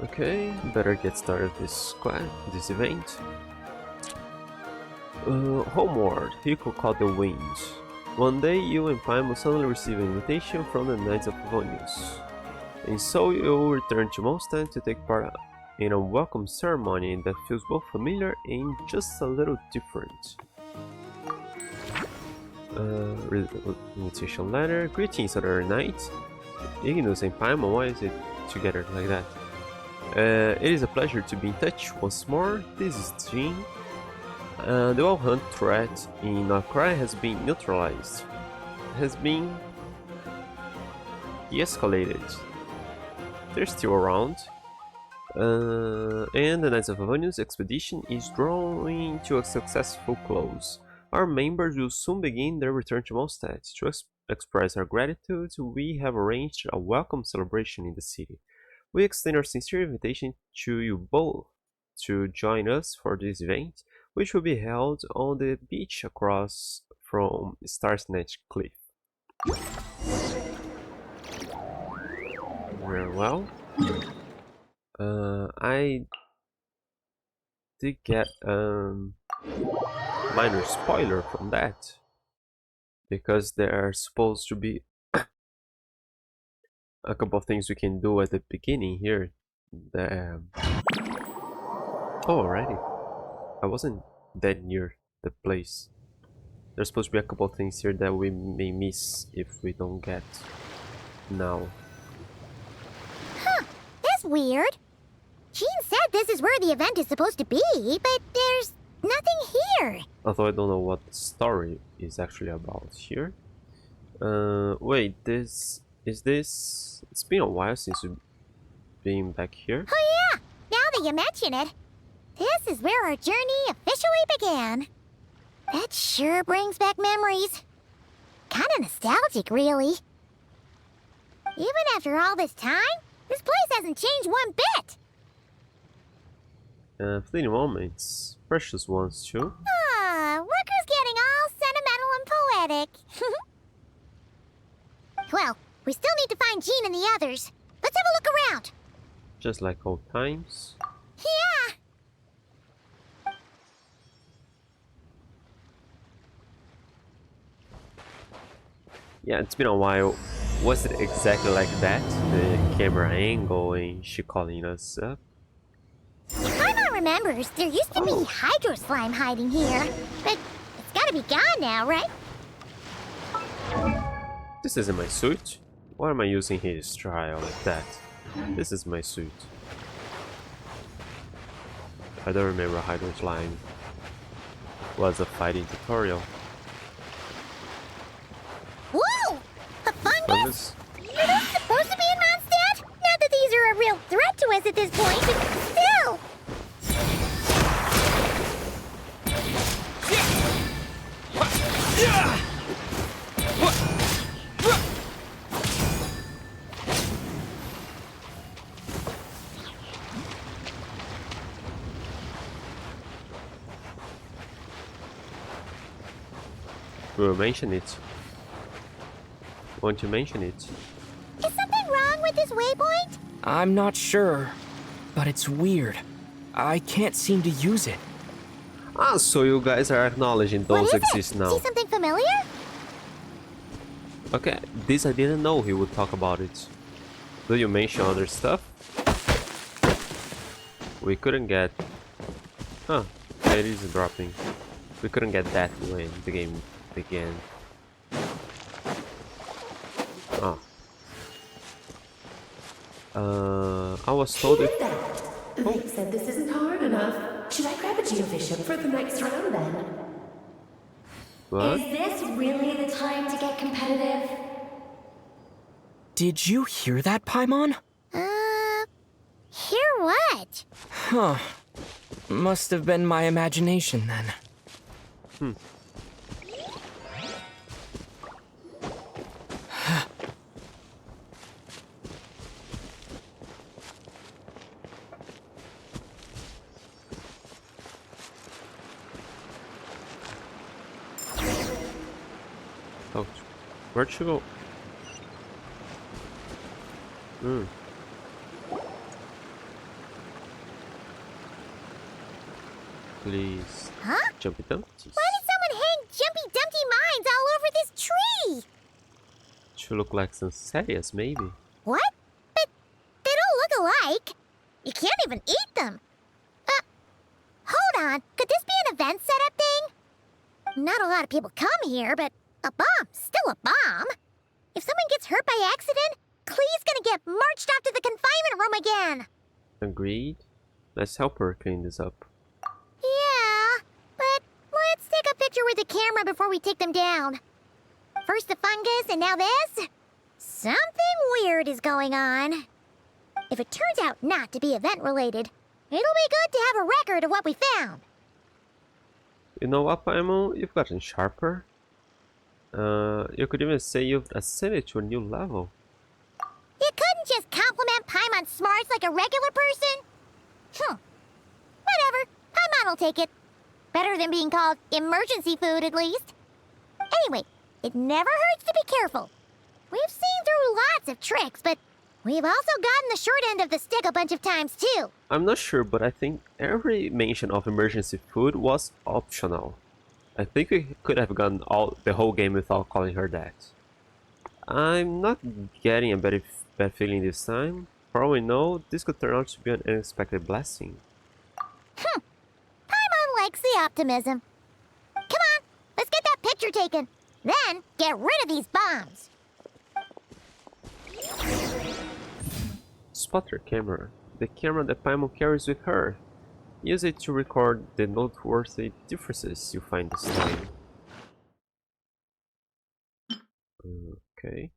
Okay, better get started this event. Homeward, Hiko caught the wind. One day, you and Paimon suddenly receive an invitation from the Knights of Favonius. And so you return to Mondstadt to take part in a welcome ceremony that feels both familiar and just a little different. Invitation letter. Greetings, other knights. Ignus and Paimon, why is it together like that? It is a pleasure to be in touch once more. This is Jean. The Wild Hunt threat in nod-krai has been neutralized. Has been de-escalated. They're still around. And the Knights of Favonius expedition is drawing to a successful close. Our members will soon begin their return to Mondstadt. To express our gratitude, we have arranged a welcome celebration in the city. We extend our sincere invitation to you both to join us for this event, which will be held on the beach across from Starsnatch Cliff. Very well. I did get minor spoiler from that, because there are supposed to be a couple of things we can do at the beginning here. Alrighty. I wasn't that near the place. There's supposed to be a couple of things here that we may miss if we don't get now. Huh, that's weird. Jean said this is where the event is supposed to be, but there's nothing here. Although I don't know what the story is actually about here. Wait, is this... It's been a while since we've been back here. Oh yeah, now that you mention it. This is where our journey officially began. That sure brings back memories. Kinda nostalgic, really. Even after all this time, this place hasn't changed one bit. Fleeting moments. Precious ones, too. Ah, look who's getting all sentimental and poetic. Well, we still need to find Jean and the others. Let's have a look around. Just like old times. Yeah. Yeah, it's been a while. Was it exactly like that? The camera angle and she calling us up? Paimon remembers there used to be hydro slime hiding here, but it's gotta be gone now, right? This isn't my suit. Why am I using his trial like that? This is my suit. I don't remember Hydro Slime was a fighting tutorial. Whoa! A fungus? Fungus? Are those supposed to be in Mondstadt? Not that these are a real threat to us at this point, but still! We'll mention it. Won't you mention it? Is something wrong with this waypoint? I'm not sure, but it's weird. I can't seem to use it. Ah, so you guys are acknowledging those exist now. See something familiar? Okay, this I didn't know he would talk about it. Do you mention other stuff? We couldn't get... Huh, it is dropping. We couldn't get that when the game began. Oh. I was told it... Vic said this isn't hard enough. Should I grab a Geobishop for the next round then? What? Is this really the time to get competitive? Did you hear that, Paimon? Hear what? Huh. Must have been my imagination then. Oh, where'd you go? please. Huh? Jumpy Dumpties. Why did someone hang Jumpy Dumpty mines all over this tree? To look like some serious, maybe. What? But they don't look alike. You can't even eat them. Hold on. Could this be an event setup thing? Not a lot of people come here, but a bomb's still a bomb. If someone gets hurt by accident, Klee's gonna get marched off to the confinement room again. Agreed. Let's help her clean this up. Yeah, but let's take a picture with the camera before we take them down. First the fungus, and now this? Something weird is going on. If it turns out not to be event-related, it'll be good to have a record of what we found. You know what, Paimon? You've gotten sharper. You could even say you've ascended to a new level. You couldn't just compliment Paimon's smarts like a regular person? Whatever. Paimon will take it. Better than being called emergency food, at least. Anyway, it never hurts to be careful. We've seen through lots of tricks, but we've also gotten the short end of the stick a bunch of times, too. I'm not sure, but I think every mention of emergency food was optional. I think we could have gone the whole game without calling her that. I'm not getting a bad feeling this time. For all we know, this could turn out to be an unexpected blessing. Paimon likes the optimism. Come on, let's get that picture taken. Then, get rid of these bombs. Spotter camera. The camera that Paimon carries with her. Use it to record the noteworthy differences you find this time. Okay.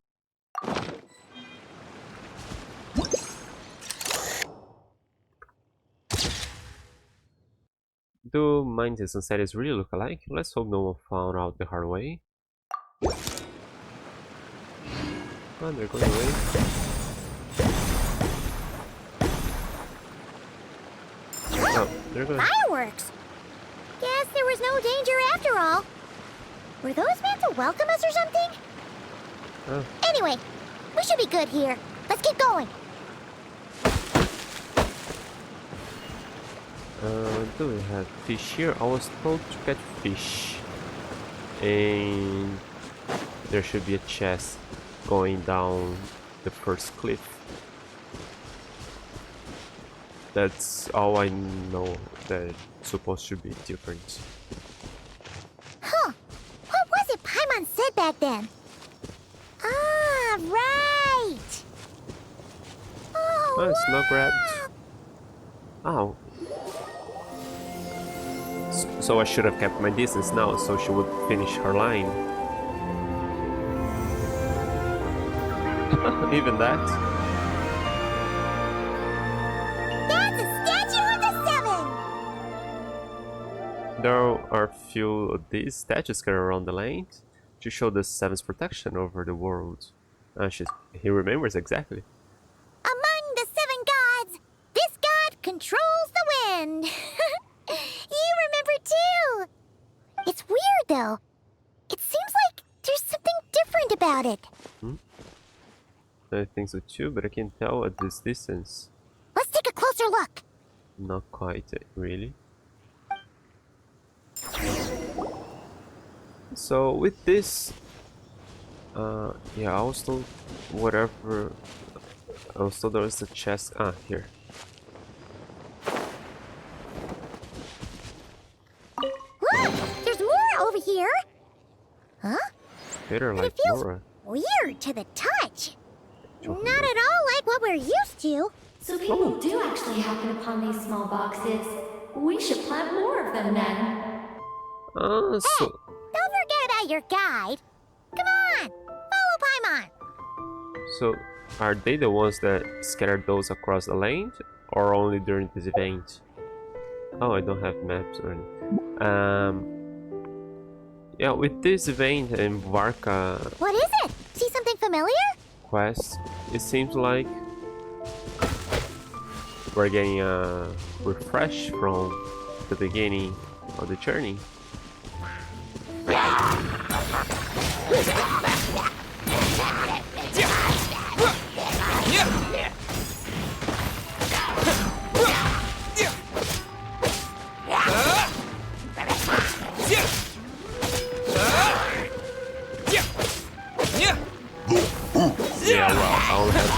Do mines and sunsetters really look alike? Let's hope no one found out the hard way. Oh, they're going away. Oh, they're going. Fireworks! Guess there was no danger after all. Were those meant to welcome us or something? Oh. Anyway, we should be good here. Let's keep going. Do we have fish here? I was told to catch fish. And there should be a chest going down the first cliff. That's all I know that's supposed to be different. Huh. What was it Paimon said back then? Ah, right! Oh, it's not grabbed. Oh. So I should have kept my distance now so she would finish her line. Even that? That's a statue of the Seven! There are a few of these statues scattered around the land to show the Seven's protection over the world. He remembers exactly. Among the 7 gods, this god controls the wind. You remember too. It's weird though. It seems like there's something different about it. I think so too, but I can't tell at this distance. Let's take a closer look. Not quite, really. So with this, yeah, I was told whatever. I was told there was a chest. Ah, here. Look, there's more over here. Huh? Better But like it feels Nora. weird to the touch. Not at all like what we're used to. So people do actually happen upon these small boxes. We should plant more of them then. Ah, so Don't forget about your guide. Come on, follow Paimon. so are they the ones that scattered those across the land, or only during this event? Oh, I don't have maps or anything. Yeah, with this event and Varka What is it? See something familiar? quest, it seems like we're getting a refresh from the beginning of the journey.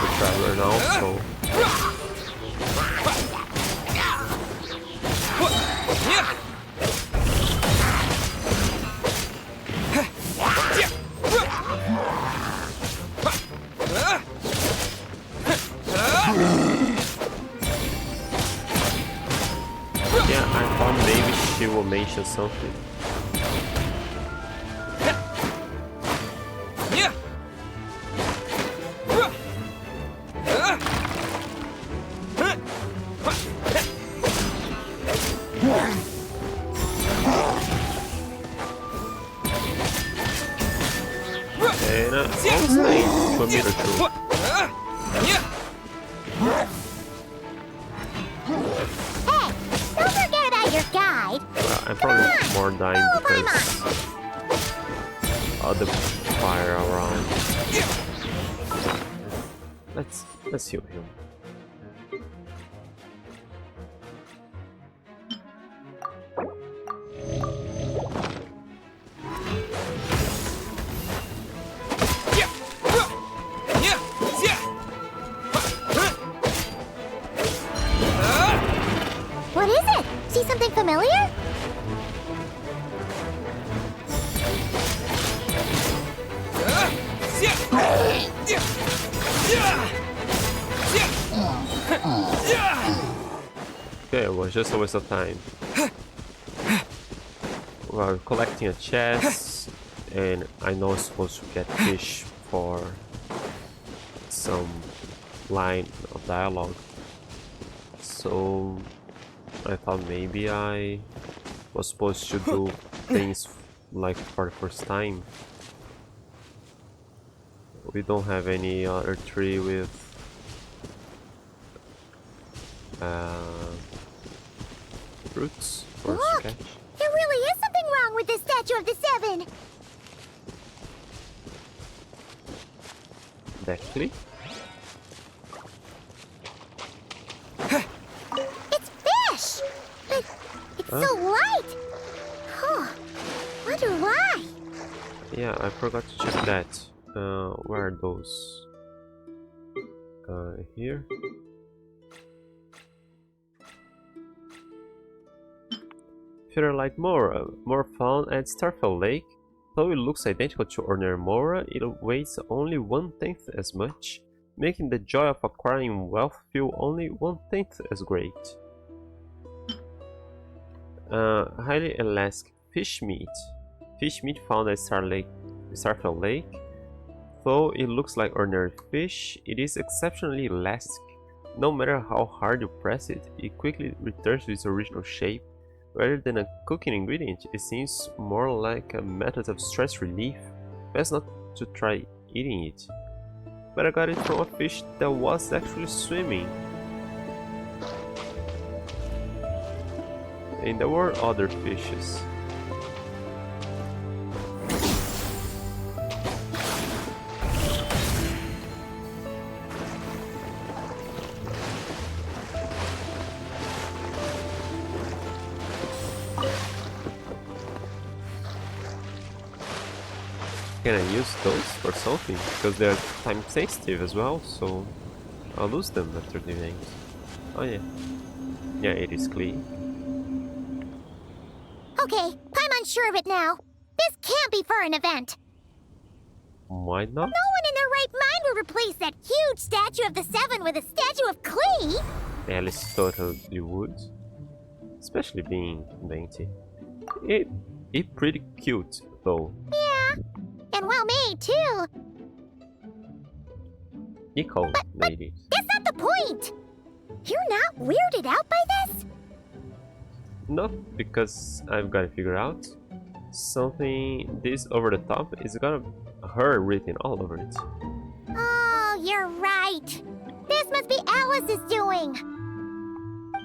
the traveler now, so... Yeah, I thought maybe she will mention something. And honestly, for me the truth. Hey, don't forget about your guide. Well, I'm probably more dying because of the fire around. Let's heal him. What is it? See something familiar? Okay, it was just a waste of time. Well, collecting a chest, and I know I'm supposed to get fish for some line of dialogue. So I thought maybe I was supposed to do things like for the first time. We don't have any other tree with fruits for us to Look, catch. there really is something wrong with this statue of the Seven. Definitely. It's fish! But it's so light! Huh. Wonder why? Yeah, I forgot to check that. Where are those? Here? Featherlight Mora. More found at Starfell Lake. Though it looks identical to ordinary Mora, it weighs only 1/10 as much, making the joy of acquiring wealth feel only 1/10 as great. Highly elastic fish meat. Fish meat found at Starfell Lake. Though it looks like ordinary fish, it is exceptionally elastic. No matter how hard you press it, it quickly returns to its original shape. Rather than a cooking ingredient, it seems more like a method of stress relief. Best not to try eating it. But I got it from a fish that was actually swimming. And there were other fishes. Can I use those for something? Because they're time sensitive as well, so I'll lose them after the event. Oh yeah. Yeah, it is clean. Okay, I'm unsure of it now. This can't be for an event. Why not? No one in their right mind would replace that huge statue of the Seven with a statue of Klee. Alice totally would. Especially being dainty. It's pretty cute though. Yeah, and well made too. Nico made it. That's not the point. You're not weirded out by this? Not because I've got to figure out something this over the top is got her written all over it. Oh, you're right. This must be Alice's doing.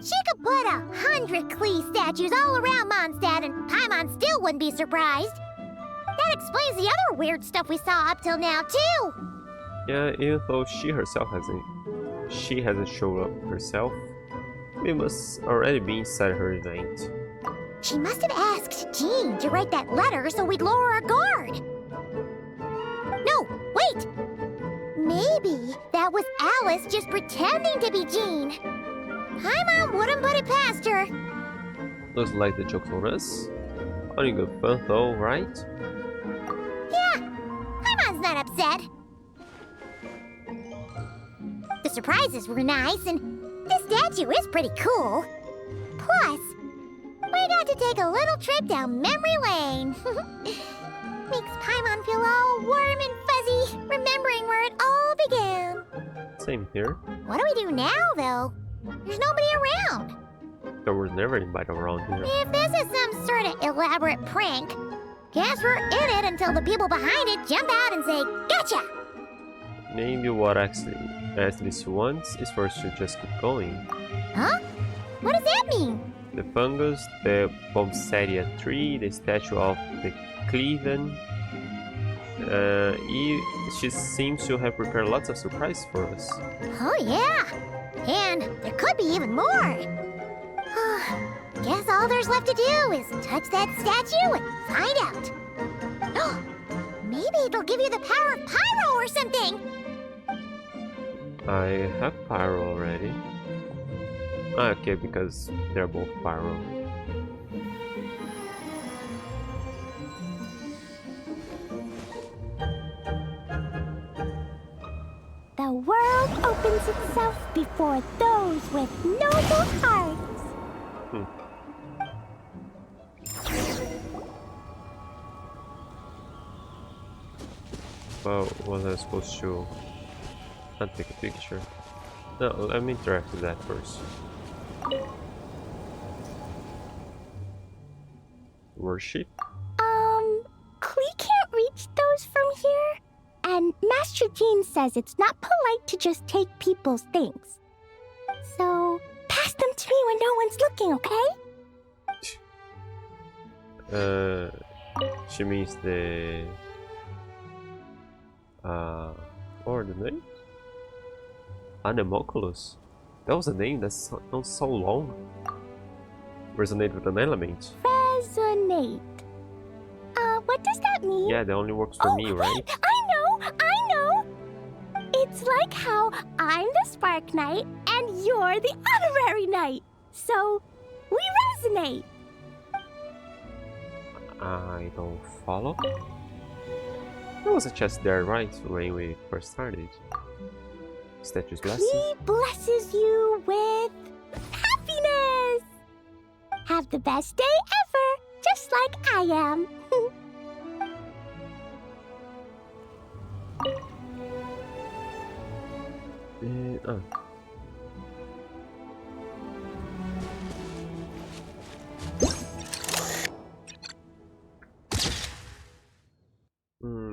She could put 100 Klee statues all around Mondstadt and Paimon still wouldn't be surprised. That explains the other weird stuff we saw up till now, too. Yeah, even though she hasn't showed up herself, we must already be inside her event. She must have asked Jean to write that letter so we'd lower our guard. No, wait! maybe that was Alice just pretending to be Jean. Paimon wouldn't put it past her. Looks like the joke's on us. Only good fun though, right? Yeah, Paimon's not upset. The surprises were nice, and this statue is pretty cool. Plus, we got to take a little trip down memory lane. Makes Paimon feel all warm and fuzzy, remembering where it all began. Same here. What do we do now, though? There's nobody around. There was never anybody around here. If this is some sort of elaborate prank, guess we're in it until the people behind it jump out and say, "Gotcha!" Maybe what actually she wants is for us to just keep going. Huh? What does that mean? The fungus, the poinsettia tree, the statue of the Cleven. She seems to have prepared lots of surprises for us. Oh, yeah. And there could be even more. Guess all there's left to do is touch that statue and find out. Maybe it'll give you the power of pyro or something. I have pyro already. Okay, because they're both pyro. The world opens itself before those with noble hearts. Well, was I supposed to not take a picture? No, let me interact with that first. Worship? Klee can't reach those from here. And Master Jean says it's not polite to just take people's things. So, pass them to me when no one's looking, okay? She means the... or the name? Anemoculus? That was a name that sounds so long. Resonate with an element. Resonate. What does that mean? Yeah, that only works for me, right? Wait, I know! It's like how I'm the Spark Knight and you're the Honorary Knight. So, we resonate. I don't follow. There was a chest there, right, when we first started. Statue's blessing. He blesses you with happiness. Have the best day ever, just like I am.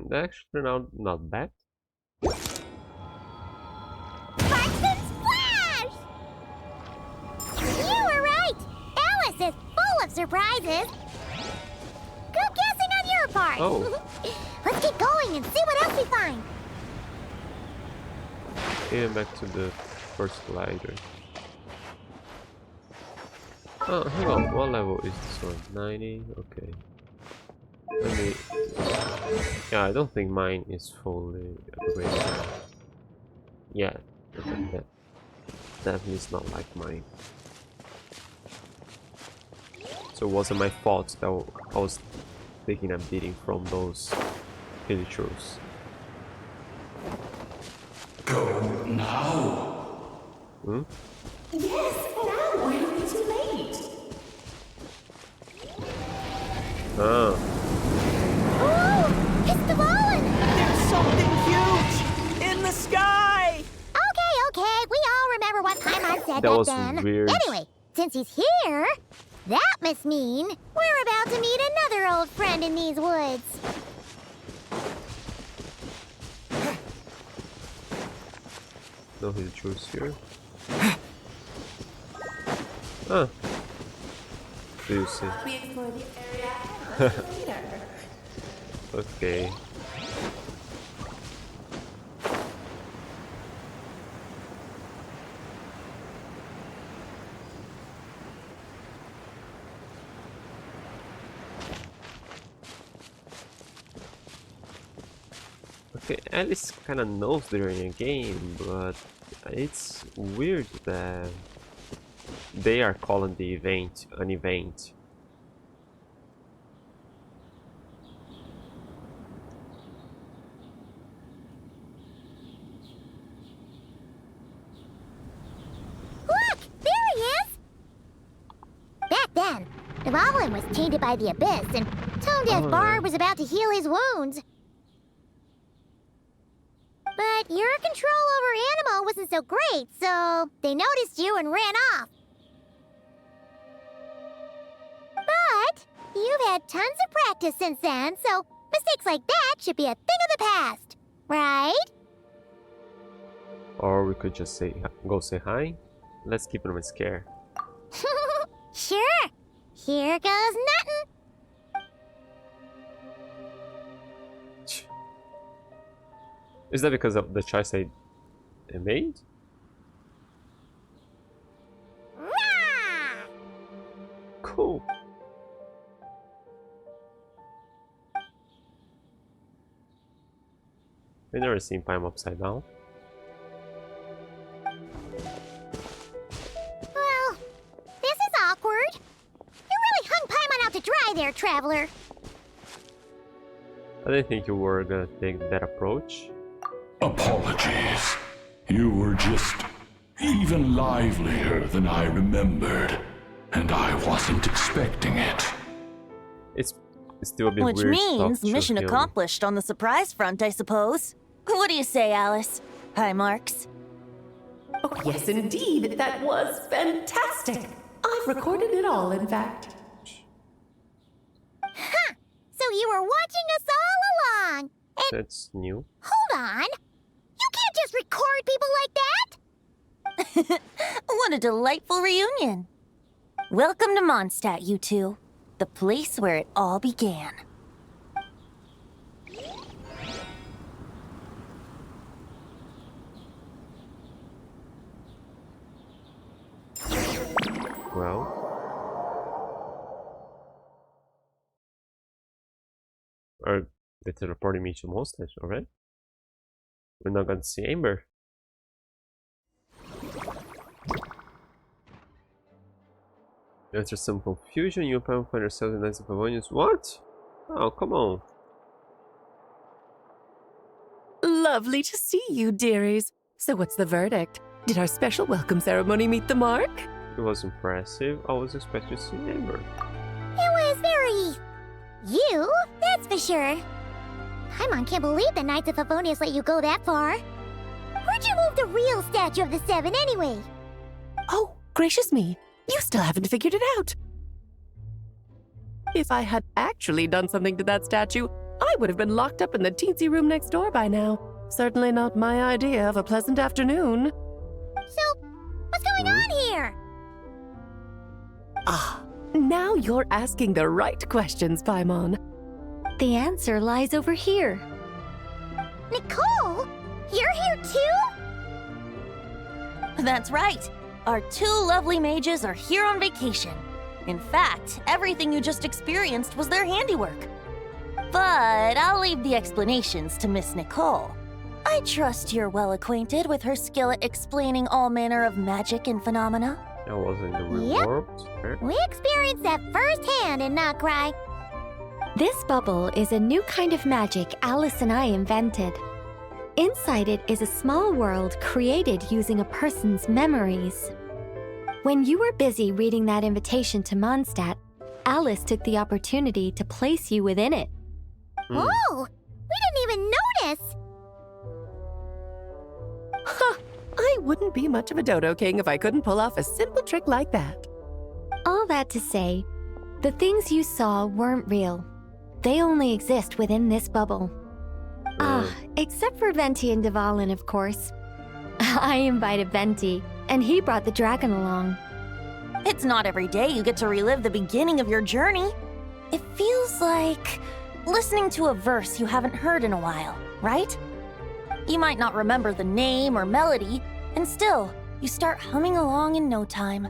That actually turned out not bad. Sparks and Splash! You were right! Alice is full of surprises. Good guessing on your part. Oh. Let's get going and see what else we find. Okay, back to the first glider. Oh, hang on. What level is this one? 90? Okay. Let me... Yeah, I don't think mine is fully upgraded. Yeah, that definitely is not like mine. So it wasn't my fault that I was taking a beating from those villagers. Go now. Hmm? Yes, now why are we too late? Ah. Ooh, it's the Fallen! There's something huge in the sky! Okay, we all remember what Paimon said That back was then. weird. Anyway, since he's here, that must mean we're about to meet another old friend in these woods. No villagers here. Ah. Do you see? We explore the area later. Okay. Okay, Alice kind of knows they're in a game, but it's weird that they are calling the event an event. Look! There he is! Back then, Dvalin was tainted by the Abyss, and Tone Deaf Bard was about to heal his wounds. But your control over Animo wasn't so great, so they noticed you and ran off. But you've had tons of practice since then, so mistakes like that should be a thing of the past, right? Or we could just go say hi. Let's keep them scared. Sure. Here goes nothing. Is that because of the choice I made? Rah! Cool. I've never seen Paimon upside down. Well, this is awkward. You really hung Paimon out to dry there, traveler. I didn't think you were gonna take that approach. Apologies. You were just even livelier than I remembered, and I wasn't expecting it. It's still a bit Which weird. means stuff to mission feel. accomplished on the surprise front, I suppose. What do you say, Alice? Hi, Marks. Oh, yes, indeed. That was fantastic. I've recorded it all, in fact. Huh! So you were watching us all along. And That's new. hold on. You can't just record people like that. What a delightful reunion. Welcome to Mondstadt, you two. The place where it all began. Well. Are they teleporting me to Mondstadt already? We're not gonna see Amber. After some confusion, you find yourself in Knights of Pavonius. What? Oh, come on. Lovely to see you, dearies. So what's the verdict? Did our special welcome ceremony meet the mark? It was impressive. I was expecting to see Amber. It was very... you, that's for sure. Paimon can't believe the Knights of Favonius let you go that far. Where'd you move the real statue of the Seven anyway? Oh, gracious me. You still haven't figured it out. If I had actually done something to that statue, I would have been locked up in the teensy room next door by now. Certainly not my idea of a pleasant afternoon. So, what's going on here? Ah, now you're asking the right questions, Paimon. The answer lies over here. Nicole? You're here too? That's right. Our two lovely mages are here on vacation. In fact, everything you just experienced was their handiwork. But I'll leave the explanations to Miss Nicole. I trust you're well acquainted with her skill at explaining all manner of magic and phenomena. I was in the real Yep. world. There. We experienced that firsthand in nod-krai. This bubble is a new kind of magic Alice and I invented. Inside it is a small world created using a person's memories. When you were busy reading that invitation to Mondstadt, Alice took the opportunity to place you within it. Oh, we didn't even notice. Huh, I wouldn't be much of a dodo king if I couldn't pull off a simple trick like that. All that to say, the things you saw weren't real. They only exist within this bubble. Ah, except for Venti and Dvalin, of course. I invited Venti, and he brought the dragon along. It's not every day you get to relive the beginning of your journey. It feels like listening to a verse you haven't heard in a while, right? You might not remember the name or melody, and still, you start humming along in no time.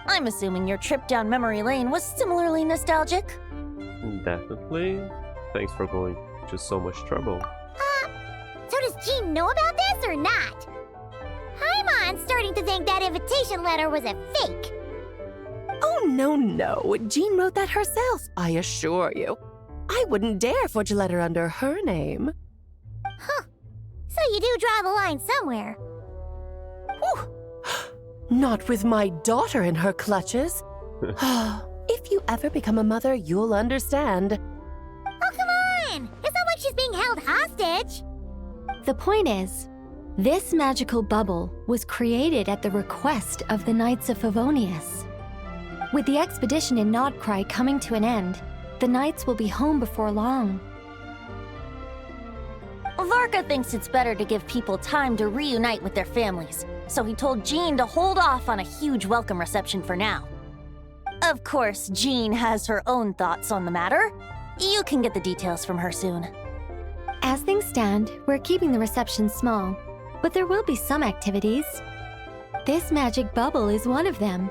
I'm assuming your trip down memory lane was similarly nostalgic. Definitely. Thanks for going to so much trouble. So does Jean know about this or not? Paimon's starting to think that invitation letter was a fake. Oh, no. Jean wrote that herself, I assure you. I wouldn't dare forge a letter under her name. Huh. So you do draw the line somewhere. Whew. Not with my daughter in her clutches. If you ever become a mother, you'll understand. Oh, come on! It's not like she's being held hostage. The point is, this magical bubble was created at the request of the Knights of Favonius. With the expedition in Nod-krai coming to an end, the Knights will be home before long. Varka thinks it's better to give people time to reunite with their families, so he told Jean to hold off on a huge welcome reception for now. Of course, Jean has her own thoughts on the matter. You can get the details from her soon. As things stand, we're keeping the reception small, but there will be some activities. This magic bubble is one of them.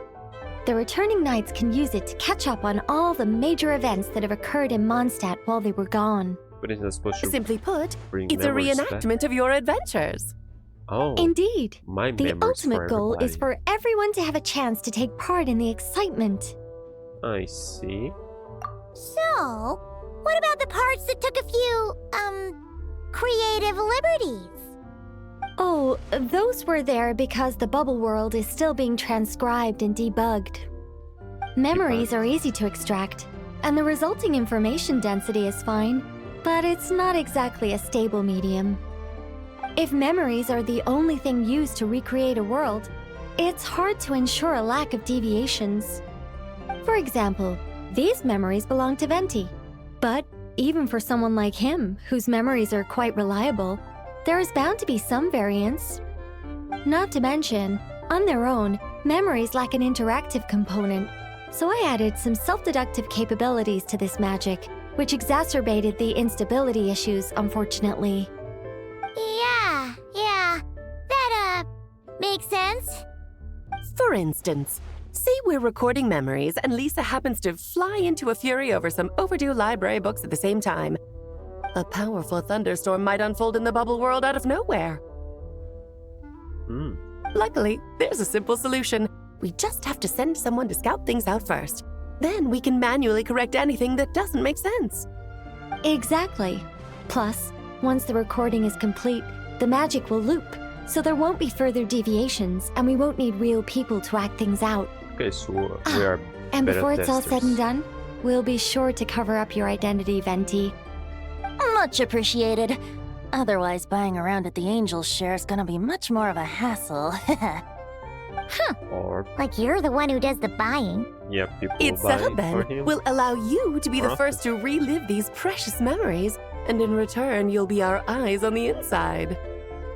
The returning Knights can use it to catch up on all the major events that have occurred in Mondstadt while they were gone. But isn't that supposed to Simply put, bring it's a memories reenactment of your adventures. Oh, Indeed. my The memories ultimate for goal is everybody. for everyone to have a chance to take part in the excitement. I see. So, what about the parts that took a few, creative liberties? Oh, those were there because the bubble world is still being transcribed and debugged. Memories are easy to extract, and the resulting information density is fine, but it's not exactly a stable medium. If memories are the only thing used to recreate a world, it's hard to ensure a lack of deviations. For example, these memories belong to Venti, but even for someone like him, whose memories are quite reliable, there is bound to be some variance. Not to mention, on their own, memories lack an interactive component, so I added some self-deductive capabilities to this magic, which exacerbated the instability issues, unfortunately. Yeah. That, makes sense. For instance, say we're recording memories and Lisa happens to fly into a fury over some overdue library books at the same time. A powerful thunderstorm might unfold in the bubble world out of nowhere. Luckily, there's a simple solution. We just have to send someone to scout things out first. Then we can manually correct anything that doesn't make sense. Exactly. Plus, once the recording is complete, the magic will loop, so there won't be further deviations, and we won't need real people to act things out. Okay, so we are And beta before it's all said and testers. done, we'll be sure to cover up your identity, Venti. Much appreciated. Otherwise, buying around at the Angels share is gonna be much more of a hassle. Or, Like you're the one who does the buying. yeah, people It's buying settled for then. him. We'll allow you to be the Profit. first to relive these precious memories, and in return, you'll be our eyes on the inside.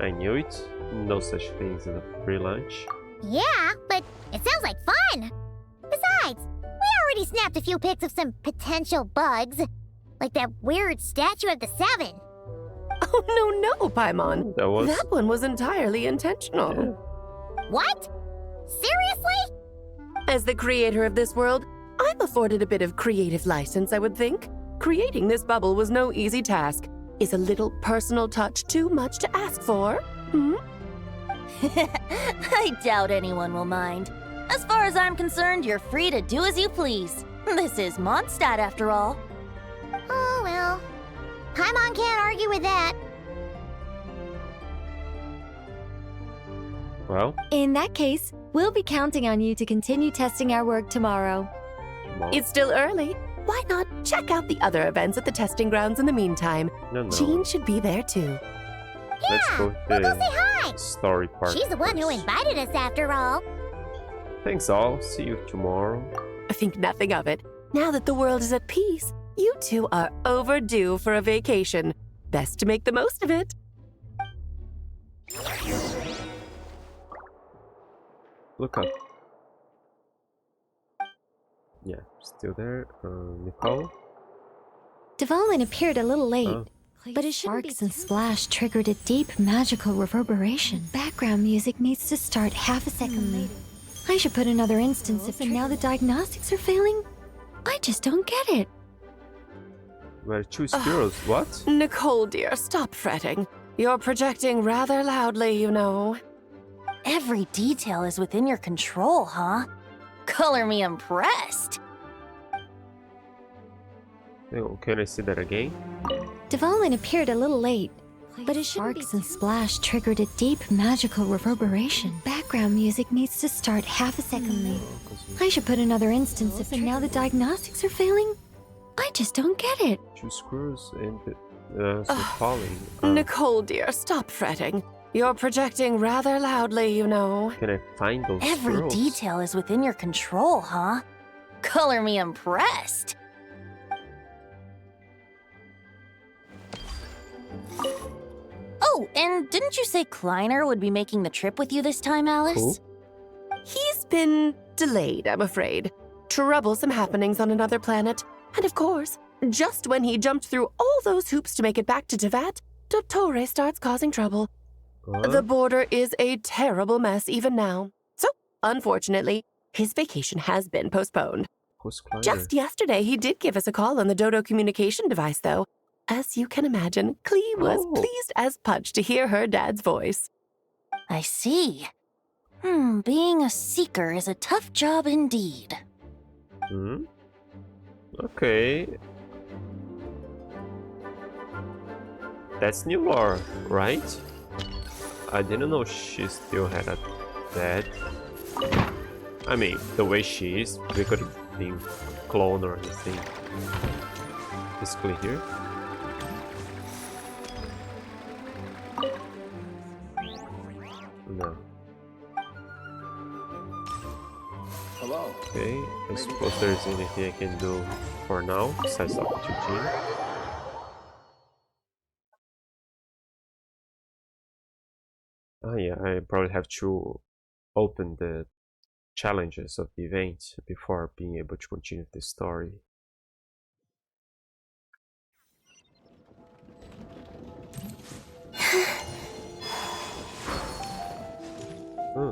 I knew it. No such things as a free lunch. Yeah, but it sounds like fun. Besides, we already snapped a few pics of some potential bugs. Like that weird statue of the Seven. Oh, no, Paimon. That was... That one was entirely intentional. What? Seriously? As the creator of this world, I'm afforded a bit of creative license, I would think. Creating this bubble was no easy task. Is a little personal touch too much to ask for? I doubt anyone will mind. As far as I'm concerned, you're free to do as you please. This is Mondstadt, after all. Oh, well. Paimon can't argue with that. Well, In that case, we'll be counting on you to continue testing our work tomorrow. tomorrow. It's still early. Why not check out the other events at the testing grounds in the meantime? No. Jean should be there too. Let's go We'll to go say hi. the story part. She's the one who first. invited us after all. Thanks all. See you tomorrow. I think nothing of it. Now that the world is at peace, you two are overdue for a vacation. Best to make the most of it. Look up. Yeah, still there. Nicole? Devalin appeared a little late, Oh. but his sparks and splash triggered a deep magical reverberation. Background music needs to start half a second late. I should put another instance and now the diagnostics are failing? I just don't get it. Well, two squirrels, what? Nicole, dear, stop fretting. You're projecting rather loudly, you know. Every detail is within your control, huh? Color me impressed. Oh, can I see that again? Dvalin appeared a little late, but his sparks and splash triggered a deep magical reverberation. Background music needs to start half a second late. I should put another instance if and now the diagnostics are failing? I just don't get it. Two squirrels and falling. Nicole, dear, stop fretting. You're projecting rather loudly, you know. Can I find those Every squirrels? detail is within your control, huh? Color me impressed. Oh, and didn't you say Kleiner would be making the trip with you this time, Alice? Who? He's been delayed, I'm afraid. Troublesome happenings on another planet. And of course, just when he jumped through all those hoops to make it back to Tevat, Dottore starts causing trouble. Huh? The border is a terrible mess even now. So, unfortunately, his vacation has been postponed. Who's Kleiner? Just yesterday, he did give us a call on the Dodo communication device, though. As you can imagine, Klee was pleased as punch to hear her dad's voice. I see. Being a seeker is a tough job indeed. Hmm? Okay. That's new lore, right? I didn't know she still had a dad. I mean, the way she is, we could have been clone or anything. Is Klee here? No. Hello. Okay, I suppose there's anything I can do for now besides talking to Jean. Oh yeah, I probably have to open the challenges of the event before being able to continue the story. Hmm.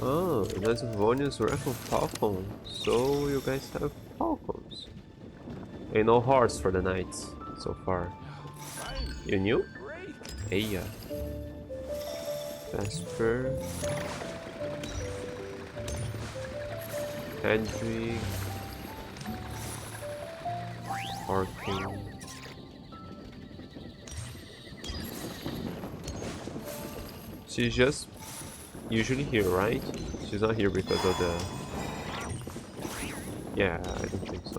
Oh, that's Vonia's Rifle Falcon. So you guys have falcons. And no horse for the night so far. You knew? Hey, yeah. Vesper. Hedwig. Arcane. She's just usually here, right? She's not here because of the... Yeah, I don't think so.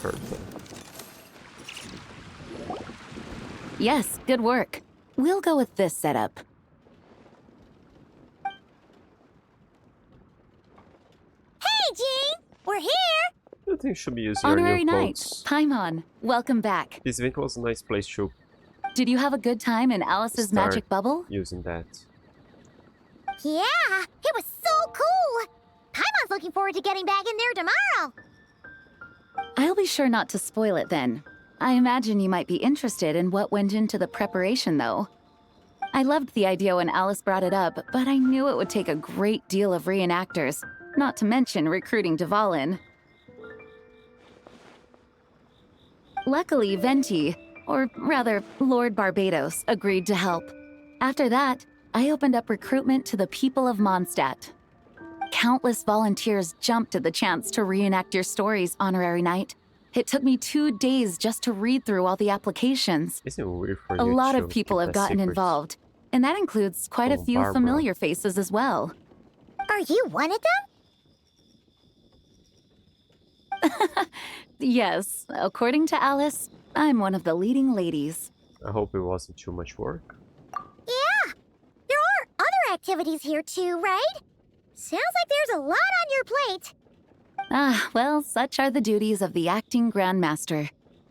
Perfect. Yes, good work. We'll go with this setup. Hey, Jean! We're here! I think you should be using your Honorary new Knight, clothes. Paimon, welcome back. This event was a nice place to Did you have a good time in Alice's start magic bubble? using that. Yeah, it was so cool! Paimon's looking forward to getting back in there tomorrow! I'll be sure not to spoil it then. I imagine you might be interested in what went into the preparation, though. I loved the idea when Alice brought it up, but I knew it would take a great deal of reenactors, not to mention recruiting Dvalin. Luckily, Venti, or rather, Lord Barbados, agreed to help. After that, I opened up recruitment to the people of Mondstadt. Countless volunteers jumped at the chance to reenact your stories, Honorary Knight. It took me 2 days just to read through all the applications. Isn't it weird for A you lot to of people keep have that gotten secret? involved, and that includes quite a Oh, few Barbara. familiar faces as well. Are you one of them? Yes, according to Alice, I'm one of the leading ladies. I hope it wasn't too much work. Yeah! There are other activities here too, right? Sounds like there's a lot on your plate. Ah, well, such are the duties of the acting Grandmaster.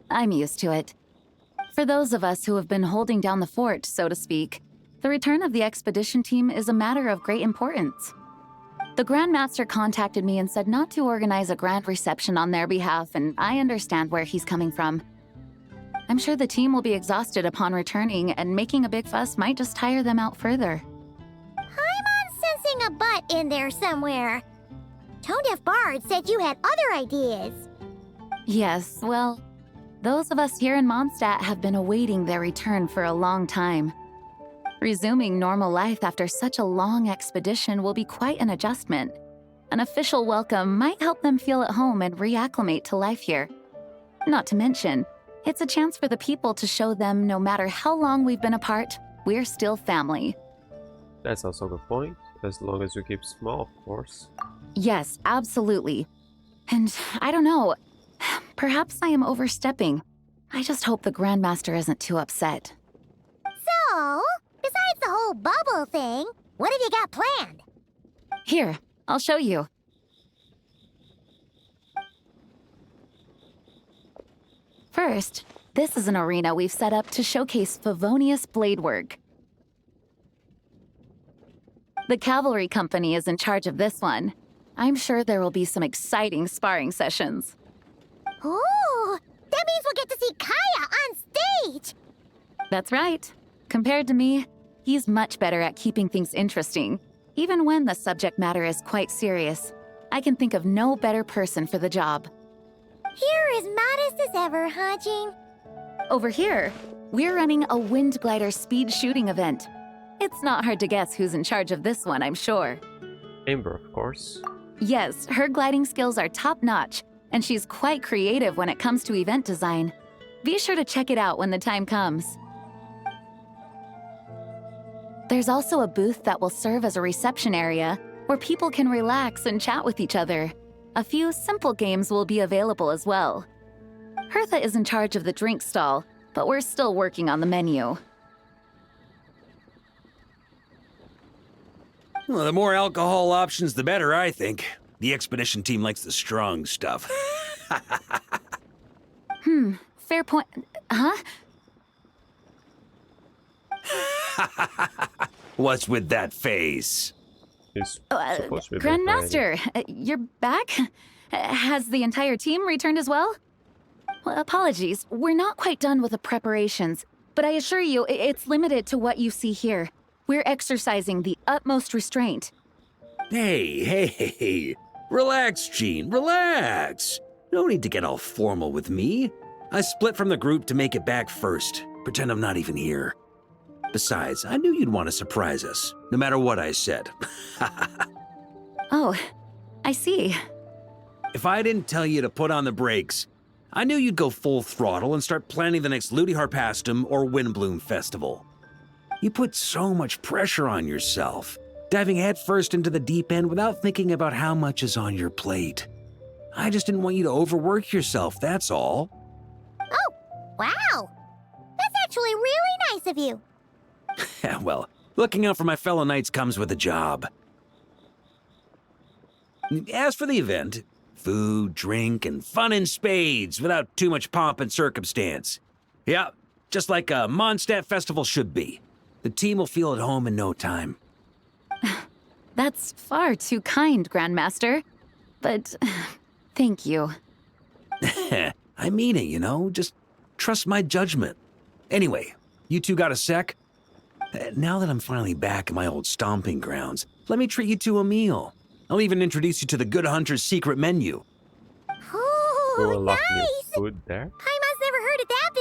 I'm used to it. For those of us who have been holding down the fort, so to speak, the return of the expedition team is a matter of great importance. The Grandmaster contacted me and said not to organize a grand reception on their behalf, and I understand where he's coming from. I'm sure the team will be exhausted upon returning, and making a big fuss might just tire them out further. I'm sensing a butt in there somewhere. Tone Deaf Bard said you had other ideas. Yes, well, those of us here in Mondstadt have been awaiting their return for a long time. Resuming normal life after such a long expedition will be quite an adjustment. An official welcome might help them feel at home and reacclimate to life here. Not to mention, it's a chance for the people to show them no matter how long we've been apart, we're still family. That's also a good point, as long as you keep small, of course. Yes, absolutely. And I don't know, perhaps I am overstepping. I just hope the Grandmaster isn't too upset. So, besides the whole bubble thing, what have you got planned? Here, I'll show you. First, this is an arena we've set up to showcase Favonius blade work. The Cavalry Company is in charge of this one. I'm sure there will be some exciting sparring sessions. Ooh, that means we'll get to see Kaya on stage! That's right. Compared to me, he's much better at keeping things interesting, even when the subject matter is quite serious. I can think of no better person for the job. You're as modest as ever, huh, Jean? Over here, we're running a wind glider speed shooting event. It's not hard to guess who's in charge of this one, I'm sure. Amber, of course. Yes, her gliding skills are top-notch, and she's quite creative when it comes to event design. Be sure to check it out when the time comes. There's also a booth that will serve as a reception area where people can relax and chat with each other. A few simple games will be available as well. Hertha is in charge of the drink stall, but we're still working on the menu. Well, the more alcohol options, the better, I think. The expedition team likes the strong stuff. Fair point. Huh? What's with that face? He's supposed to be back Grandmaster, you're back? Has the entire team returned as well? Well, apologies, we're not quite done with the preparations, but I assure you, it's limited to what you see here. We're exercising the utmost restraint. Hey. Relax, Jean, relax. No need to get all formal with me. I split from the group to make it back first. Pretend I'm not even here. Besides, I knew you'd want to surprise us, no matter what I said. Oh, I see. If I didn't tell you to put on the brakes, I knew you'd go full throttle and start planning the next Ludi Harpastum or Windbloom Festival. You put so much pressure on yourself, diving headfirst into the deep end without thinking about how much is on your plate. I just didn't want you to overwork yourself, that's all. Oh, wow! That's actually really nice of you. Well, looking out for my fellow knights comes with a job. As for the event, food, drink, and fun in spades without too much pomp and circumstance. Yeah, just like a Mondstadt festival should be. The team will feel at home in no time. That's far too kind, Grandmaster. But thank you. I mean it, you know? Just trust my judgment. Anyway, you two got a sec? Now that I'm finally back in my old stomping grounds, let me treat you to a meal. I'll even introduce you to the Good Hunter's secret menu. Oh, Nice! nice! Food there? Paimon's never heard of that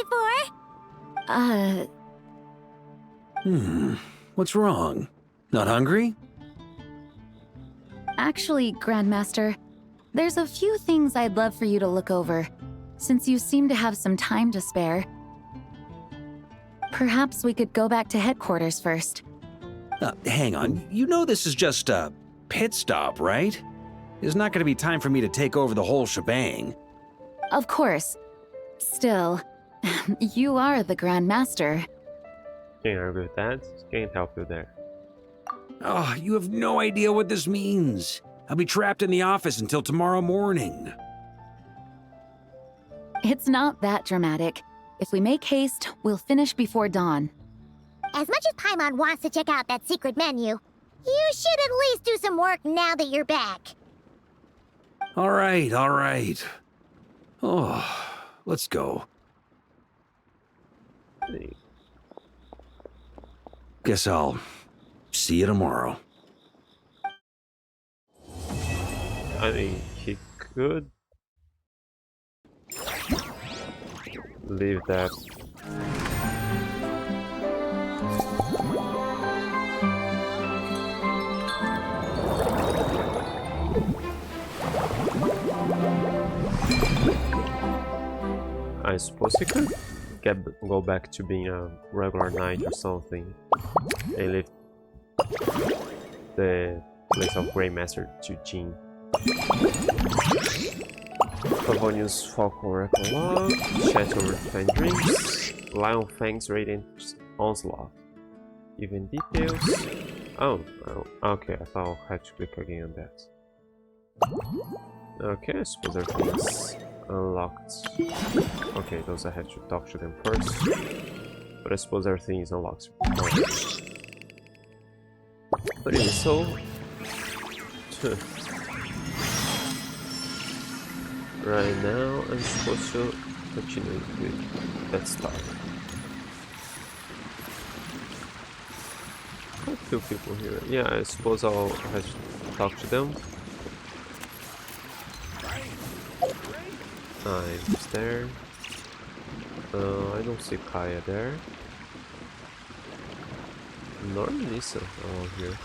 before. What's wrong? Not hungry? Actually, Grandmaster, there's a few things I'd love for you to look over, since you seem to have some time to spare. Perhaps we could go back to headquarters first. Hang on. You know this is just a pit stop, right? There's not going to be time for me to take over the whole shebang. Of course. Still, you are the Grandmaster. Can't argue with that. Can't help you there. Oh, you have no idea what this means. I'll be trapped in the office until tomorrow morning. It's not that dramatic. If we make haste, we'll finish before dawn. As much as Paimon wants to check out that secret menu, you should at least do some work now that you're back. All right. Oh, let's go. Guess I'll see you tomorrow. I mean, he could leave that. I suppose he could go back to being a regular knight or something and leave the place of Grey Master to Jean. Pavonius Falcon Oracle Log, Shatter Fine Dreams, Lion Fang's Radiant Onslaught. Even details. Oh, okay, I thought I had to click again on that. Okay, I suppose everything's unlocked. Okay, those I had to talk to them first. But I suppose everything is unlocked. But anyway, so... right now, I'm supposed to continue with that stuff. Quite a few people here. Yeah, I suppose I'll have to talk to them. I'm there. I don't see Kaya there. Nor Nisa here.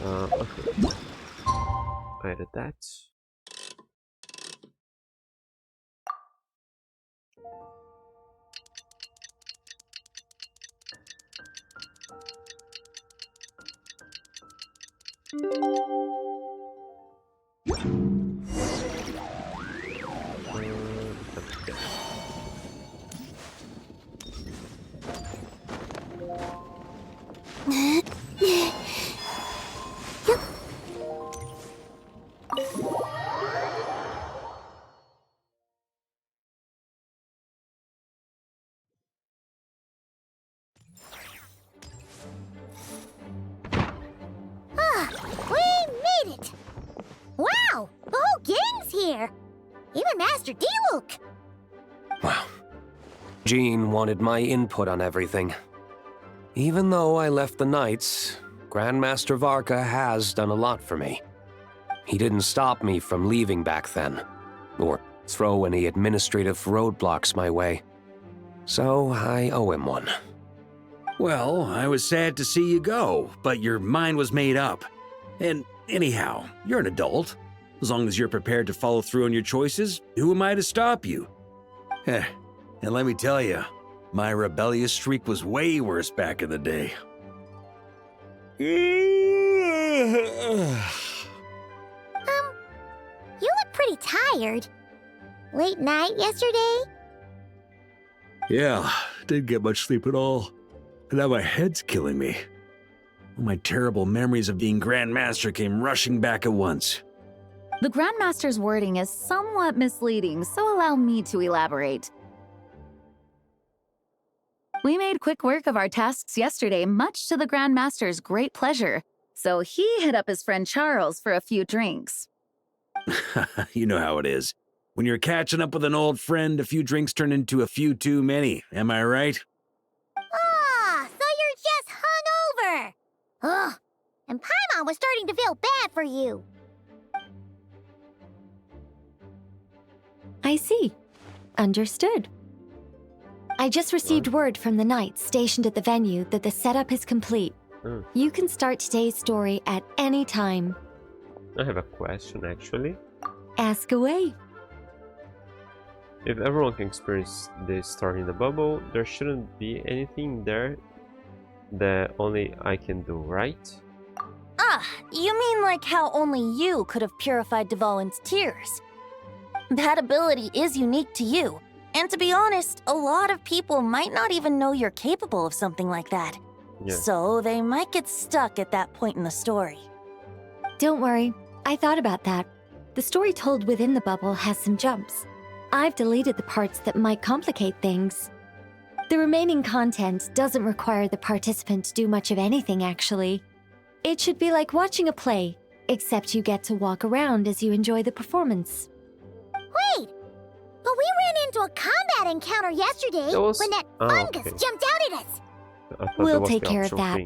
Okay. I added that. Even Master Diluc! Wow. Jean wanted my input on everything. Even though I left the Knights, Grandmaster Varka has done a lot for me. He didn't stop me from leaving back then, or throw any administrative roadblocks my way. So I owe him one. Well, I was sad to see you go, but your mind was made up. And anyhow, you're an adult. As long as you're prepared to follow through on your choices, who am I to stop you? And let me tell you, my rebellious streak was way worse back in the day. You look pretty tired. Late night yesterday? Yeah, didn't get much sleep at all. And now my head's killing me. All my terrible memories of being Grandmaster came rushing back at once. The Grandmaster's wording is somewhat misleading, so allow me to elaborate. We made quick work of our tasks yesterday, much to the Grandmaster's great pleasure, so he hit up his friend Charles for a few drinks. You know how it is. When you're catching up with an old friend, a few drinks turn into a few too many, am I right? Ah, so you're just hungover! Ugh, and Paimon was starting to feel bad for you. I see. Understood. I just received word from the Knights stationed at the venue that the setup is complete. You can start today's story at any time. I have a question, actually. Ask away. If everyone can experience this story in the bubble, there shouldn't be anything there that only I can do, right? Ah, you mean like how only you could have purified Dvalin's tears? That ability is unique to you, and to be honest, a lot of people might not even know you're capable of something like that. Yeah. So they might get stuck at that point in the story. Don't worry, I thought about that. The story told within the bubble has some jumps. I've deleted the parts that might complicate things. The remaining content doesn't require the participant to do much of anything, actually. It should be like watching a play, except you get to walk around as you enjoy the performance. Wait! But But we ran into a combat encounter yesterday when that fungus jumped out at us. We'll take care of that.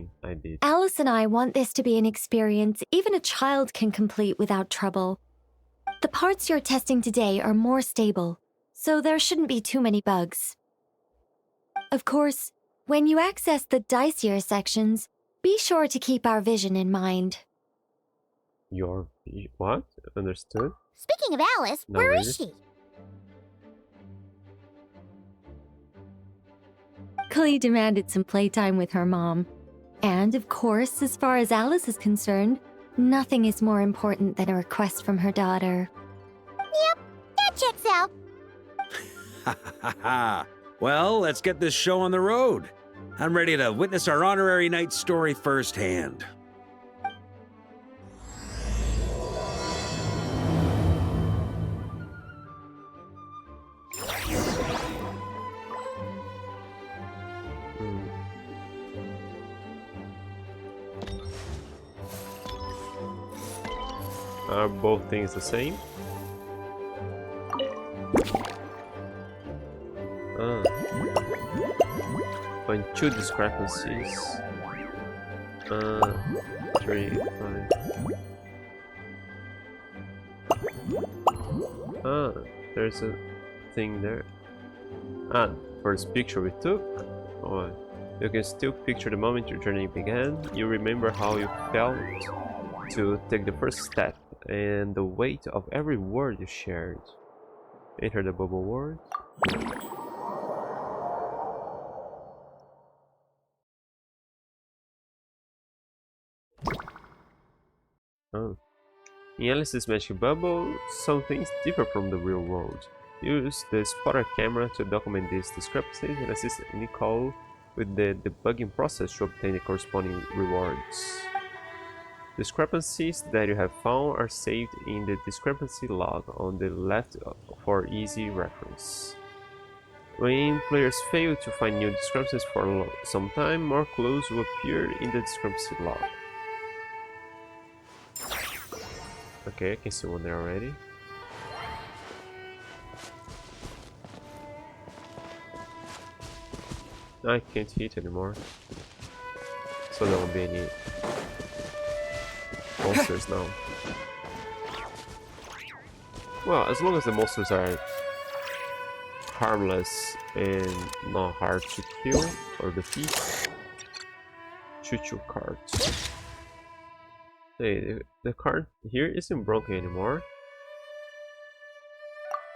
Alice and I want this to be an experience even a child can complete without trouble. The parts you're testing today are more stable, so there shouldn't be too many bugs. Of course, when you access the dicier sections, be sure to keep our vision in mind. Your... what? Understood? Speaking of Alice, where is she? Klee demanded some playtime with her mom. And, of course, as far as Alice is concerned, nothing is more important than a request from her daughter. Yep, that checks out. Ha ha ha! Well, let's get this show on the road. I'm ready to witness our honorary knight's story firsthand. Are both things the same? Find two discrepancies. 3, 5. There's a thing there. First picture we took. Oh, you can still picture the moment your journey began. You remember how you felt to take the first step and the weight of every word you shared. Enter the bubble word. In Alice's magic bubble, some things differ from the real world. Use the spotter camera to document these discrepancies and assist Nicole with the debugging process to obtain the corresponding rewards. Discrepancies that you have found are saved in the discrepancy log on the left for easy reference. When players fail to find new discrepancies for some time, more clues will appear in the discrepancy log. Okay, I can see one there already. I can't hit anymore, so there won't be any monsters now. Well, as long as the monsters are harmless and not hard to kill or defeat. Choo-choo cards. Hey, the card here isn't broken anymore.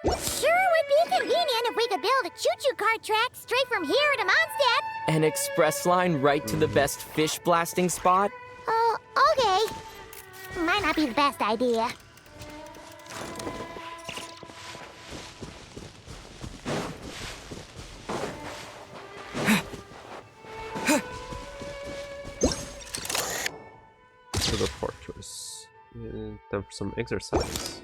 Sure would be convenient if we could build a choo-choo cart track straight from here to Mondstadt. An express line right to the best fish blasting spot? Oh, okay. Might not be the best idea. To the fortress. And time for some exercise.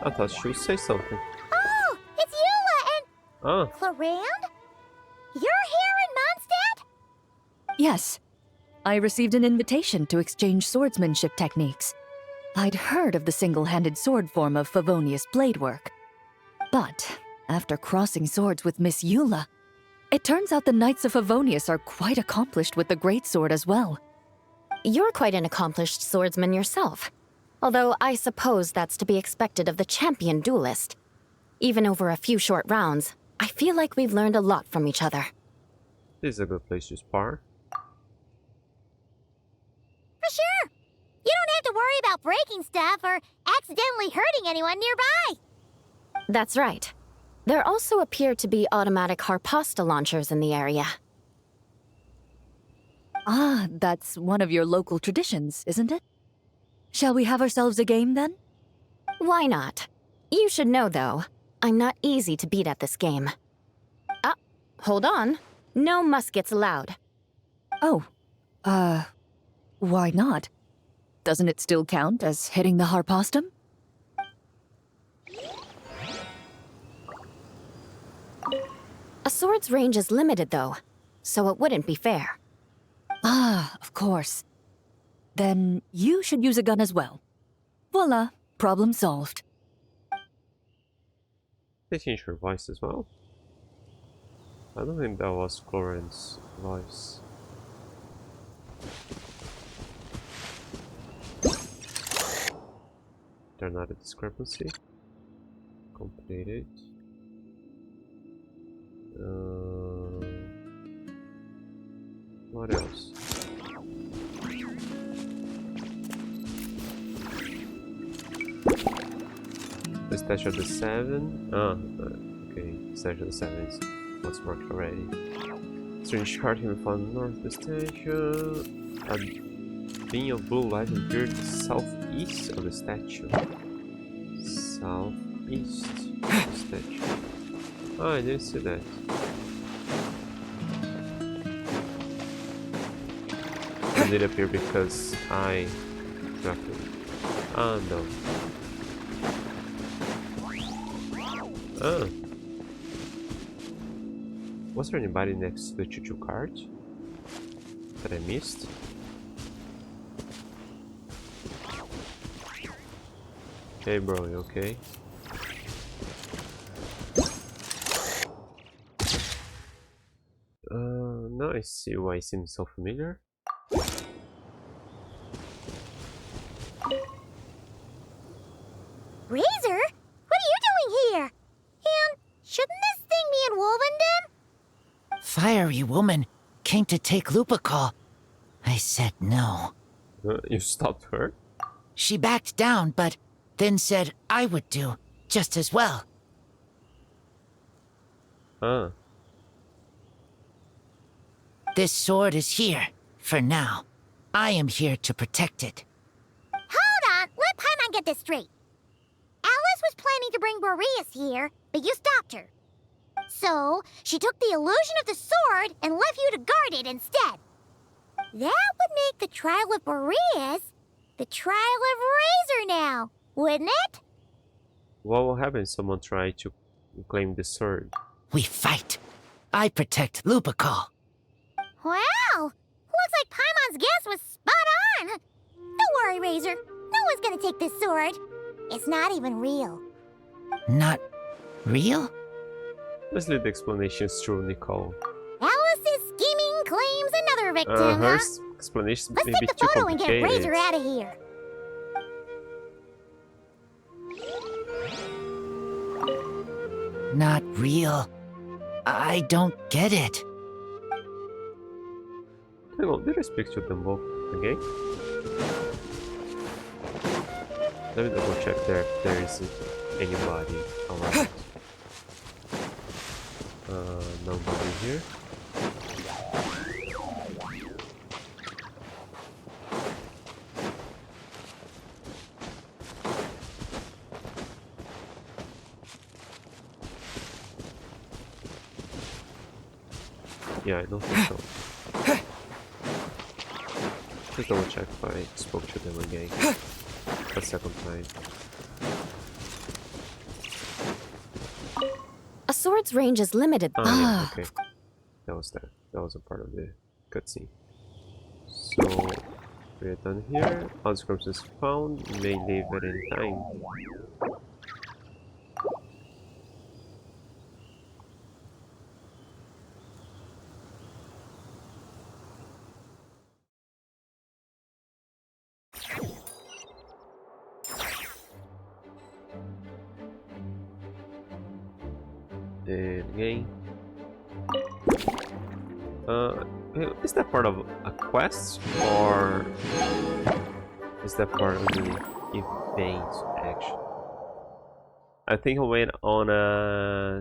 I thought she would say something. Oh, it's Eula and... Clorand? You're here in Mondstadt? Yes. I received an invitation to exchange swordsmanship techniques. I'd heard of the single-handed sword form of Favonius blade work. But, after crossing swords with Miss Eula, it turns out the Knights of Favonius are quite accomplished with the greatsword as well. You're quite an accomplished swordsman yourself. Although I suppose that's to be expected of the champion duelist. Even over a few short rounds, I feel like we've learned a lot from each other. This is a good place to spar. For sure. You don't have to worry about breaking stuff or accidentally hurting anyone nearby. That's right. There also appear to be automatic harpasta launchers in the area. Ah, that's one of your local traditions, isn't it? Shall we have ourselves a game, then? Why not? You should know, though, I'm not easy to beat at this game. Ah, hold on. No muskets allowed. Oh, why not? Doesn't it still count as hitting the harpastum? A sword's range is limited, though, so it wouldn't be fair. Ah, of course. Then you should use a gun as well. Voila, problem solved. They changed her voice as well? I don't think that was Clorin's voice. There's not a discrepancy. Completed. What else? The statue of the 7. Okay. Statue of the 7 is what's marked already. Strange card can be found north of the statue. A beam of blue light appeared southeast of the statue. Southeast of the statue. Oh, I didn't see that. Did it appear because I got it? Ah, no. Ah. Was there anybody next to the choo-choo cart that I missed? Hey bro, you okay? Now I see why it seems so familiar. Razor? What are you doing here? And shouldn't this thing be in Wolvenden? Fiery woman came to take Lupacol. I said no. You stopped her? She backed down, but then said I would do just as well. Ah. This sword is here, for now. I am here to protect it. Hold on, let Paimon get this straight. Alice was planning to bring Boreas here, but you stopped her. So, she took the illusion of the sword and left you to guard it instead. That would make the trial of Boreas the trial of Razor now, wouldn't it? What will happen if someone tries to claim the sword? We fight. I protect Lupacol. Wow! Looks like Paimon's guess was spot on! Don't worry, Razor. No one's gonna take this sword. It's not even real. Not real? Let's leave the explanations through Nicole. Alice's scheming claims another victim, Her huh? explanations Let's may take be the too photo and get complicated. Razor out of here. Not real. I don't get it. Hang on, did I speak to them both again? Let me double check there if there isn't anybody around. Nobody here. Yeah, I don't think so. Just double check if I spoke to them again. A second time. A sword's range is limited. Oh, yeah, okay. That was that. That was a part of the cutscene. So, we're done here. Unscripts is found. May leave at any time. Again. Is that part of a quest or is that part of the event action? I think I went on a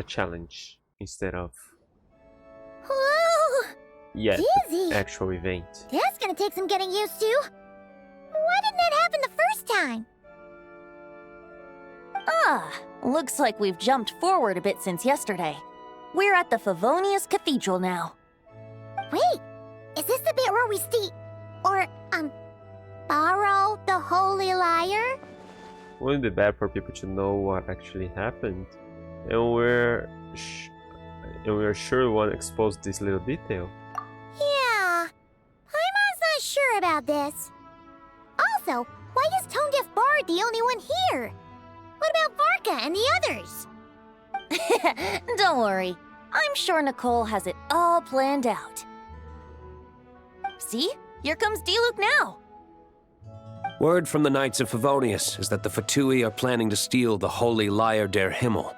challenge instead of Dizzy. actual event. That's gonna take some getting used to. Why didn't that happen the first time? Looks like we've jumped forward a bit since yesterday. We're at the Favonius Cathedral now. Wait, is this the bit where we borrow the Holy Lyre? Wouldn't it be bad for people to know what actually happened? And we're sure we want to expose this little detail. Yeah, Paimon's not sure about this. Also, why is Tone Deaf Bard the only one here? What about Varka and the others? Don't worry. I'm sure Nicole has it all planned out. See? Here comes Diluc now. Word from the Knights of Favonius is that the Fatui are planning to steal the Holy Lyre der Himmel.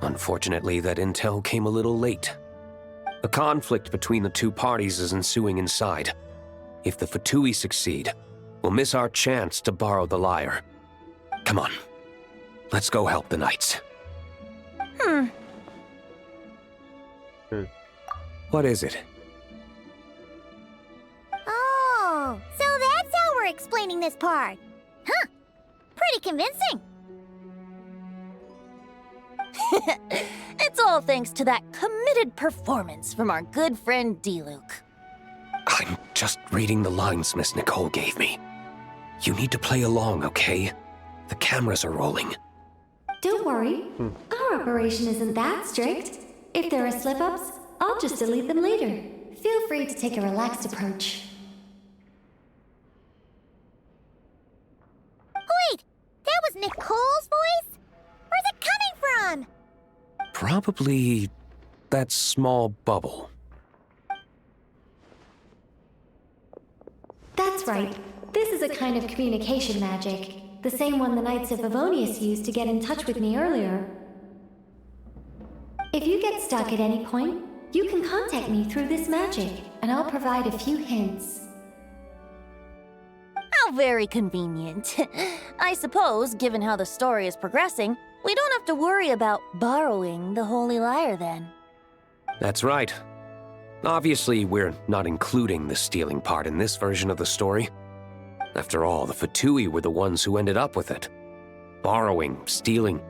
Unfortunately, that intel came a little late. A conflict between the two parties is ensuing inside. If the Fatui succeed, we'll miss our chance to borrow the lyre. Come on. Let's go help the Knights. What is it? Oh, so that's how we're explaining this part. Huh. Pretty convincing. It's all thanks to that committed performance from our good friend Diluc. I'm just reading the lines Miss Nicole gave me. You need to play along, okay? The cameras are rolling. Don't worry. Our operation isn't that strict. If there are slip-ups, I'll just delete them later. Feel free to take a relaxed approach. Wait, that was Nicole's voice? Where's it coming from? Probably that small bubble. That's right. This is a kind of communication magic. The same one the Knights of Favonius used to get in touch with me earlier. If you get stuck at any point, you can contact me through this magic, and I'll provide a few hints. How very convenient. I suppose, given how the story is progressing, we don't have to worry about borrowing the Holy Lyre then. That's right. Obviously, we're not including the stealing part in this version of the story. After all, the Fatui were the ones who ended up with it. Borrowing, stealing,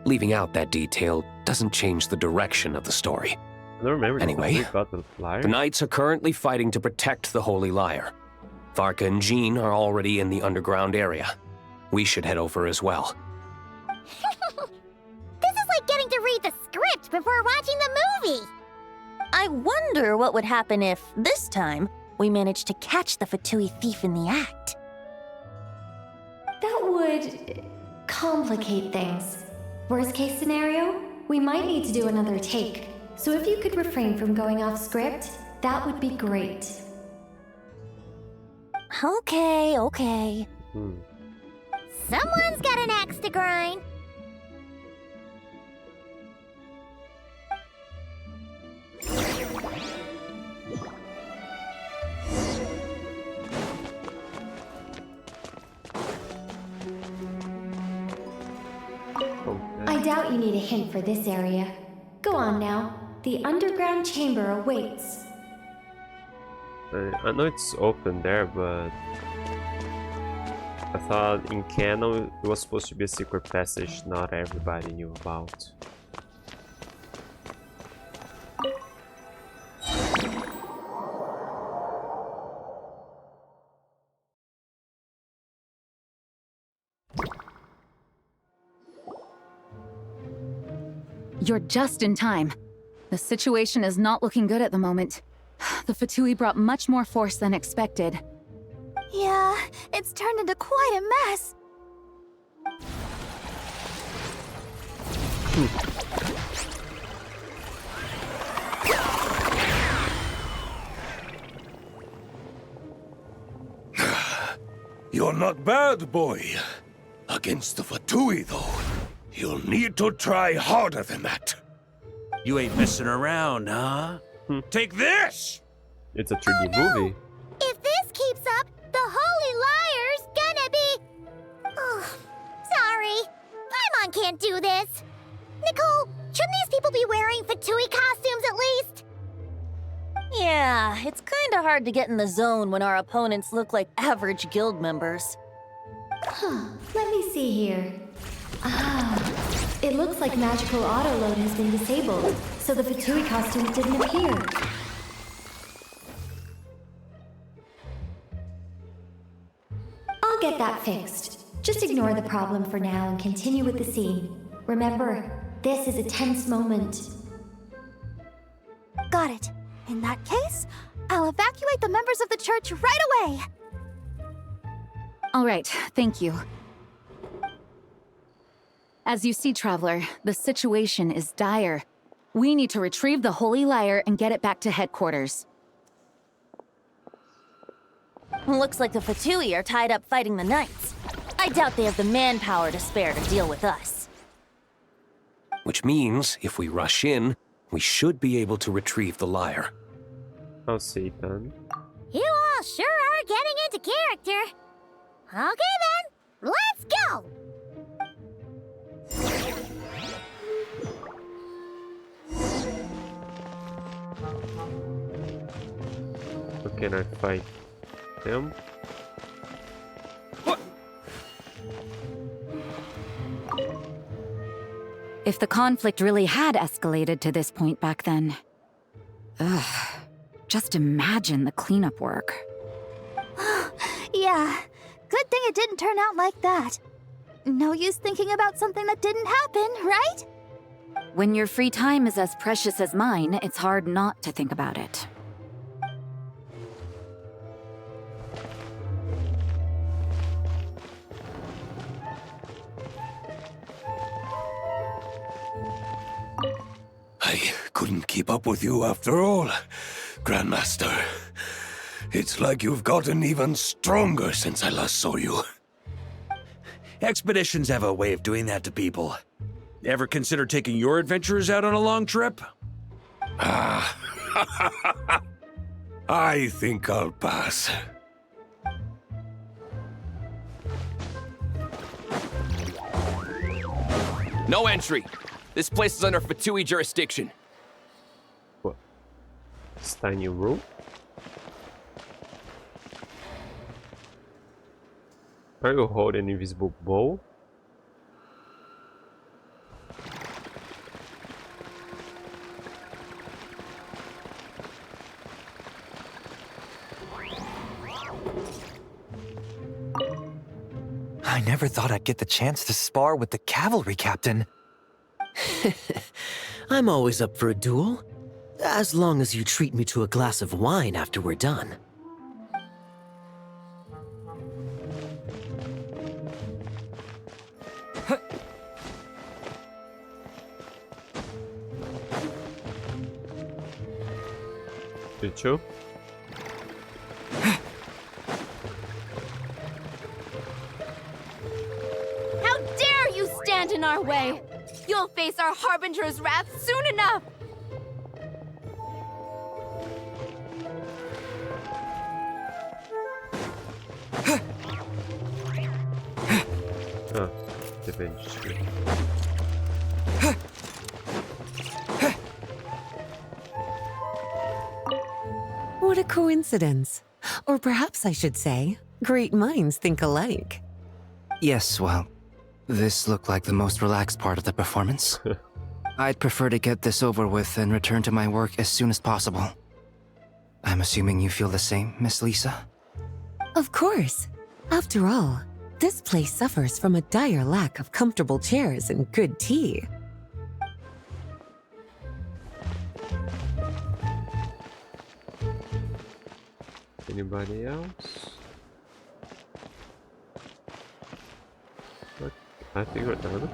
leaving out that detail doesn't change the direction of the story. I don't remember. Anyway, got the lyre. The Knights are currently fighting to protect the Holy Lyre. Varka and Jean are already in the underground area. We should head over as well. This is like getting to read the script before watching the movie. I wonder what would happen if, this time, we managed to catch the Fatui thief in the act. That would complicate things. Worst case scenario, we might need to do another take. So if you could refrain from going off script, that would be great. Okay. Someone's got an axe to grind. I doubt you need a hint for this area. Go on now. The underground chamber awaits. I know it's open there, but I thought in canon it was supposed to be a secret passage not everybody knew about. You're just in time. The situation is not looking good at the moment. The Fatui brought much more force than expected. Yeah, it's turned into quite a mess. You're not bad, boy. Against the Fatui, though, you'll need to try harder than that. You ain't messing around, huh? Take this! It's a 3D movie. If this keeps up, the Holy Lyre's gonna be... Oh, sorry. Paimon can't do this. Nicole, shouldn't these people be wearing Fatui costumes at least? Yeah, it's kinda hard to get in the zone when our opponents look like average guild members. Let me see here. It looks like magical autoload has been disabled, so the Fatui costumes didn't appear. I'll get that fixed. Just ignore the problem for now and continue with the scene. Remember, this is a tense moment. Got it. In that case, I'll evacuate the members of the church right away. All right, thank you. As you see, Traveler, the situation is dire. We need to retrieve the Holy Lyre and get it back to headquarters. Looks like the Fatui are tied up fighting the Knights. I doubt they have the manpower to spare to deal with us. Which means, if we rush in, we should be able to retrieve the lyre. I'll see then. You all sure are getting into character. Okay then, let's go! How can I fight him? If the conflict really had escalated to this point back then... Ugh. Just imagine the cleanup work. Yeah, good thing it didn't turn out like that. No use thinking about something that didn't happen, right? When your free time is as precious as mine, it's hard not to think about it. I couldn't keep up with you after all, Grandmaster. It's like you've gotten even stronger since I last saw you. Expeditions have a way of doing that to people. Ever consider taking your adventurers out on a long trip? Ah, I think I'll pass. No entry. This place is under Fatui jurisdiction. What? Está in your room? Are you holding an invisible bow? I never thought I'd get the chance to spar with the cavalry captain. I'm always up for a duel, as long as you treat me to a glass of wine after we're done. Did you? How dare you stand in our way! You'll face our Harbinger's wrath soon enough! Ah, depende. What a coincidence. Or perhaps I should say, great minds think alike. Yes, well, this looked like the most relaxed part of the performance. I'd prefer to get this over with and return to my work as soon as possible. I'm assuming you feel the same, Miss Lisa? Of course. After all, this place suffers from a dire lack of comfortable chairs and good tea. Anybody else? What? I think we're done.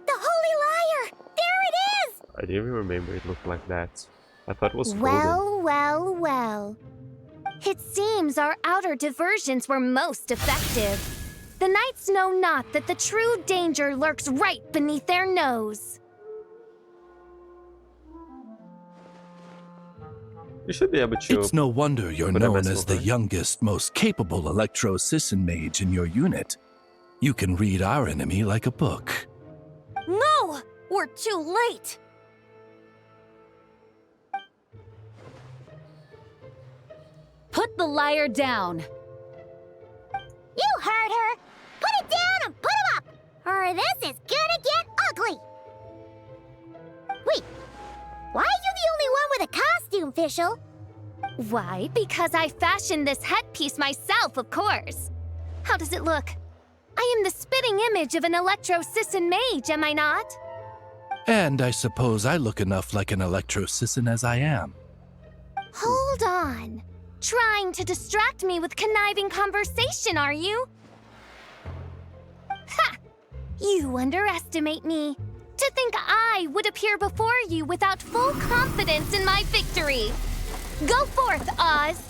The Holy Lyre! There it is! I didn't even remember it looked like that. I thought it was golden. Well. It seems our outer diversions were most effective. The knights know not that the true danger lurks right beneath their nose. You should be able to... It's no wonder you're put a known message as the over it. youngest, most capable electro-sisson mage in your unit. You can read our enemy like a book. No! We're too late! Put the lyre down! You heard her! Put it down and put him up! Or this is gonna get ugly! Wait, why are you the only one with a costume, Fischl? Why, because I fashioned this headpiece myself, of course. How does it look? I am the spitting image of an electro-sisson mage, am I not? And I suppose I look enough like an electro-sisson as I am. Hold on. Trying to distract me with conniving conversation, are you? Ha! You underestimate me. To think I would appear before you without full confidence in my victory. Go forth, Oz.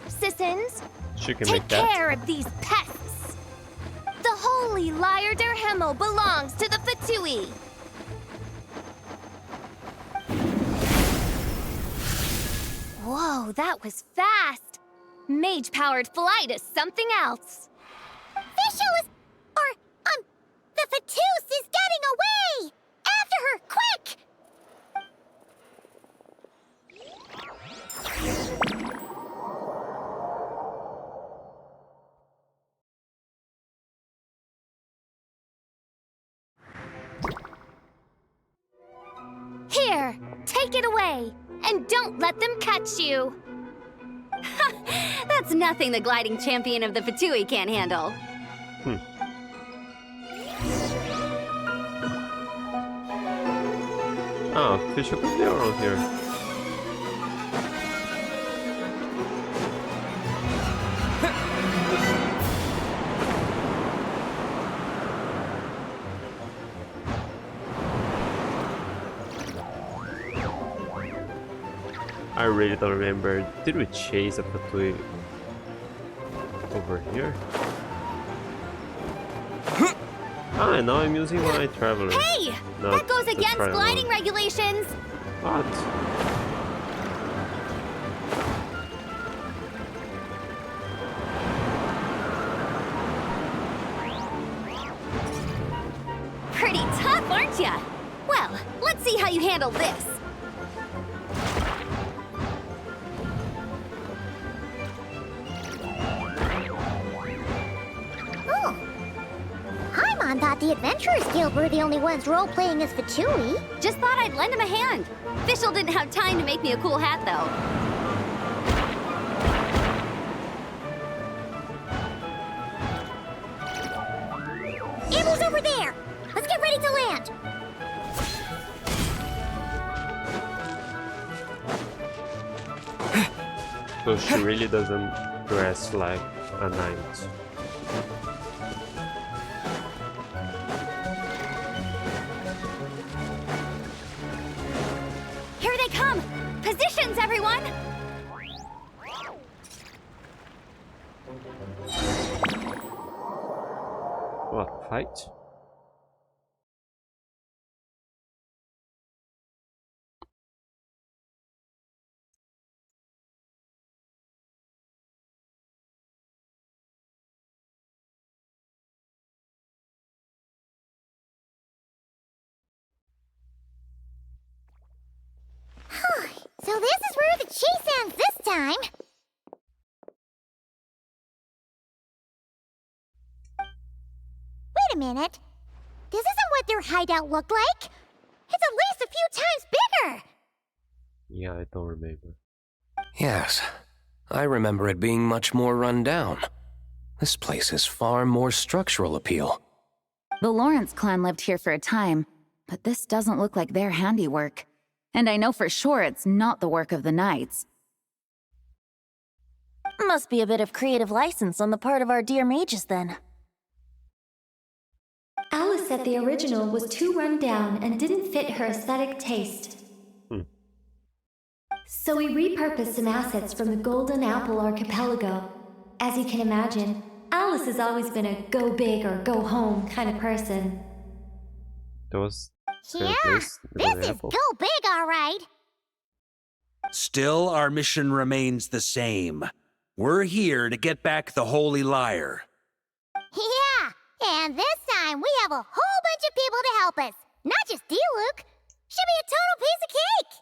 Sissons, take care of these pests. The holy Lyre der Himmel belongs to the Fatui. Whoa, that was fast. Mage-powered flight is something else. Fischl is... the Fatus is getting away! After her, quick! Here, take it away, and don't let them catch you. That's nothing the gliding champion of the Fatui can't handle. Oh, Fischl could be around here. I really don't remember. Did we chase a Fatui over here? Ah, now I'm using my traveler. Hey! That goes against gliding regulations! What? Pretty tough, aren't ya? Well, let's see how you handle this. Paimon thought the Adventurers Guild were the only ones role-playing as Fatui. Just thought I'd lend him a hand. Fischl didn't have time to make me a cool hat, though. Amber's over there! Let's get ready to land! So she really doesn't dress like a knight. Here they come! Positions, everyone! What, fight? So this is where the chase ends this time. Wait a minute. This isn't what their hideout looked like. It's at least a few times bigger. Yeah, I don't remember. Yes, I remember it being much more run down. This place has far more structural appeal. The Lawrence clan lived here for a time, but this doesn't look like their handiwork. And I know for sure it's not the work of the knights. Must be a bit of creative license on the part of our dear mages, then. Alice said the original was too run down and didn't fit her aesthetic taste. So we repurposed some assets from the Golden Apple Archipelago. As you can imagine, Alice has always been a go big or go home kind of person. Those Yeah, this is go big, all right. Still, our mission remains the same. We're here to get back the Holy Lyre. Yeah, and this time we have a whole bunch of people to help us. Not just Diluc. Should be a total piece of cake.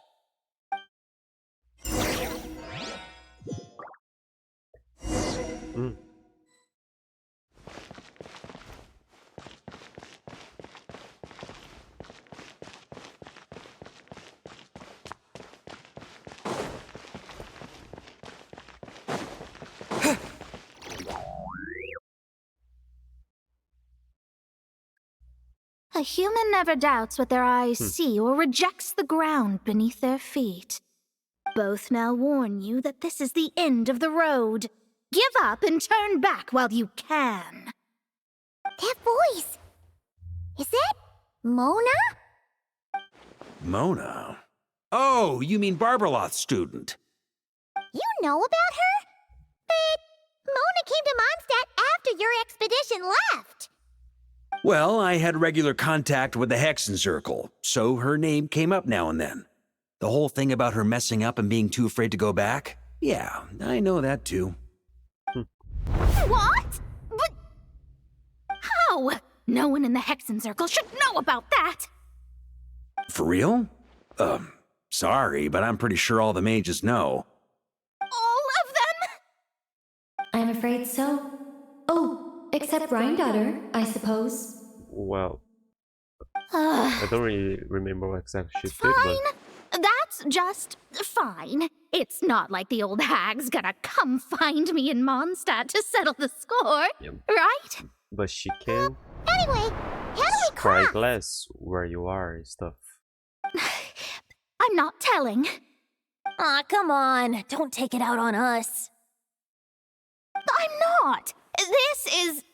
A human never doubts what their eyes see or rejects the ground beneath their feet. both now warn you that this is the end of the road. Give up and turn back while you can. That voice! Is that Mona? Mona? Oh, you mean Barbarloth's student. You know about her? But Mona came to Mondstadt after your expedition left. Well, I had regular contact with the Hexen Circle, so her name came up now and then. The whole thing about her messing up and being too afraid to go back? Yeah, I know that too. What? But how? No one in the Hexen Circle should know about that. For real? Sorry, but I'm pretty sure all the mages know. All of them? I'm afraid so. Oh, except Granddaughter, I suppose. Well, I don't really remember what exactly she did, Fine. That's just fine. It's not like the old hag's gonna come find me in Mondstadt to settle the score, right? but she can Anyway, how do we try cross? glass where you are and stuff. I'm not telling. Aw, come on. Don't take it out on us. I'm not. This is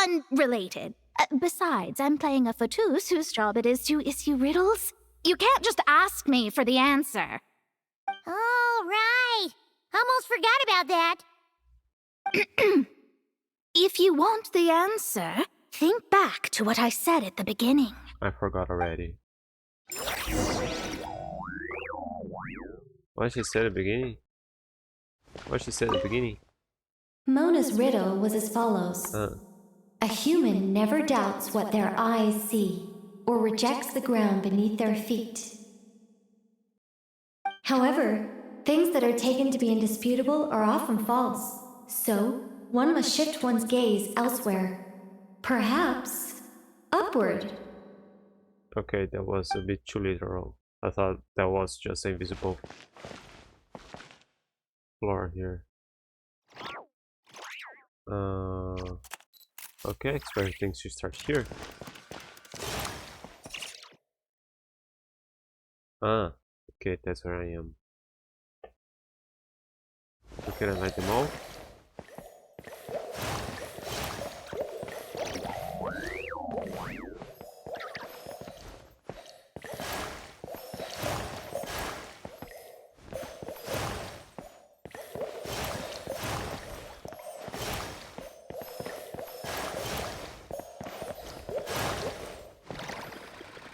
unrelated. Besides, I'm playing a fatus whose job it is to issue riddles. You can't just ask me for the answer. Oh, right. Almost forgot about that. If you want the answer, think back to what I said at the beginning. I forgot already. What she said at the beginning? What she said at the beginning? Mona's riddle was as follows. A human never doubts what their eyes see, or rejects the ground beneath their feet. However, things that are taken to be indisputable are often false, so one must shift one's gaze elsewhere. Perhaps upward. Okay, that was a bit too literal. I thought that was just invisible floor here. Okay, expect things to start here. Okay, that's where I am. Okay, I light them all.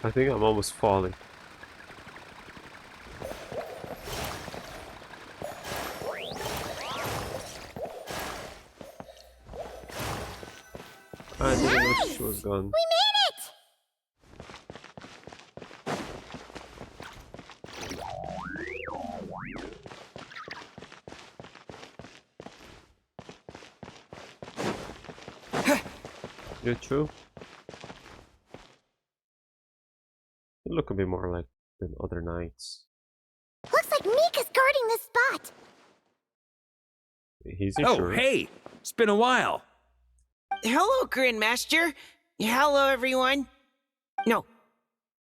I think I'm almost falling. I didn't know she was gone. We made it! You too? You look a bit more like than other knights. Looks like Mika's guarding this spot. He's Oh, sure. hey! It's been a while. Hello, Grandmaster. Hello, everyone. No.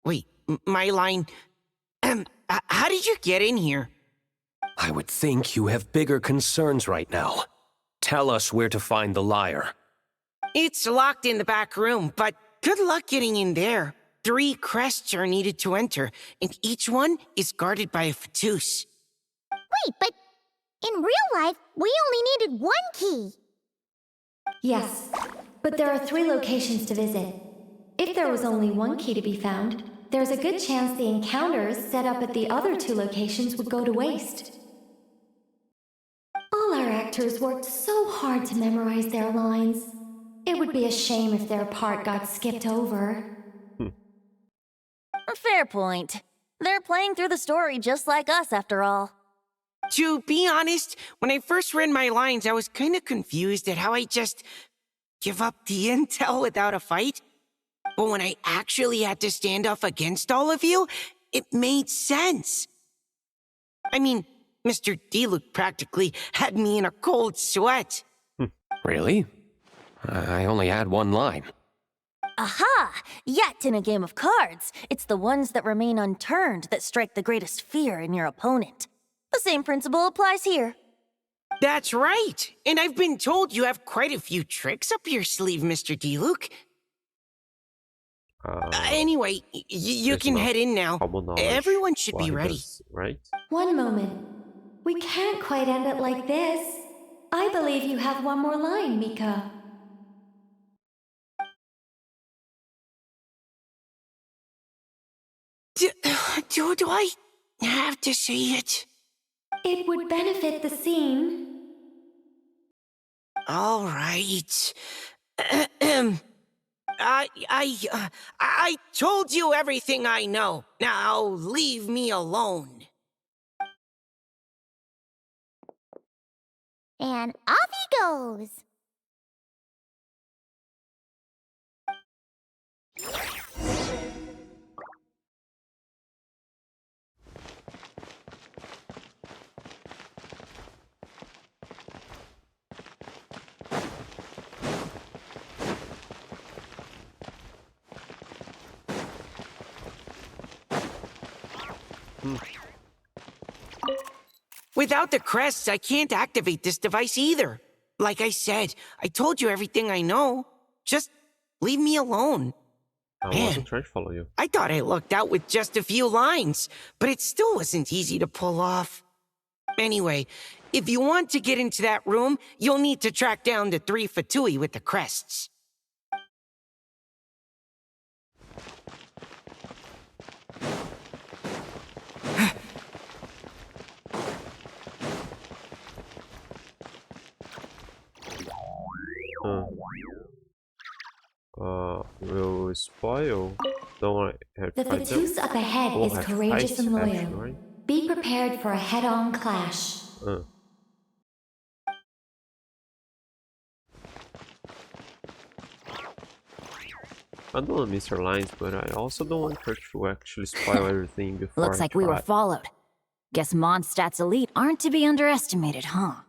Wait, my line. How did you get in here? I would think you have bigger concerns right now. Tell us where to find the lyre. It's locked in the back room, but good luck getting in there. 3 crests are needed to enter, and each one is guarded by a fatus. Wait, but in real life, we only needed 1 key. Yes, but there are 3 locations to visit. If there was only 1 key to be found, there's a good chance the encounters set up at the other 2 locations would go to waste. All our actors worked so hard to memorize their lines. It would be a shame if their part got skipped over. Fair point. They're playing through the story just like us, after all. To be honest, when I first read my lines, I was kind of confused at how I just give up the intel without a fight. But when I actually had to stand off against all of you, it made sense. I mean, Mr. D-Luke practically had me in a cold sweat. Really? I only had 1 line. Aha! Yet in a game of cards, it's the ones that remain unturned that strike the greatest fear in your opponent. The same principle applies here. That's right. And I've been told you have quite a few tricks up your sleeve, Mr. Diluc. Anyway, you can head in now. Everyone should be ready. Right? One moment. We can't quite end it like this. I believe you have one more line, Mika. Do I have to say it? It would benefit the scene. All right. I told you everything I know. Now leave me alone. And off he goes. Without the crests, I can't activate this device either. Like I said, I told you everything I know. Just leave me alone. I wasn't trying to follow you. I thought I lucked out with just a few lines, but it still wasn't easy to pull off. Anyway, if you want to get into that room, you'll need to track down the 3 Fatui with the crests. Will spoil. Don't I have The to fight Fatus them? up ahead Oh, is have courageous fight and loyal. action, right? Be prepared for a head-on clash. I don't want to miss her lines, but I also don't want her to actually spoil everything before Looks I like we were try. followed. Guess Mondstadt's elite aren't to be underestimated, huh?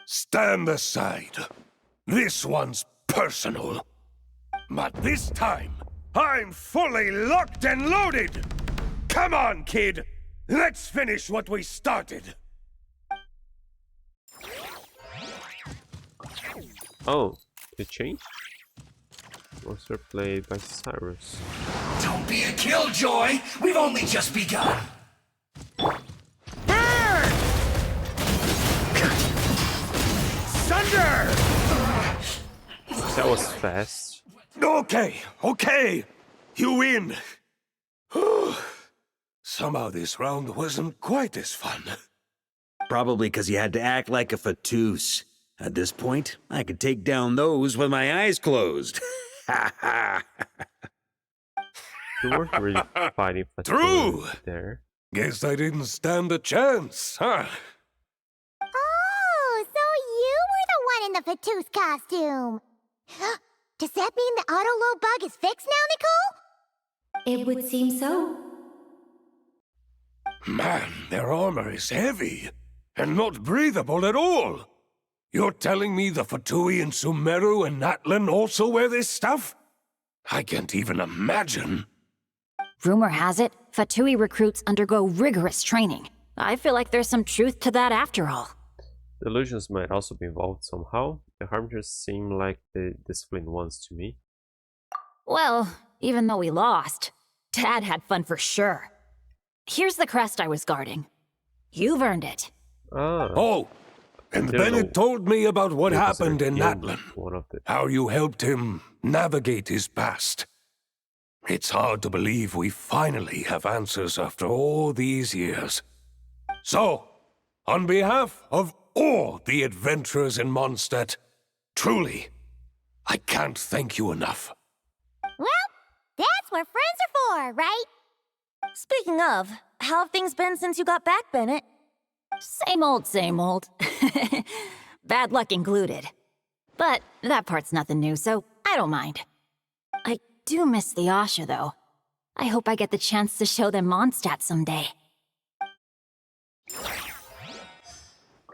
Stand aside. This one's personal. But this time, I'm fully locked and loaded! Come on, kid! Let's finish what we started! Oh, it changed? Monster played by Cyrus. Don't be a killjoy! We've only just begun! Thunder! That was fast. Okay. You win. Somehow this round wasn't quite as fun. Probably because you had to act like a Fatus. At this point, I could take down those with my eyes closed. You weren't really fighting for True! there. Guess I didn't stand a chance, huh? Oh, so you were the one in the Fatus costume. Does that mean the auto-load bug is fixed now, Nicole? It would seem so. Man, their armor is heavy, and not breathable at all. You're telling me the Fatui in Sumeru and Natlan also wear this stuff? I can't even imagine. Rumor has it, Fatui recruits undergo rigorous training. I feel like there's some truth to that after all. The illusions might also be involved somehow. The Harbinger seem like the disciplined ones to me. Well, even though we lost, Dad had fun for sure. Here's the crest I was guarding. You've earned it. Oh, and Bennett told me about what happened in Natlan. How you helped him navigate his past. It's hard to believe we finally have answers after all these years. So, on behalf of all the adventurers in Mondstadt, truly, I can't thank you enough. Well, that's what friends are for, right? Speaking of, how have things been since you got back, Bennett? Same old, same old. Bad luck included. But that part's nothing new, so I don't mind. I do miss the Asha, though. I hope I get the chance to show them Mondstadt someday.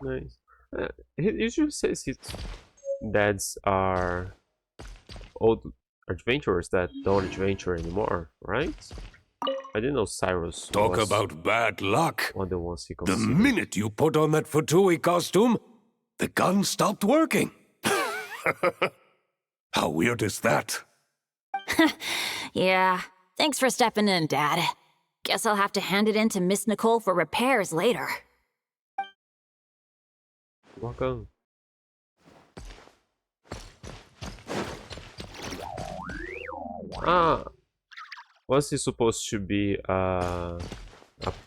Nice. He usually says his dads are old adventurers that don't adventure anymore, right? I didn't know Cyrus Talk was about bad luck. one of the ones he The considered. minute you put on that Fatui costume, the gun stopped working. How weird is that? Yeah, thanks for stepping in, Dad. Guess I'll have to hand it in to Miss Nicole for repairs later. Welcome. Ah, was he supposed to be a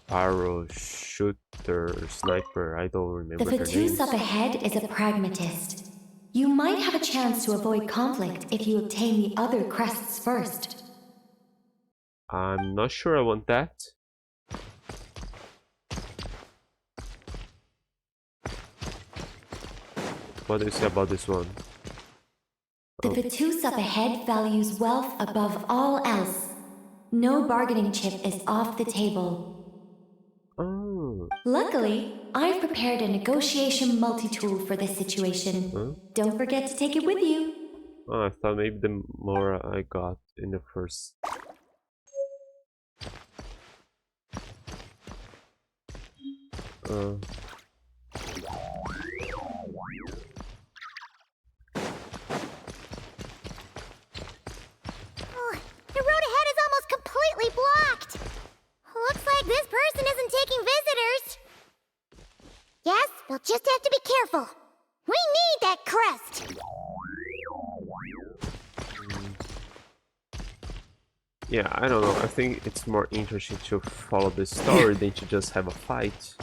pyro shooter sniper? I don't remember The their Fatus names. up ahead is a pragmatist. You might have a chance to avoid conflict if you obtain the other crests first. I'm not sure I want that. What do you say about this one? The Fatus up ahead values wealth above all else. No bargaining chip is off the table. Oh. Luckily, I've prepared a negotiation multi-tool for this situation. Huh? Don't forget to take it with you. Oh, I thought maybe the more I got in the first. The road ahead is almost completely blocked. Looks like this person isn't taking visitors. Yes, we'll just have to be careful. We need that crest. Yeah, I don't know. I think it's more interesting to follow the story than to just have a fight.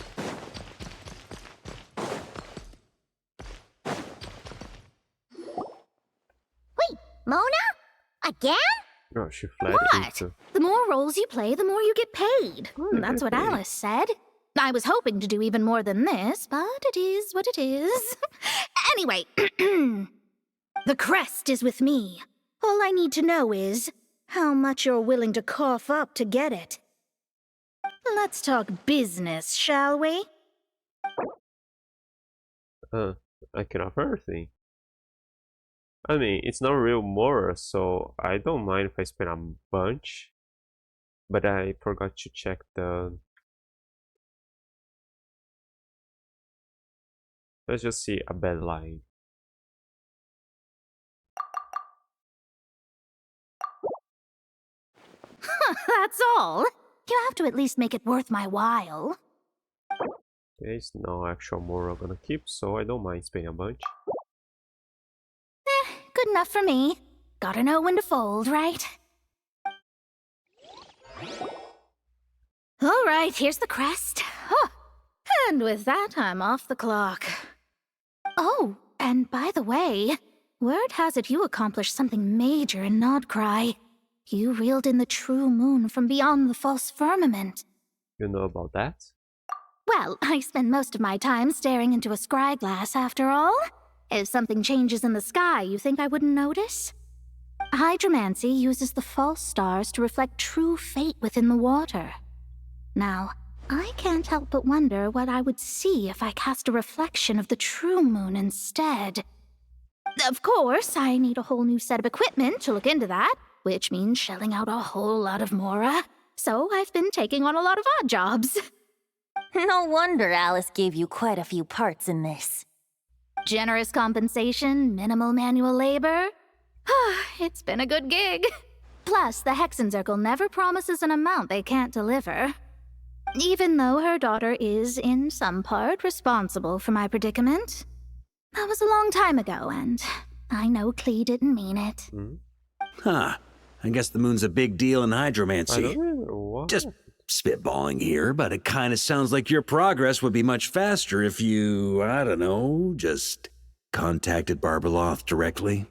Wait, Mona? Again? Oh, she fled What? into. The more roles you play, the more you get paid. That's what Alice said. I was hoping to do even more than this, but it is what it is. Anyway, the crest is with me. All I need to know is how much you're willing to cough up to get it. Let's talk business, shall we? I can offer everything. I mean, it's not real Mora, so I don't mind if I spend a bunch. But I forgot to check the. Let's just see a bad line. That's all. You have to at least make it worth my while. There's no actual Mora gonna keep, so I don't mind spending a bunch. Good enough for me. Gotta know when to fold, right? All right, here's the crest. Huh. And with that, I'm off the clock. Oh, and by the way, word has it you accomplished something major in nod-krai. You reeled in the true moon from beyond the false firmament. You know about that? Well, I spend most of my time staring into a scry glass, after all. If something changes in the sky, you think I wouldn't notice? Hydromancy uses the false stars to reflect true fate within the water. Now, I can't help but wonder what I would see if I cast a reflection of the true moon instead. Of course, I need a whole new set of equipment to look into that, which means shelling out a whole lot of mora. So I've been taking on a lot of odd jobs. No wonder Alice gave you quite a few parts in this. Generous compensation, minimal manual labor. It's been a good gig. Plus, the Hexen Circle never promises an amount they can't deliver. Even though her daughter is, in some part, responsible for my predicament. That was a long time ago, and I know Klee didn't mean it. Huh. I guess the moon's a big deal in I hydromancy. don't know. Just spitballing here, but it kind of sounds like your progress would be much faster if you, I don't know, just contacted Barbeloth directly.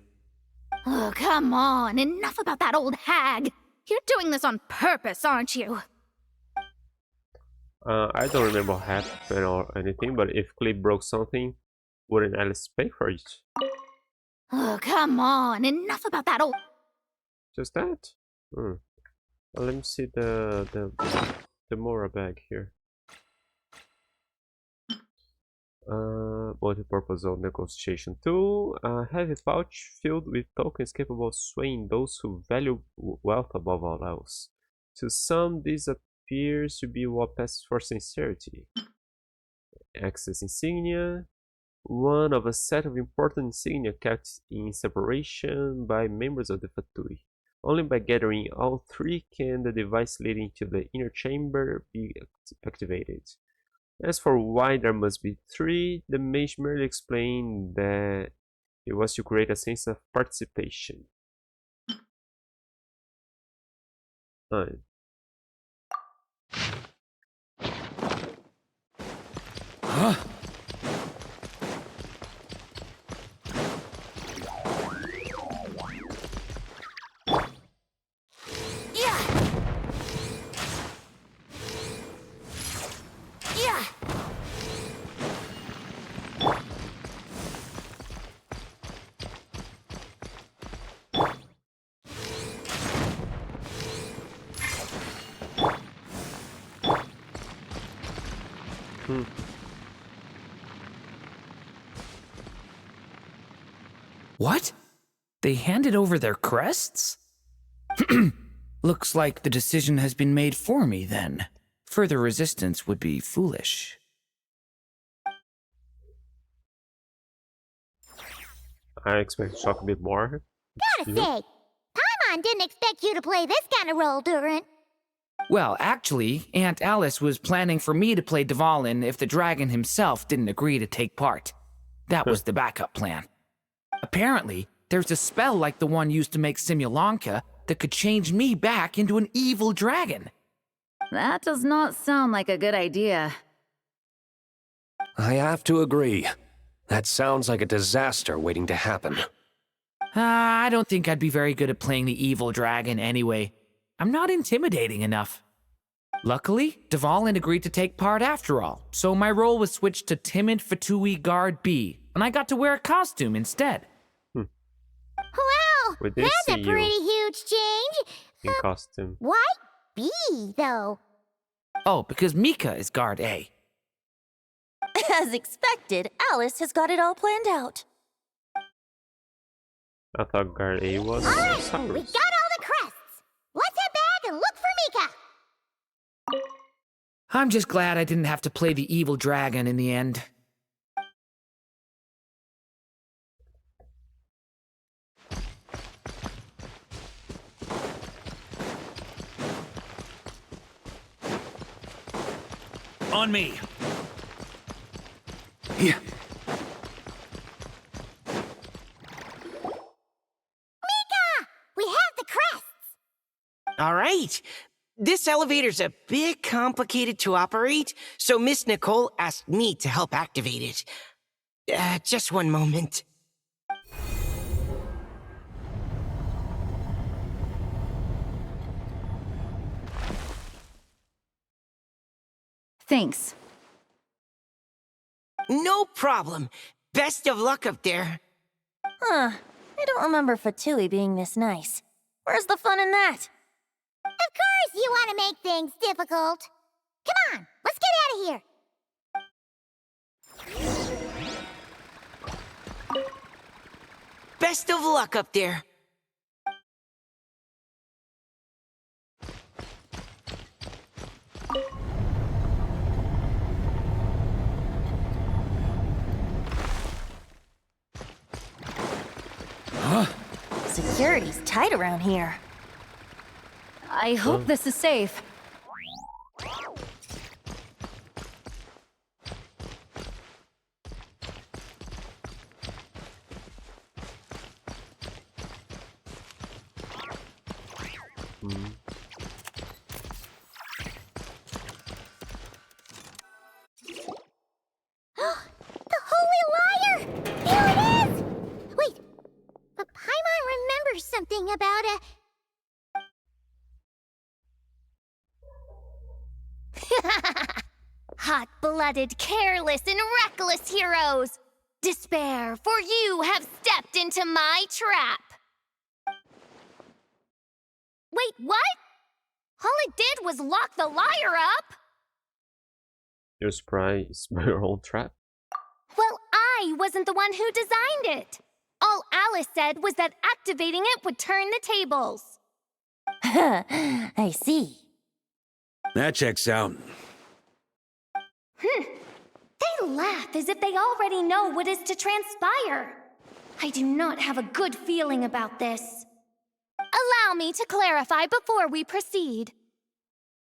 Oh, come on. Enough about that old hag. You're doing this on purpose, aren't you? I don't remember what happened or anything, but if Klee broke something, wouldn't Alice pay for it? Oh, come on. Enough about that old... Just that? Well, let me see the Mora bag here. Multi-purpose zone negotiation tool. A heavy pouch filled with tokens capable of swaying those who value wealth above all else. To some, this appears to be what passes for sincerity. Access insignia. One of a set of important insignia kept in separation by members of the Fatui. Only by gathering all three can the device leading to the inner chamber be activated. As for why there must be three, the mage merely explained that it was to create a sense of participation. Huh? What? They handed over their crests? Looks like the decision has been made for me, then. Further resistance would be foolish. I expect to talk a bit more. Gotta say, Paimon didn't expect you to play this kind of role, Durant. Well, actually, Aunt Alice was planning for me to play Dvalin if the dragon himself didn't agree to take part. That was the backup plan. Apparently, there's a spell like the one used to make Simulanka that could change me back into an evil dragon. That does not sound like a good idea. I have to agree. That sounds like a disaster waiting to happen. I don't think I'd be very good at playing the evil dragon anyway. I'm not intimidating enough. Luckily, Dvalin agreed to take part after all, so my role was switched to timid Fatui Guard B, and I got to wear a costume instead. Wow, that's a pretty huge change. In costume. Why B, though? Oh, because Mika is Guard A. As expected, Alice has got it all planned out. I thought Guard A was Alright, Cyrus. we got all the crests. Let's head back and look for Mika. I'm just glad I didn't have to play the evil dragon in the end. On me. Yeah. Mika! We have the crests! All right. This elevator's a bit complicated to operate, so Miss Nicole asked me to help activate it. Just one moment. Thanks. No problem. Best of luck up there. Huh. I don't remember Fatui being this nice. Where's the fun in that? Of course you want to make things difficult. Come on, let's get out of here. Best of luck up there. Security's tight around here. I hope this is safe. The Holy Liar! Here it is! Wait, but Paimon remembers something about a... Hot-blooded, careless, and reckless heroes! Despair, for you have stepped into my trap! Wait, what? All it did was lock the liar up! You're surprised by your own trap? Well, I wasn't the one who designed it! All Alice said was that activating it would turn the tables. I see. That checks out. They laugh as if they already know what is to transpire. I do not have a good feeling about this. Allow me to clarify before we proceed.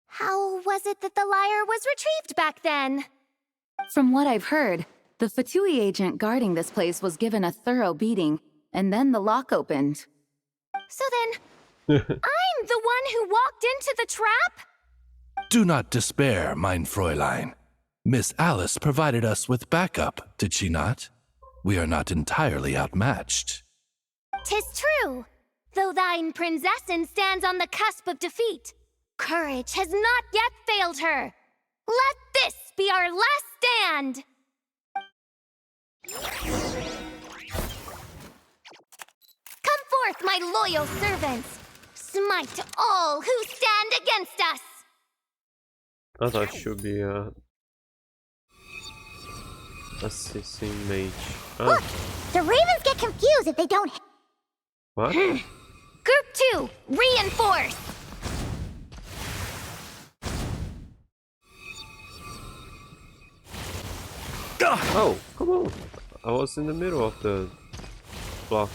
How was it that the lyre was retrieved back then? From what I've heard, the Fatui agent guarding this place was given a thorough beating, and then the lock opened. So then, I'm the one who walked into the trap? Do not despair, mein Fräulein. Miss Alice provided us with backup, did she not? We are not entirely outmatched. 'Tis true, though thine prinzessin stands on the cusp of defeat. Courage has not yet failed her. Let this be our last stand! Come forth, my loyal servants! Smite all who stand against us! I thought it should be a assisting mage. Look! The ravens get confused if they don't... What? Group 2, reinforce! Oh, come on! I was in the middle of the block.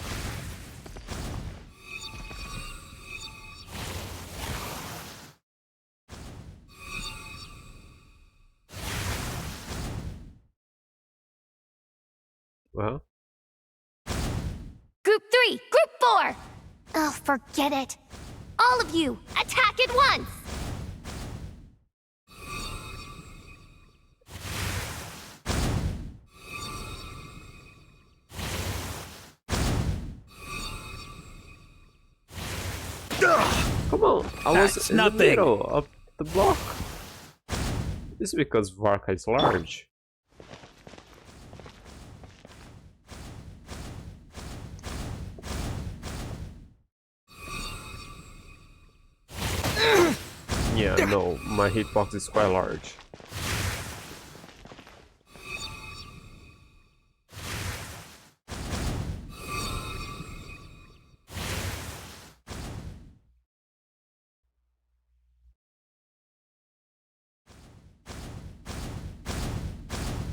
Well? Group 3, Group 4! Oh, forget it. All of you, attack at once! Come on! I was in the middle of the block. This is because Varka is large. Yeah, no, my hitbox is quite large.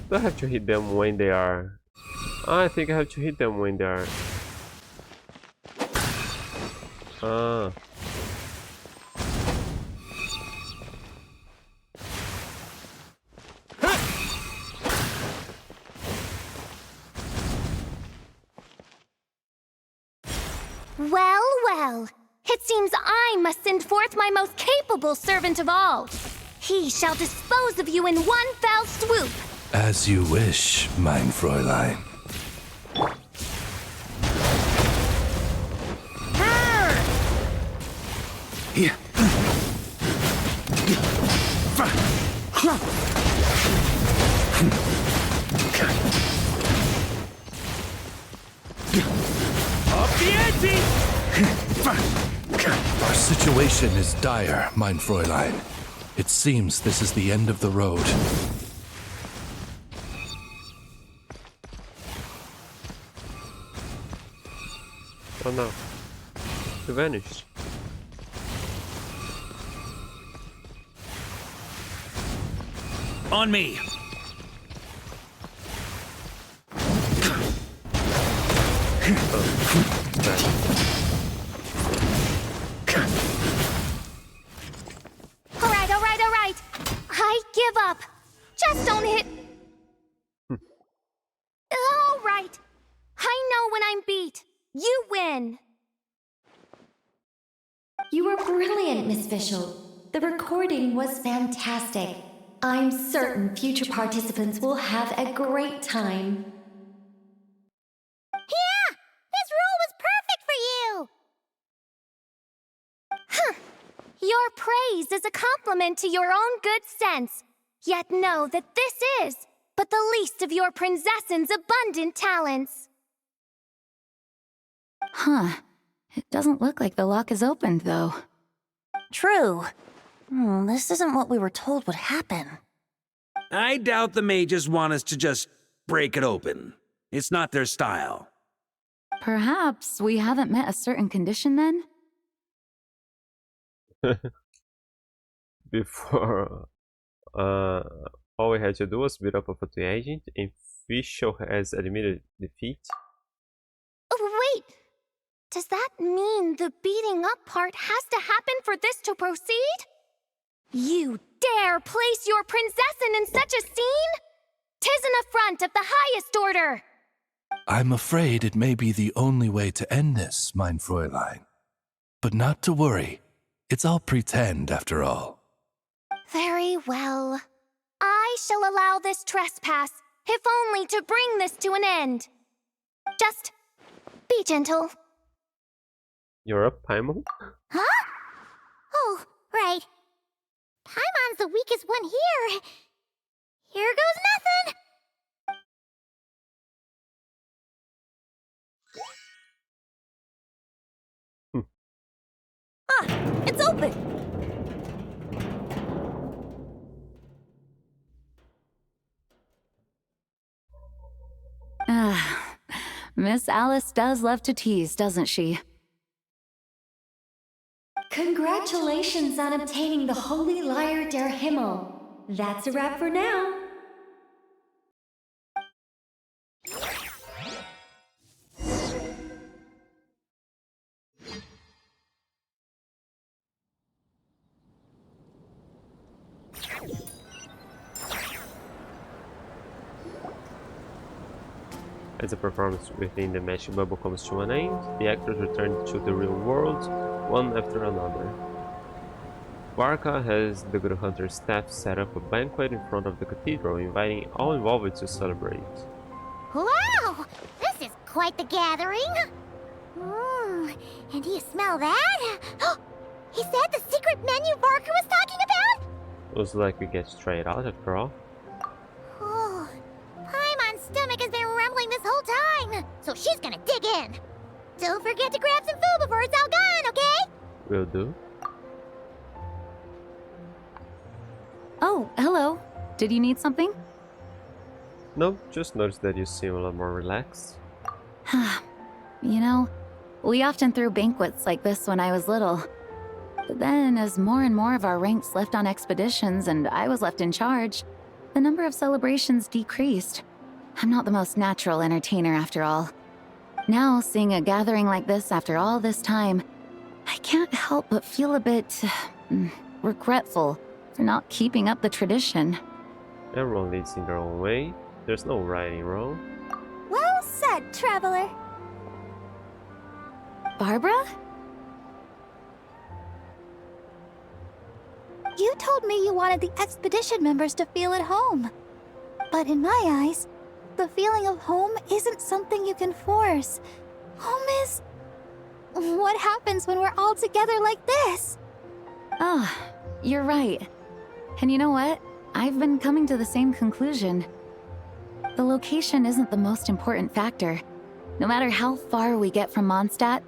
Do I have to hit them when they are... I think I have to hit them when they are... Ah. Well, well. It seems I must send forth my most capable servant of all. He shall dispose of you in one fell swoop. As you wish, mein Fräulein. Yeah. Up the ante! Our situation is dire, mein Fräulein. It seems this is the end of the road. Oh no. He vanished. On me! Alright. I give up. Just don't hit... Alright. I know when I'm beat. You win. You were brilliant, Miss Fischl. The recording was fantastic. I'm certain future participants will have a great time. Yeah! This role was perfect for you! Huh. Your praise is a compliment to your own good sense. Yet know that this is but the least of your princess's abundant talents. Huh. It doesn't look like the lock is opened, though. True. This isn't what we were told would happen. I doubt the mages want us to just break it open. It's not their style. Perhaps we haven't met a certain condition then? before all we had to do was beat up a Fatui agent, and Official has admitted defeat. Oh, wait! Does that mean the beating up part has to happen for this to proceed? You dare place your princessin in such a scene? 'Tis an affront of the highest order! I'm afraid it may be the only way to end this, mein Fräulein. But not to worry. It's all pretend, after all. Very well. I shall allow this trespass, if only to bring this to an end. Just be gentle. You're up, Paimon? Huh? Oh, right. Paimon's the weakest one here. Here goes nothing. Ah, it's open! Miss Alice does love to tease, doesn't she? Congratulations on obtaining the Holy Lyre der Himmel. That's a wrap for now. As the performance within the magic bubble comes to an end, the actors return to the real world, one after another. Varka has the Good Hunter staff set up a banquet in front of the cathedral, inviting all involved to celebrate. Wow! This is quite the gathering! And do you smell that? Is that the secret menu Varka was talking about? Looks like we get straight out after all. Oh, Paimon's stomach has been rumbling this whole time, so she's gonna dig in. Don't forget to grab some food before it's all gone, okay? Will do. Oh, hello. Did you need something? Nope, just noticed that you seem a lot more relaxed. You know, we often threw banquets like this when I was little. But then, as more and more of our ranks left on expeditions and I was left in charge, the number of celebrations decreased. I'm not the most natural entertainer after all. Now, seeing a gathering like this after all this time, I can't help but feel a bit regretful for not keeping up the tradition. Everyone leads in their own way. There's no right and wrong. Well said, traveler. Barbara? You told me you wanted the expedition members to feel at home. But in my eyes, the feeling of home isn't something you can force. Home is... what happens when we're all together like this? Oh, you're right. And you know what? I've been coming to the same conclusion. The location isn't the most important factor. No matter how far we get from Mondstadt,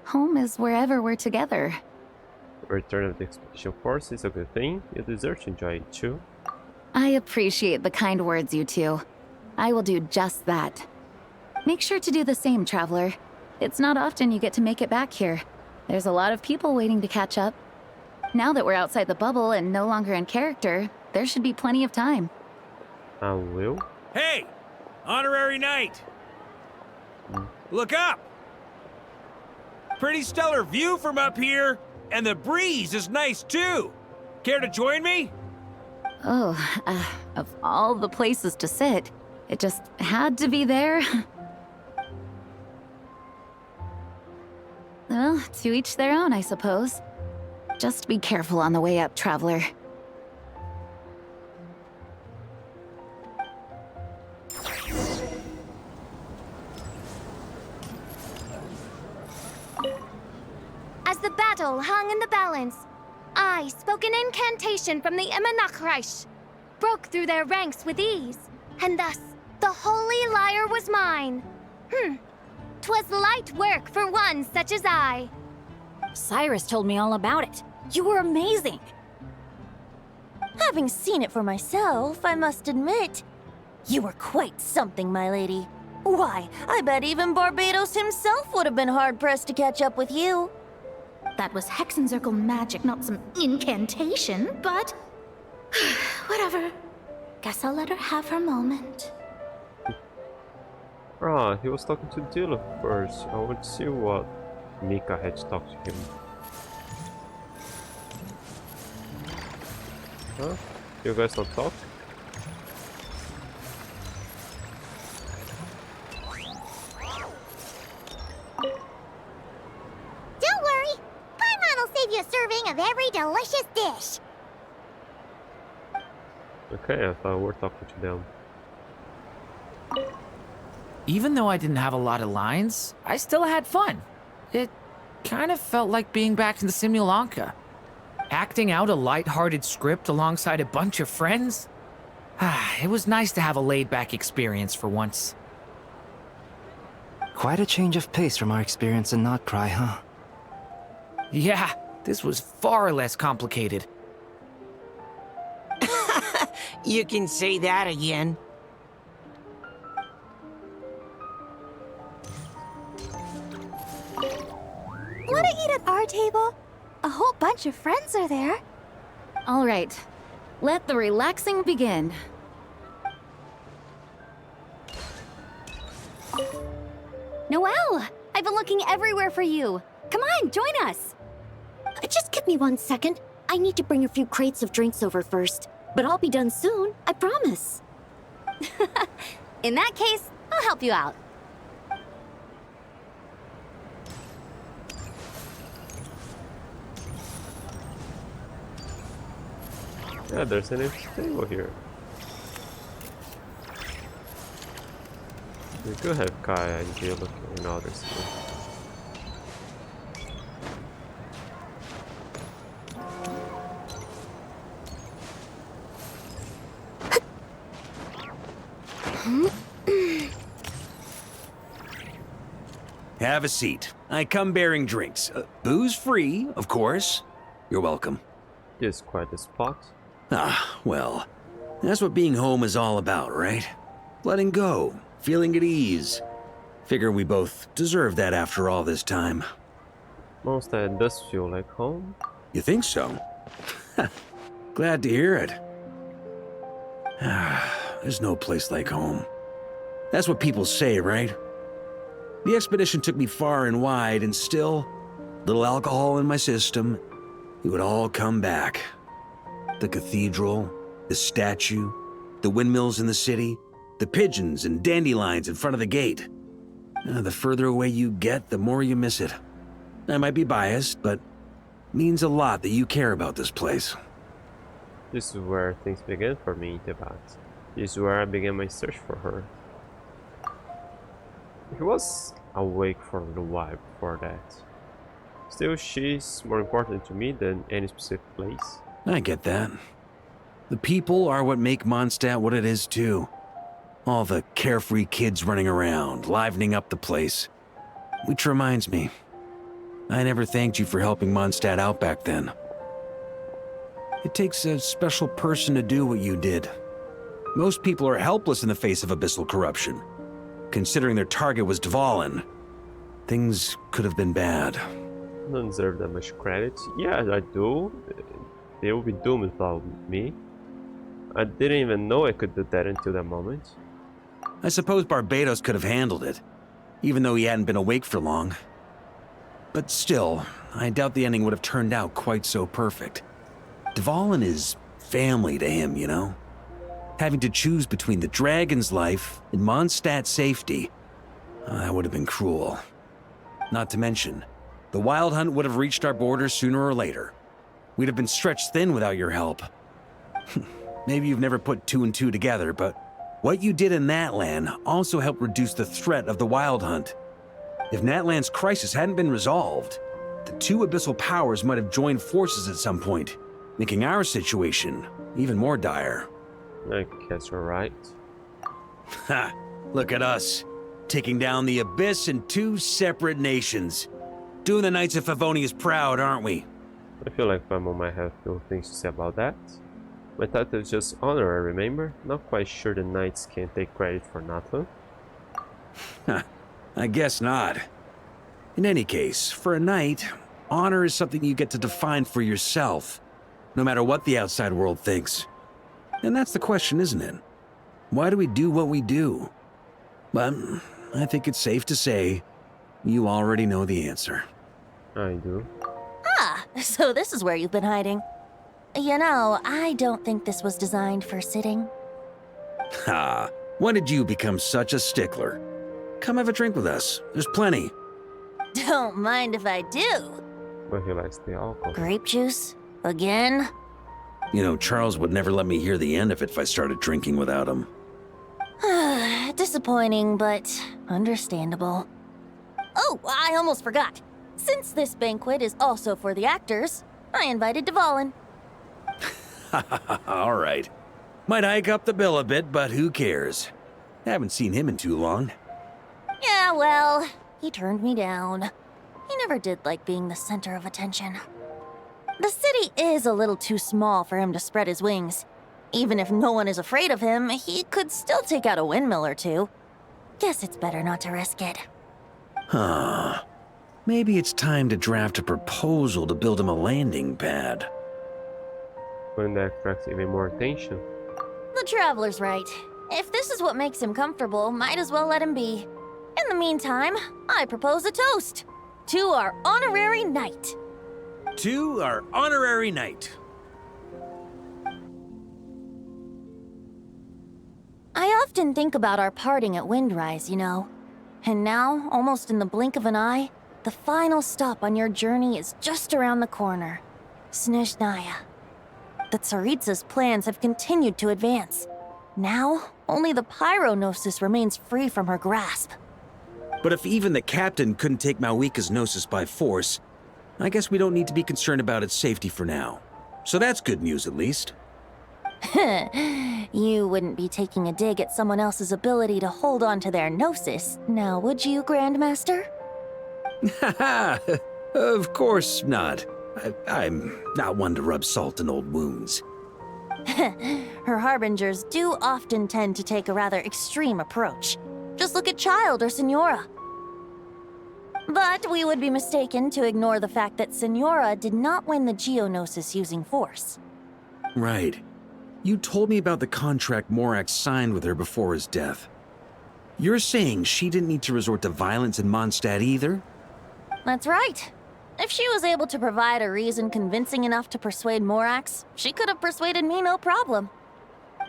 home is wherever we're together. The return of the expedition force is a good thing. You deserve to enjoy it too. I appreciate the kind words, you two. I will do just that. Make sure to do the same, traveler. It's not often you get to make it back here. There's a lot of people waiting to catch up. Now that we're outside the bubble and no longer in character, there should be plenty of time. I will. Hey! Honorary knight! Look up! Pretty stellar view from up here, and the breeze is nice too. Care to join me? Oh, of all the places to sit, it just had to be there. Well, to each their own, I suppose. Just be careful on the way up, traveler. As the battle hung in the balance, I spoke an incantation from the nod-krai, broke through their ranks with ease, and thus the holy lyre was mine. 'Twas light work for one such as I. Cyrus told me all about it. You were amazing. Having seen it for myself, I must admit, you were quite something, my lady. Why, I bet even Barbados himself would have been hard-pressed to catch up with you. that was Hexencircle magic, not some incantation, but... whatever. Guess I'll let her have her moment. Ah, he was talking to Dylan first. I want to see what Mika had to talk to him. Huh? You guys don't talk? Don't worry! Paimon will save you a serving of every delicious dish! Okay, I thought we were talking to them. Even though I didn't have a lot of lines, I still had fun. It kind of felt like being back in the Simulanka. Acting out a light-hearted script alongside a bunch of friends. It was nice to have a laid-back experience for once. Quite a change of pace from our experience in nod-krai, huh? Yeah, this was far less complicated. You can say that again. Wanna eat at our table? A whole bunch of friends are there. All right, let the relaxing begin. Noelle, I've been looking everywhere for you. Come on, join us. Just give me 1 second. I need to bring a few crates of drinks over first. But I'll be done soon, I promise. In that case, I'll help you out. Yeah, there's an empty table here. We could have Kaya and Jill looking in others here. Have a seat. I come bearing drinks. Booze free, of course. You're welcome. This is quite a spot. Ah, well, that's what being home is all about, right? Letting go, feeling at ease. Figure we both deserve that after all this time. Mondstadt does feel like home. You think so? Glad to hear it. There's no place like home. That's what people say, right? The expedition took me far and wide, and still, little alcohol in my system, it would all come back. The cathedral, the statue, the windmills in the city, the pigeons and dandelions in front of the gate. The further away you get, the more you miss it. I might be biased, but it means a lot that you care about this place. This is where things began for me in Tibet. This is where I began my search for her. He was awake for a little while before that. Still, she's more important to me than any specific place. I get that. The people are what make Mondstadt what it is too. All the carefree kids running around, livening up the place. Which reminds me, I never thanked you for helping Mondstadt out back then. It takes a special person to do what you did. Most people are helpless in the face of abyssal corruption. Considering their target was Dvalin, things could have been bad. I don't deserve that much credit. Yeah, I do. They will be doomed without me. I didn't even know I could do that until that moment. I suppose Barbados could have handled it, even though he hadn't been awake for long. But still, I doubt the ending would have turned out quite so perfect. Dvalin is family to him, you know? Having to choose between the dragon's life and Mondstadt's safety, that would have been cruel. Not to mention, the Wild Hunt would have reached our borders sooner or later. We'd have been stretched thin without your help. Maybe you've never put two and two together, but what you did in Natlan also helped reduce the threat of the Wild Hunt. If Natlan's crisis hadn't been resolved, the two abyssal powers might have joined forces at some point, making our situation even more dire. I guess you're right. Ha! Look at us, taking down the Abyss in two separate nations. Doing the Knights of Favonius proud, aren't we? I feel like Paimon might have a few things to say about that. My title is just honorary, remember? Not quite sure the Knights can take credit for nothing. I guess not. In any case, for a knight, Honor is something you get to define for yourself, no matter what the outside world thinks. And that's the question, isn't it? Why do we do what we do? But I think it's safe to say you already know the answer. I do. Ah, so this is where you've been hiding. You know, I don't think this was designed for sitting. Ha! When did you become such a stickler? Come have a drink with us. There's plenty. Don't mind if I do. But he likes the alcohol. Grape juice? Again? You know, Charles would never let me hear the end of it if I started drinking without him. Disappointing, but understandable. Oh, I almost forgot. Since this banquet is also for the actors, I invited Dvalin. All right. Might hike up the bill a bit, but who cares? Haven't seen him in too long. Yeah, well, he turned me down. He never did like being the center of attention. The city is a little too small for him to spread his wings. Even if no one is afraid of him, he could still take out a windmill or two. Guess it's better not to risk it. Huh. Maybe it's time to draft a proposal to build him a landing pad. Wouldn't that attract even more attention? The Traveler's right. If this is what makes him comfortable, might as well let him be. In the meantime, I propose a toast to our honorary knight. To our honorary knight. I often think about our parting at Windrise, you know. And now, almost in the blink of an eye, the final stop on your journey is just around the corner. Snezhnaya. The Tsaritsa's plans have continued to advance. Now, only the Pyronosis remains free from her grasp. But if even the captain couldn't take Mawika's Gnosis by force, I guess we don't need to be concerned about its safety for now. So that's good news, at least. You wouldn't be taking a dig at someone else's ability to hold on to their Gnosis, now would you, Grandmaster? Haha, of course not. I'm not one to rub salt in old wounds. Her harbingers do often tend to take a rather extreme approach. Just look at Child or Senora. But we would be mistaken to ignore the fact that Senora did not win the Geonosis using force. Right. You told me about the contract Morax signed with her before his death. You're saying she didn't need to resort to violence in Mondstadt either? That's right. If she was able to provide a reason convincing enough to persuade Morax, she could have persuaded me no problem.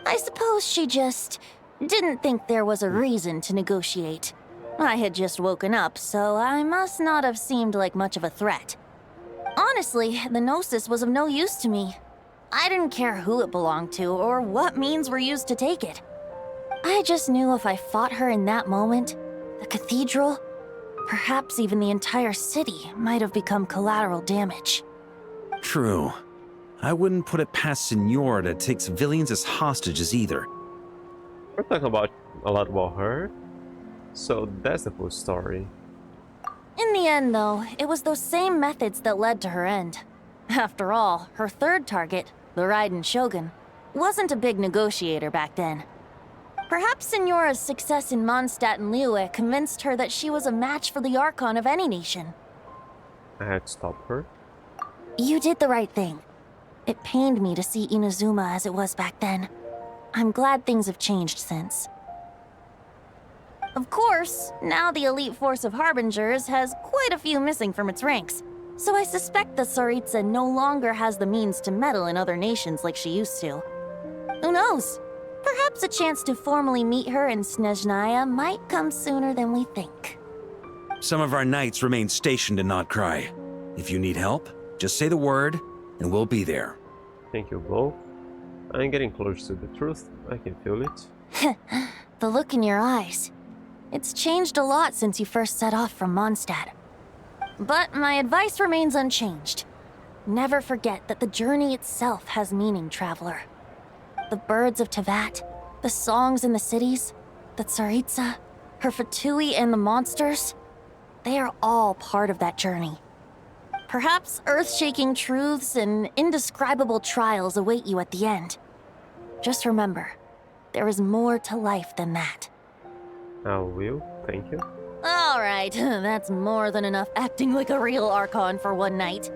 I suppose she just didn't think there was a reason to negotiate. I had just woken up, so I must not have seemed like much of a threat. Honestly, the Gnosis was of no use to me. I didn't care who it belonged to or what means were used to take it. I just knew if I fought her in that moment, the cathedral, perhaps even the entire city, might have become collateral damage. True. I wouldn't put it past Senora to take civilians as hostages either. We're talking about a lot about her, so that's the full story. In the end, though, it was those same methods that led to her end. After all, her third target, the Raiden Shogun, wasn't a big negotiator back then. Perhaps Senora's success in Mondstadt and Liyue convinced her that she was a match for the Archon of any nation. I had to stop her. You did the right thing. It pained me to see Inazuma as it was back then. I'm glad things have changed since. Of course, now the elite force of Harbingers has quite a few missing from its ranks, so I suspect the Tsaritsa no longer has the means to meddle in other nations like she used to. Who knows? Perhaps a chance to formally meet her in Snezhnaya might come sooner than we think. Some of our knights remain stationed in nod-krai. If you need help, just say the word, and we'll be there. Thank you both. I'm getting close to the truth. I can feel it. The look in your eyes. It's changed a lot since you first set off from Mondstadt. But my advice remains unchanged. Never forget that the journey itself has meaning, traveler. The birds of Tevat, the songs in the cities, the Tsaritsa, her Fatui and the monsters, they are all part of that journey. Perhaps earth-shaking truths and indescribable trials await you at the end. Just remember, there is more to life than that. I will, thank you. Alright, that's more than enough acting like a real Archon for one night.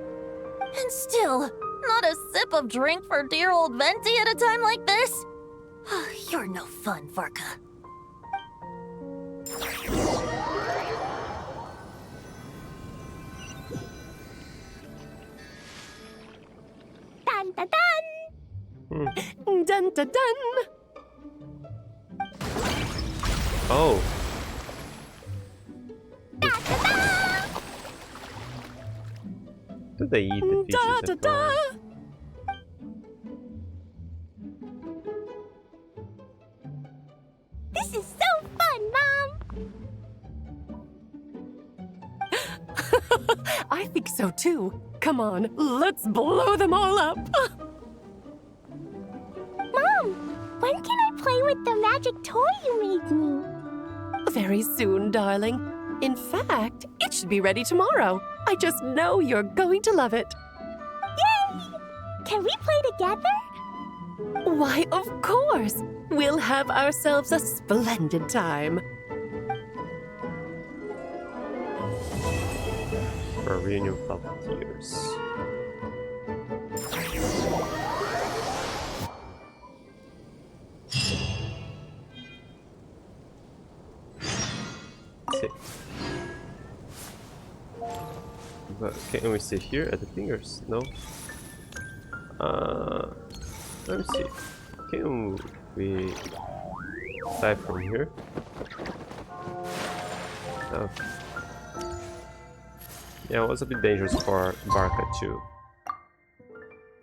And still, not a sip of drink for dear old Venti at a time like this? You're no fun, Varka. Dun dun dun! Dun dun dun! Oh. Do they eat the fishes at all? This is so fun, Mom! I think so too. Come on, let's blow them all up. Mom, when can I play with the magic toy you made me? Very soon, darling. In fact, it should be ready tomorrow. I just know you're going to love it. Yay! Can we play together? Why, of course. We'll have ourselves a splendid time. For a reunion of puppeteers. But can we sit here at the fingers? No. Let me see. Can we dive from here? No. Yeah, it was a bit dangerous for Barca to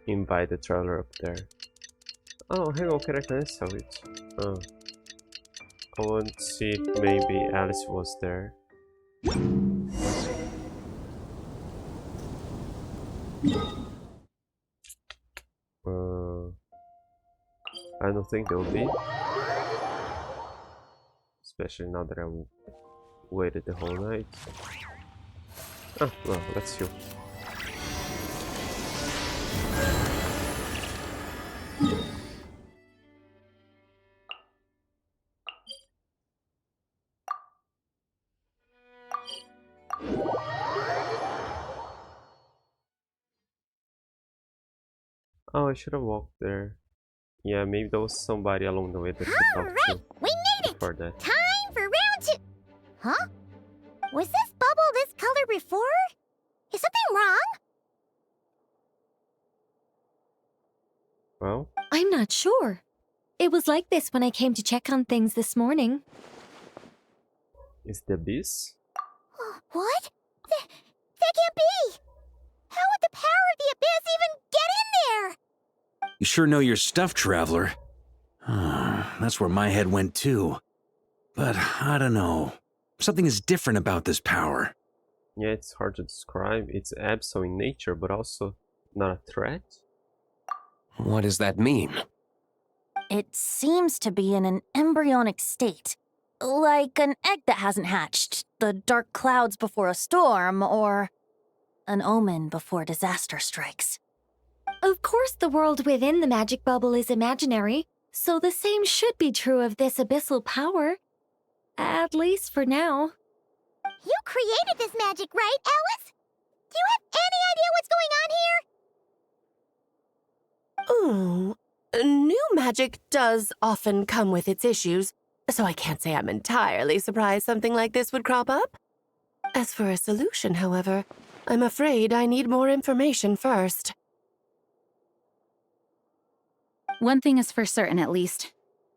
invite the traveler up there. Oh, hang on, can I cancel it? Oh. I want to see if maybe Alice was there. I don't think they'll be. Especially now that I waited the whole night. Ah, well, let's see. Oh, I should have walked there. Yeah, maybe there was somebody along the way that we talked to. We made it! For that. Time for round 2! Huh? Was this bubble this color before? Is something wrong? Well? I'm not sure. It was like this when I came to check on things this morning. Is the abyss? What? That can't be! How would the power of the abyss even get in there? You sure know your stuff, Traveler. That's where my head went too. But I don't know. Something is different about this power. Yeah, it's hard to describe. It's absent in nature, but also not a threat. What does that mean? It seems to be in an embryonic state. Like an egg that hasn't hatched, the dark clouds before a storm, or an omen before disaster strikes. Of course, the world within the magic bubble is imaginary, so the same should be true of this abyssal power. At least for now. You created this magic, right, Alice? Do you have any idea what's going on here? Ooh, new magic does often come with its issues, so I can't say I'm entirely surprised something like this would crop up. As for a solution, however, I'm afraid I need more information first. One thing is for certain, at least.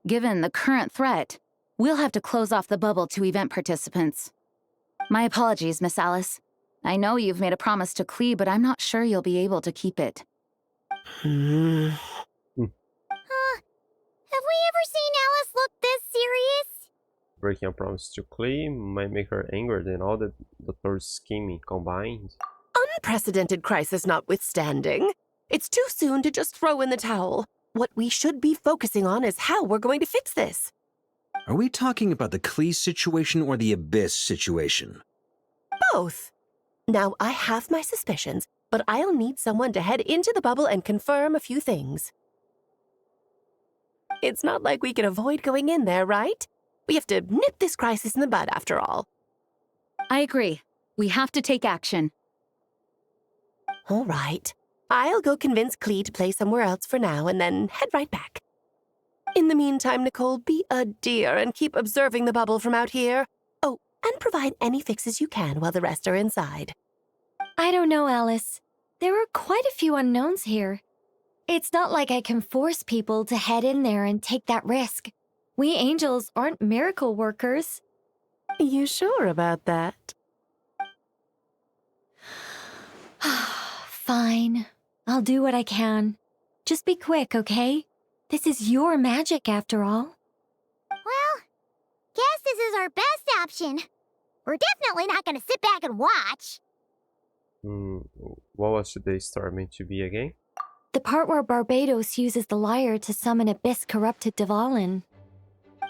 Given the current threat, we'll have to close off the bubble to event participants. My apologies, Miss Alice. I know you've made a promise to Klee, but I'm not sure you'll be able to keep it. Have we ever seen Alice look this serious? Breaking a promise to Klee might make her angrier than all the Doctor's scheming combined. Unprecedented crisis notwithstanding, it's too soon to just throw in the towel. What we should be focusing on is how we're going to fix this. Are we talking about the Klee situation or the Abyss situation? Both. Now, I have my suspicions, but I'll need someone to head into the bubble and confirm a few things. It's not like we can avoid going in there, right? We have to nip this crisis in the bud, after all. I agree. We have to take action. All right. I'll go convince Klee to play somewhere else for now and then head right back. In the meantime, Nicole, be a dear and keep observing the bubble from out here. Oh, and provide any fixes you can while the rest are inside. I don't know, Alice. There are quite a few unknowns here. It's not like I can force people to head in there and take that risk. We angels aren't miracle workers. You sure about that? Fine. I'll do what I can. Just be quick, okay? This is your magic, after all. Well, guess this is our best option. We're definitely not gonna sit back and watch. What was today's story meant to be again? The part where Barbados uses the lyre to summon abyss-corrupted Dvalin.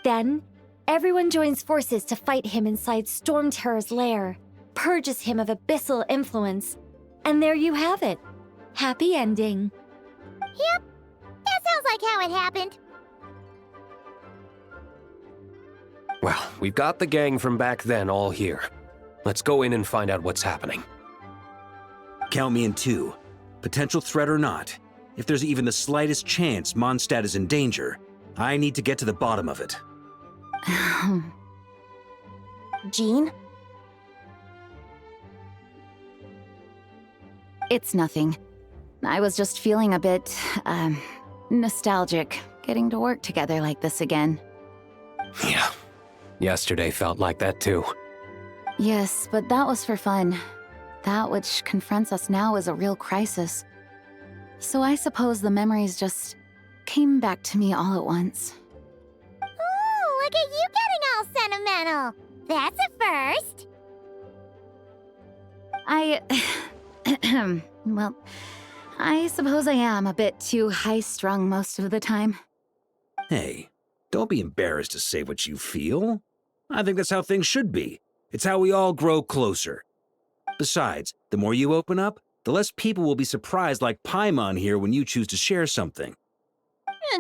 Then, everyone joins forces to fight him inside Storm Terror's lair, purges him of abyssal influence, and there you have it. Happy ending. Yep, that sounds like how it happened. Well, we've got the gang from back then all here. Let's go in and find out what's happening. Count me in 2. Potential threat or not, if there's even the slightest chance Mondstadt is in danger, I need to get to the bottom of it. Jean? It's nothing. I was just feeling a bit, nostalgic, getting to work together like this again. Yeah. Yesterday felt like that too. Yes, but that was for fun. That which confronts us now is a real crisis. So I suppose the memories just came back to me all at once. Ooh, look at you getting all sentimental. That's a first. Well, I suppose I am a bit too high-strung most of the time. Hey, don't be embarrassed to say what you feel. I think that's how things should be. It's how we all grow closer. Besides, the more you open up, the less people will be surprised like Paimon here when you choose to share something.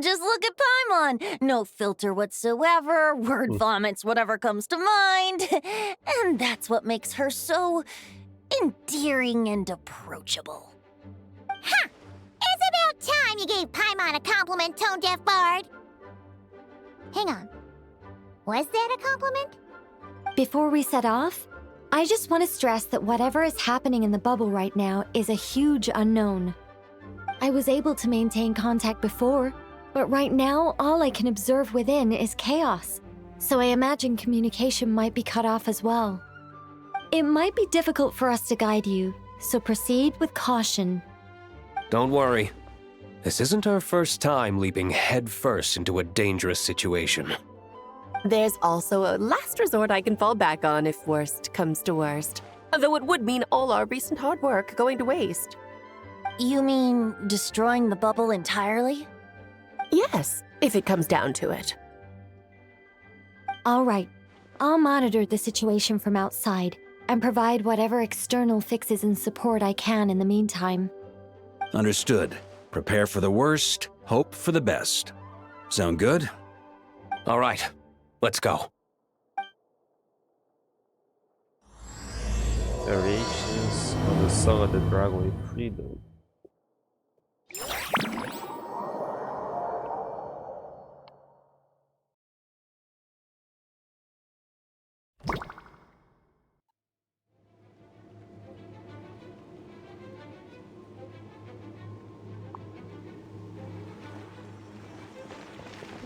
Just look at Paimon. No filter whatsoever, word vomits whatever comes to mind. And that's what makes her so endearing and approachable. Ha! It's about time you gave Paimon a compliment, tone-deaf bard. Hang on. Was that a compliment? Before we set off, I just want to stress that whatever is happening in the bubble right now is a huge unknown. I was able to maintain contact before, but right now all I can observe within is chaos, so I imagine communication might be cut off as well. It might be difficult for us to guide you, so proceed with caution. Don't worry. This isn't our first time leaping headfirst into a dangerous situation. There's also a last resort I can fall back on if worst comes to worst. Though it would mean all our recent hard work going to waste. You mean destroying the bubble entirely? Yes, if it comes down to it. All right, I'll monitor the situation from outside and provide whatever external fixes and support I can in the meantime. Understood. Prepare for the worst, hope for the best. Sound good? All right, let's go. Variations on the Song of the Dragon with Freedom.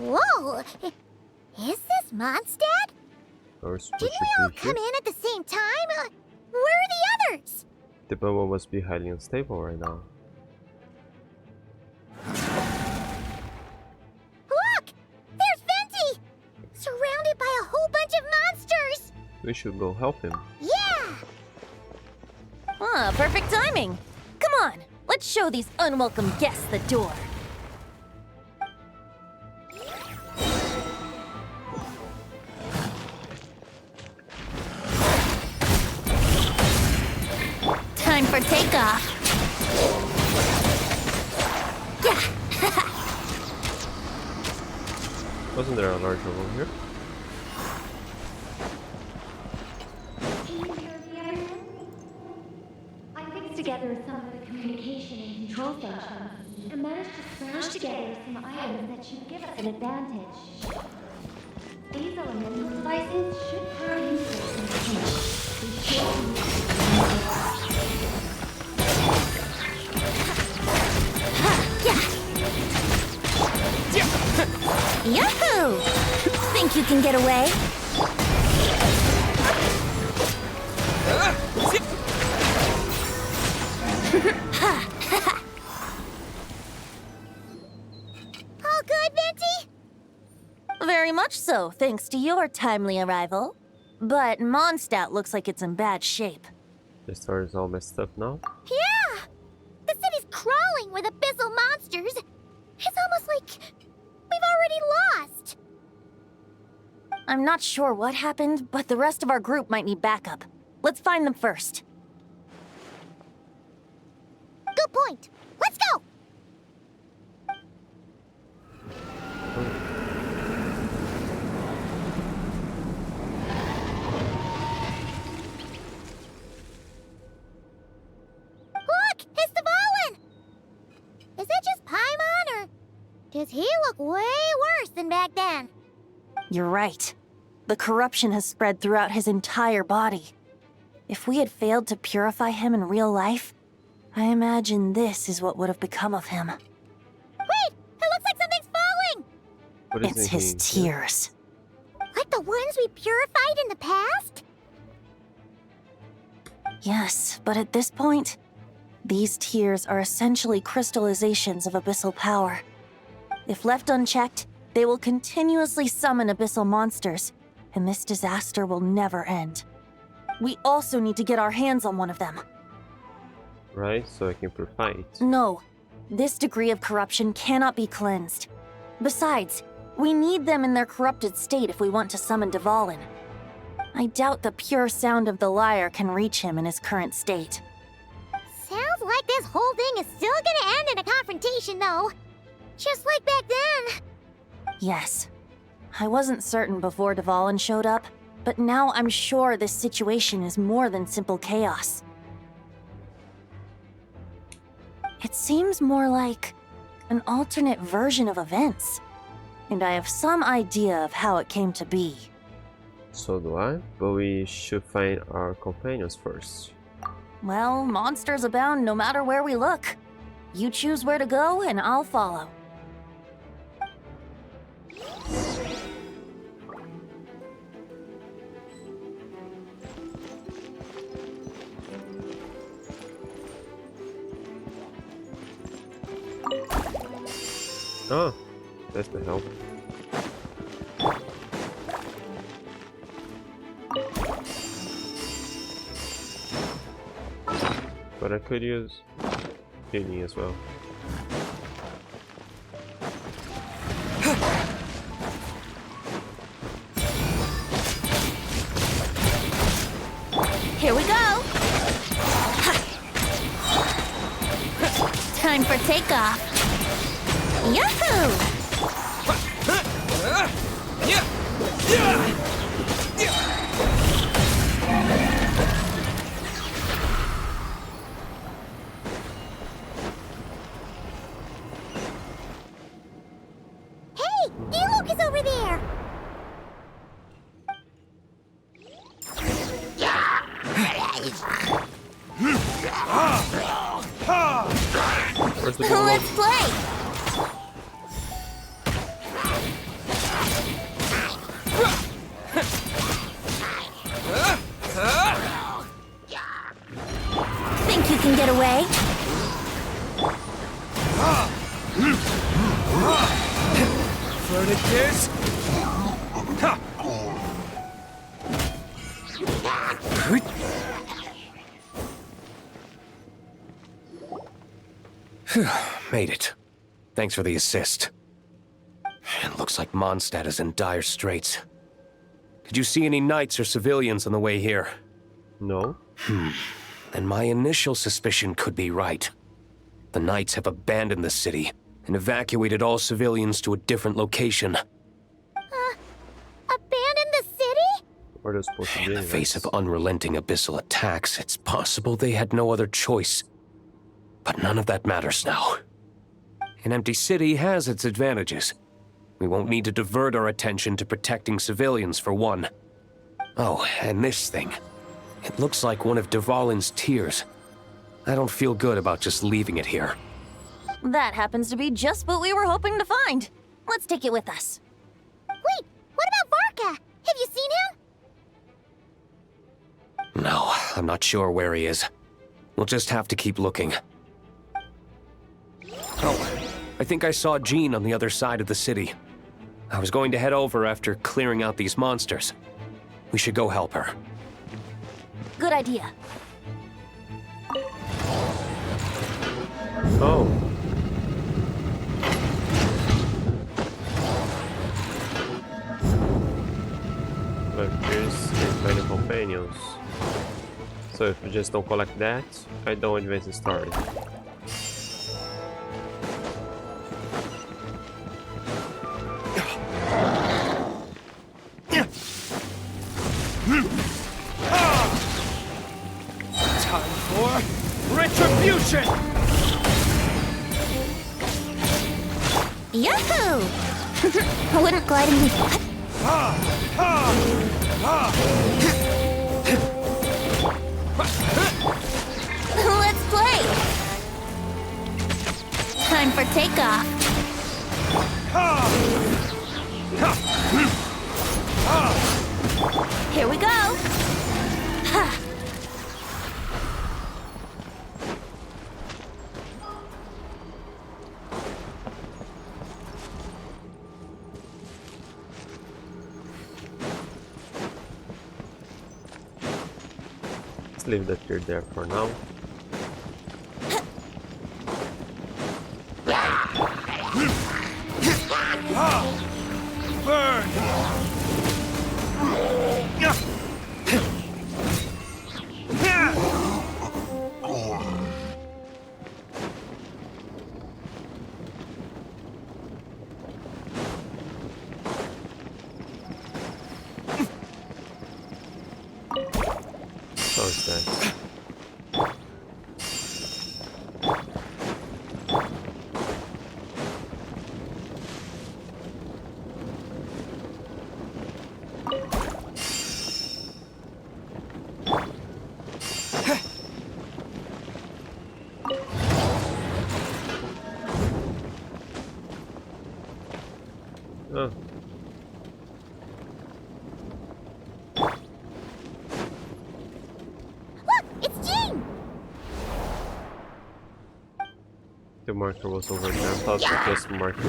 Whoa! Is this Mondstadt? Didn't we all come in at the same time? Where are the others? The bubble must be highly unstable right now. Look! There's Venti! Surrounded by a whole bunch of monsters! We should go help him. Yeah! Ah, perfect timing. Come on, let's show these unwelcome guests the door. Time for takeoff. Wasn't there a larger one here? and managed to scrounge together some items that should give us an advantage. These elemental devices should turn into us. Be sure to Yahoo! Think you can get away? All good, Venti? Very much so, thanks to your timely arrival. But Mondstadt looks like it's in bad shape. The store is all messed up now. Yeah! The city's crawling with abyssal monsters. It's almost like we've already lost. I'm not sure what happened, but the rest of our group might need backup. Let's find them first. Good point. Let's go! Look! It's Dvalin! Is it just Paimon, or does he look way worse than back then? You're right. The corruption has spread throughout his entire body. If we had failed to purify him in real life, I imagine this is what would have become of him. Wait! It looks like something's falling! It's his tears. Like the ones we purified in the past? Yes, but at this point, these tears are essentially crystallizations of abyssal power. If left unchecked, they will continuously summon abyssal monsters, and this disaster will never end. We also need to get our hands on one of them. Right, so I can purify it. No, this degree of corruption cannot be cleansed. Besides, we need them in their corrupted state if we want to summon Dvalin. I doubt the pure sound of the lyre can reach him in his current state. Sounds like this whole thing is still gonna end in a confrontation, though. Just like back then. Yes. I wasn't certain before Dvalin showed up, but now I'm sure this situation is more than simple chaos. It seems more like an alternate version of events, and I have some idea of how it came to be. So do I, but we should find our companions first. Well, monsters abound no matter where we look. You choose where to go, and I'll follow. Oh, that's the help. But I could use healing as well. Here we go! Time for takeoff! Yahoo! Hey! Diluc is over there! Let's play! Think you can get away? Chronicles? Made it. Thanks for the assist. It looks like Mondstadt is in dire straits. Did you see any knights or civilians on the way here? No. Then my initial suspicion could be right. The knights have abandoned the city and evacuated all civilians to a different location. Abandon the city? Or they're supposed to be In the face of unrelenting abyssal attacks, it's possible they had no other choice. But none of that matters now. An empty city has its advantages. We won't need to divert our attention to protecting civilians for one. Oh, and this thing. It looks like one of Dvalin's tears. I don't feel good about just leaving it here. That happens to be just what we were hoping to find. Let's take it with us. Wait, what about Varka? Have you seen him? No, I'm not sure where he is. We'll just have to keep looking. Oh, I think I saw Jean on the other side of the city. I was going to head over after clearing out these monsters. We should go help her. Good idea. Oh. Look, here's many companions. So if we just don't collect that, I don't advance the story. Time for retribution! Yahoo! Wouldn't glide in me. Let's play! Time for takeoff. Here we go! Ha! Let's leave that here there for now. Burn! So is that. Oh. Look, it's Jean! The marker was over there. I thought it was just marker.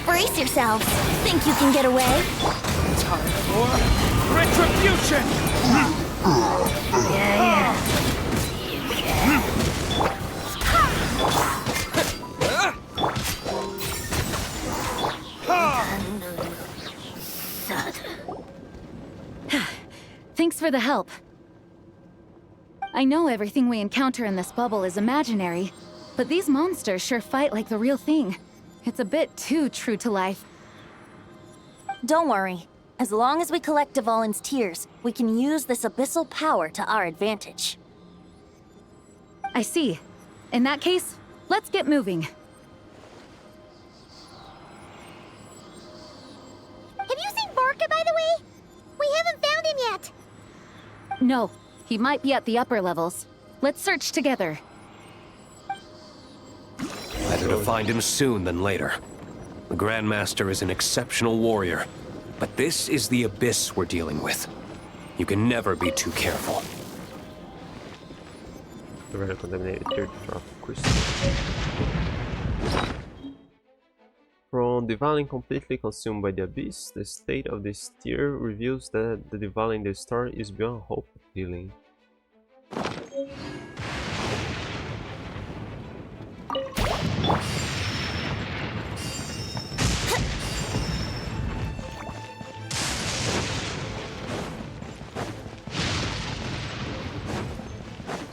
Brace yourselves. Think you can get away? Time for retribution! Yeah. Thanks for the help. I know everything we encounter in this bubble is imaginary, but these monsters sure fight like the real thing. It's a bit too true to life. Don't worry. As long as we collect Dvalin's tears, we can use this abyssal power to our advantage. I see. In that case, let's get moving. Have you seen Varka, by the way? We haven't found him yet. No, he might be at the upper levels. Let's search together. Better to find him soon than later. The Grandmaster is an exceptional warrior, but this is the abyss we're dealing with. You can never be too careful. The red contaminated teardrop crystal. From Dvalin completely consumed by the abyss, the state of this tear reveals that the Dvalin in the star is beyond hope of healing.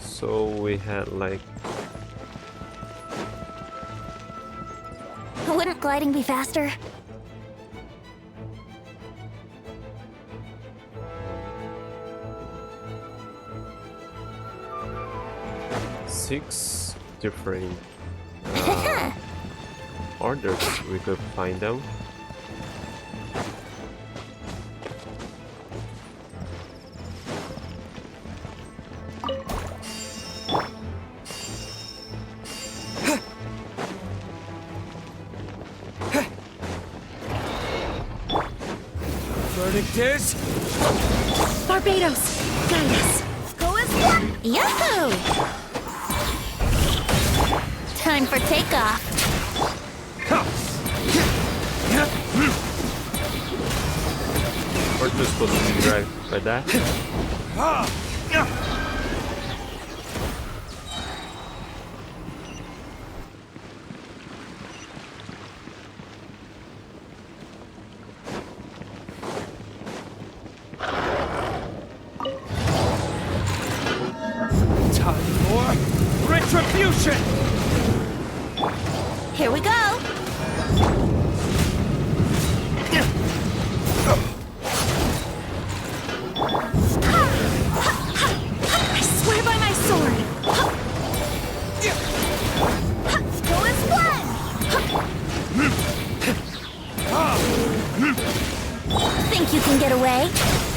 So we had like... Wouldn't gliding be faster? 6 different orders we could find them. Verdict is... Barbados, guide us. Go as one! Yahoo! Time for takeoff. We're just supposed to be dragged by that. Time for retribution! Here we go. I swear by my sword. Go as one! Think you can get away?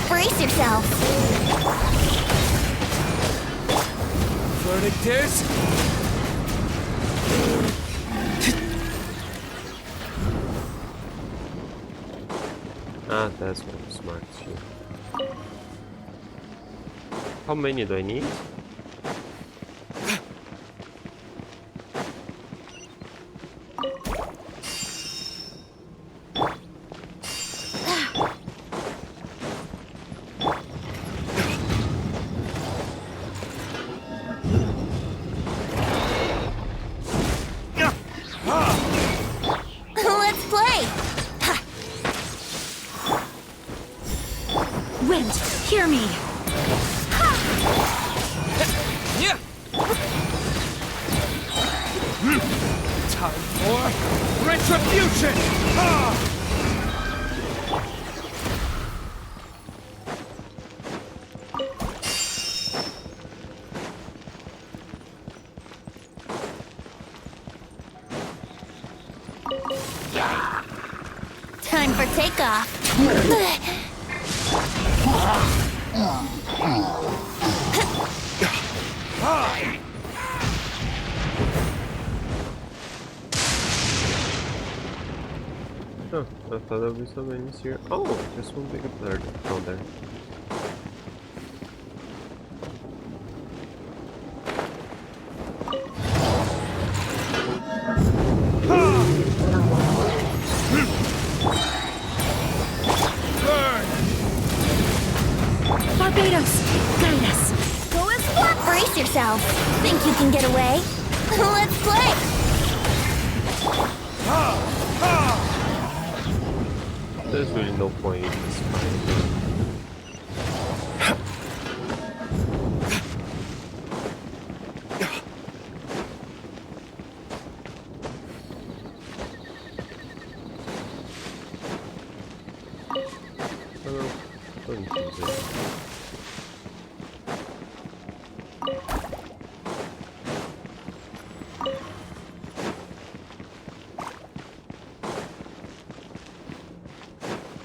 Brace yourself. Verdict is... Ah, that's one smart shit. How many do I need? Let's play! Wind, hear me. Time for retribution! Time for takeoff. Oh, I thought there would be so many here. Oh, just one big bird down there. Barbados, guide us. Go as one! Brace yourself. Think you can get away? Let's play! There's really no point in this fight.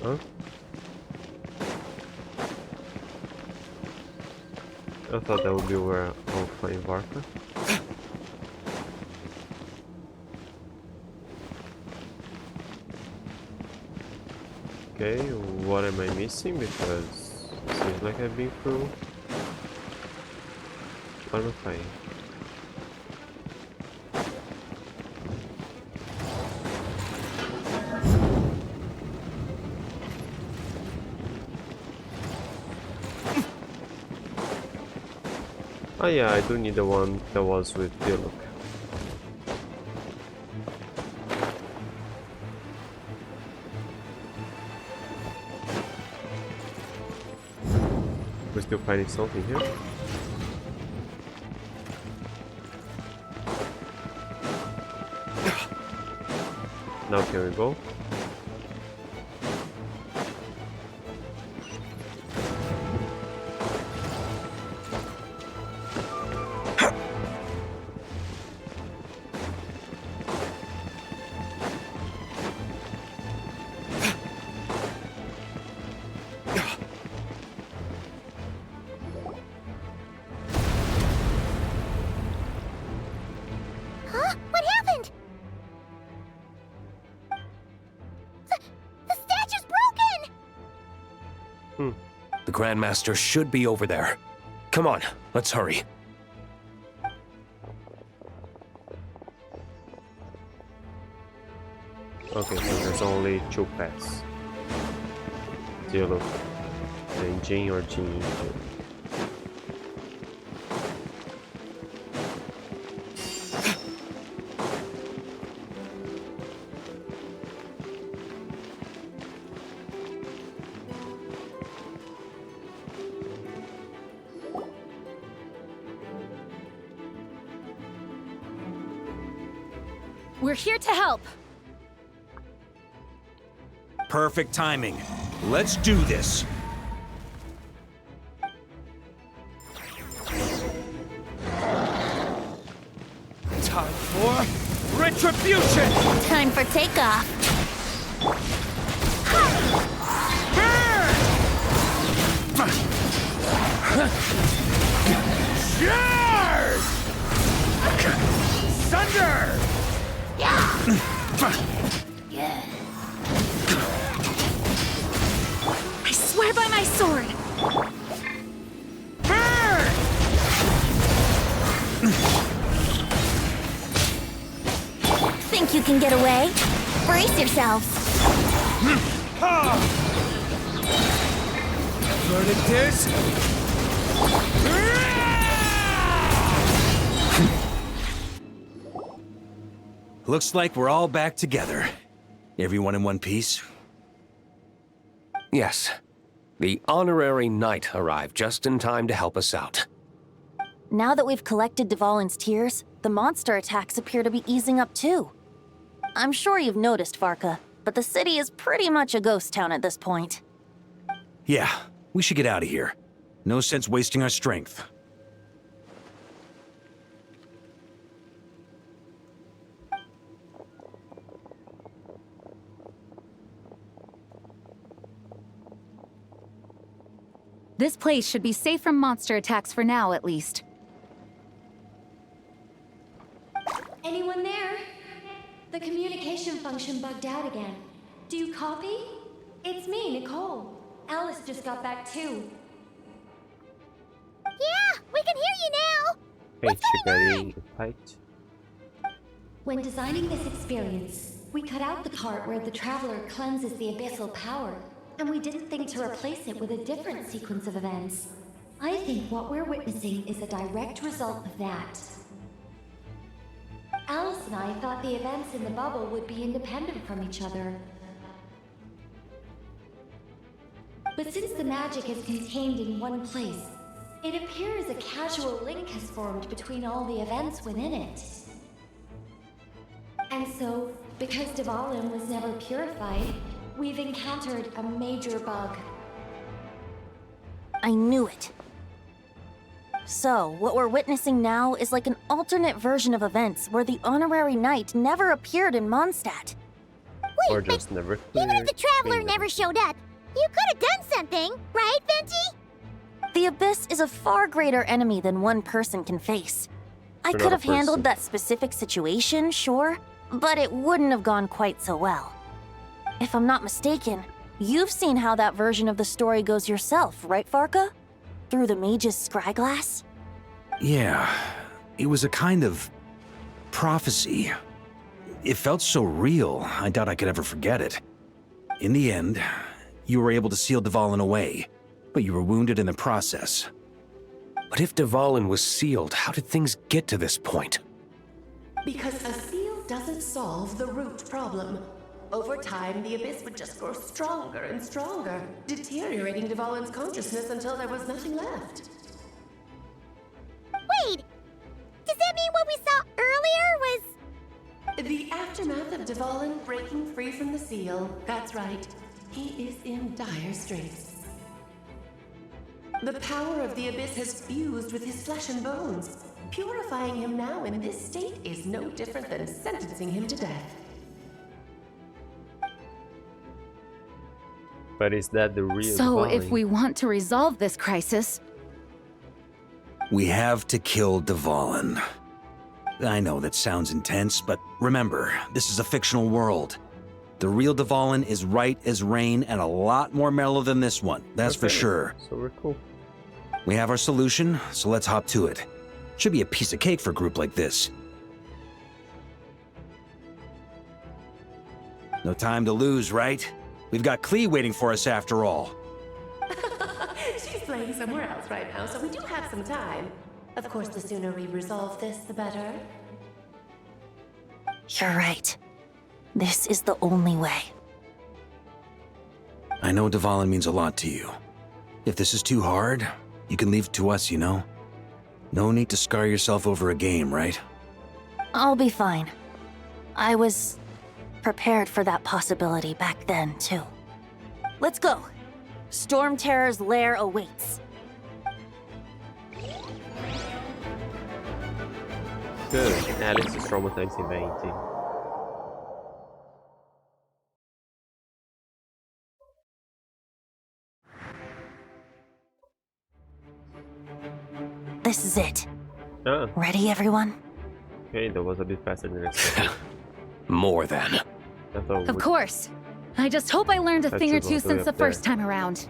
Huh? I thought that would be where I'll find Varka. Okay, what am I missing? Because it seems like I've been through. What am I finding? Oh yeah, I do need the one that was with Dialog. We're still finding something here. Now can we go? The Grandmaster should be over there. Come on, let's hurry. Okay, so there's only 2 paths. Dialogue. Then Jin or Jin. We're here to help. Perfect timing. Let's do this. Time for retribution! Time for takeoff. Charge! Thunder! I swear by my sword. Think you can get away? Brace yourself. Verdict Looks like we're all back together. Everyone in one piece? Yes. The honorary knight arrived just in time to help us out. Now that we've collected Dvalin's tears, the monster attacks appear to be easing up too. I'm sure you've noticed, Varka, but the city is pretty much a ghost town at this point. Yeah, we should get out of here. No sense wasting our strength. This place should be safe from monster attacks for now, at least. Anyone there? The communication function bugged out again. Do you copy? It's me, Nicole. Alice just got back too. Yeah, we can hear you now! What's going on? When designing this experience, we cut out the part where the traveler cleanses the abyssal power, and we didn't think to replace it with a different sequence of events. I think what we're witnessing is a direct result of that. Alice and I thought the events in the bubble would be independent from each other. But since the magic is contained in one place, it appears a casual link has formed between all the events within it. And so, because Dvalin was never purified, we've encountered a major bug. I knew it. So, what we're witnessing now is like an alternate version of events where the honorary knight never appeared in Mondstadt. Or just never Even if the traveler never showed up, you could have done something, right, Venti? The Abyss is a far greater enemy than one person can face. I could have handled that specific situation, sure, but it wouldn't have gone quite so well. If I'm not mistaken, you've seen how that version of the story goes yourself, right, Varka? Through the mage's scryglass? Yeah, it was a kind of prophecy. It felt so real, I doubt I could ever forget it. In the end, you were able to seal Dvalin away, but you were wounded in the process. But if Dvalin was sealed, how did things get to this point? Because a seal doesn't solve the root problem. Over time, the Abyss would just grow stronger and stronger, deteriorating Dvalin's consciousness until there was nothing left. Wait! Does that mean what we saw earlier was... The aftermath of Dvalin breaking free from the seal, that's right. He is in dire straits. The power of the Abyss has fused with his flesh and bones. Purifying him now in this state is no different than sentencing him to death. But is that the real So, Dvalin? if we want to resolve this crisis... We have to kill Dvalin. I know that sounds intense, but remember, this is a fictional world. The real Dvalin is right as rain and a lot more mellow than this one, that's for sure. So we're cool. We have our solution, so let's hop to it. Should be a piece of cake for a group like this. No time to lose, right? We've got Klee waiting for us after all. She's playing somewhere else right now, so we do have some time. Of course, the sooner we resolve this, the better. You're right. This is the only way. I know Dvalin means a lot to you. If this is too hard, you can leave it to us, you know? No need to scar yourself over a game, right? I'll be fine. I was prepared for that possibility back then, too. Let's go. Storm Terror's lair awaits. Good. Alice is traumatized event. This is it. Ah. Ready, everyone? Okay, that was a bit faster than expected. More than. Of course. I just hope I learned a thing or two since the first time around.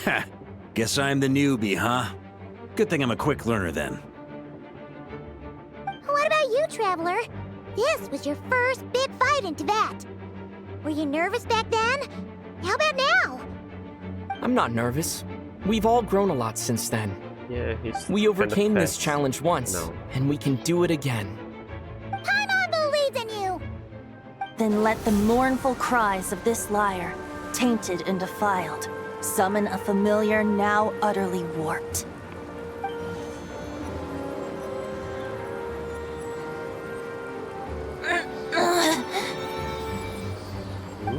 Ha! Guess I'm the newbie, huh? Good thing I'm a quick learner then. What about you, Traveler? This was your first big fight in Teyvat. Were you nervous back then? How about now? I'm not nervous. We've all grown a lot since then. Yeah, we overcame this challenge once, and we can do it again. Paimon believes in you! Then let the mournful cries of this lyre, tainted and defiled, summon a familiar now utterly warped.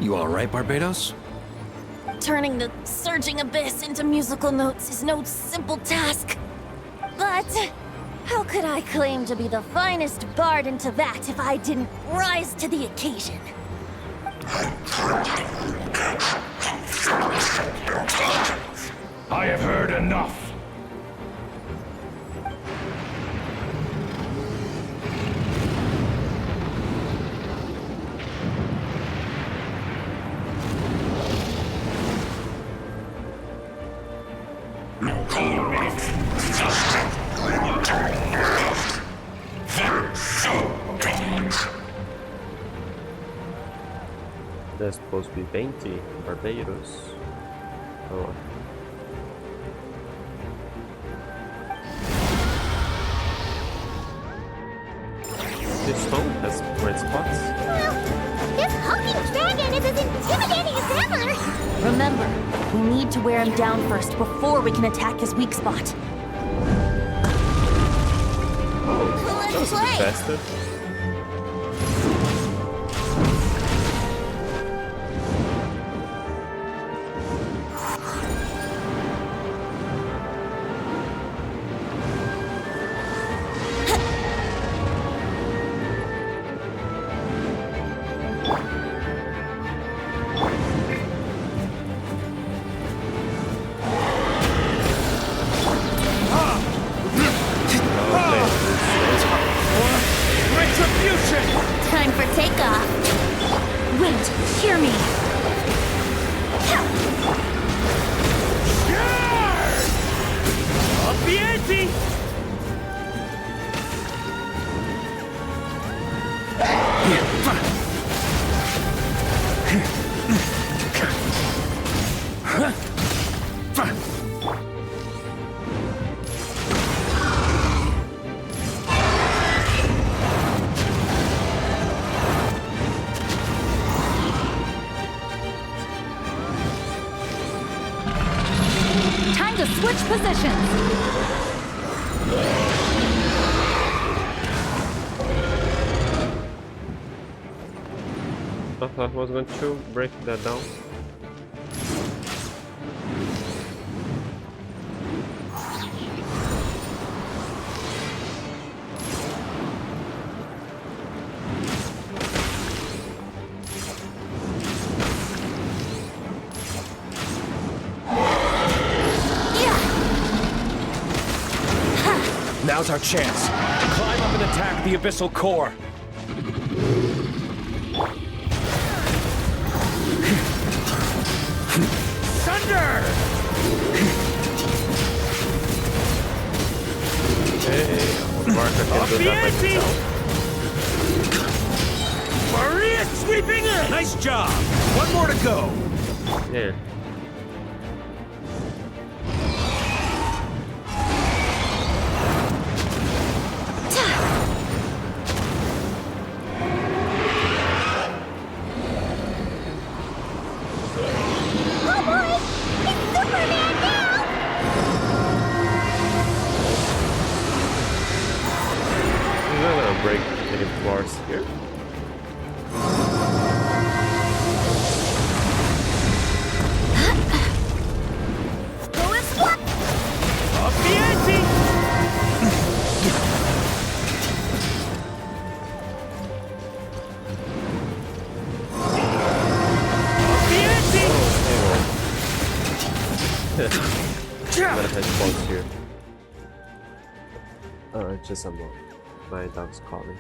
You alright, Barbados? Turning the surging abyss into musical notes is no simple task. But how could I claim to be the finest bard in Teyvat if I didn't rise to the occasion? I have heard enough. That's supposed to be 20 Barbados. Oh. This stone has red spots. Well, this hulking dragon is as intimidating as ever! Remember, we need to wear him down first before we can attack his weak spot. Oh, that was a bit faster. Time for takeoff. Wait, hear me. Up the ante! Time to switch positions. I thought I was going to break that down. Now's our chance. Climb up and attack the abyssal core. Thunder! Hey, Martha can do that by himself. Maria sweeping in! Nice job! One more to go! Yeah. Oh boy! It's Superman now! We're not gonna break any floors here. Up the ante! Up the ante! I'm gonna head close here. Just a moment. My dog's calling.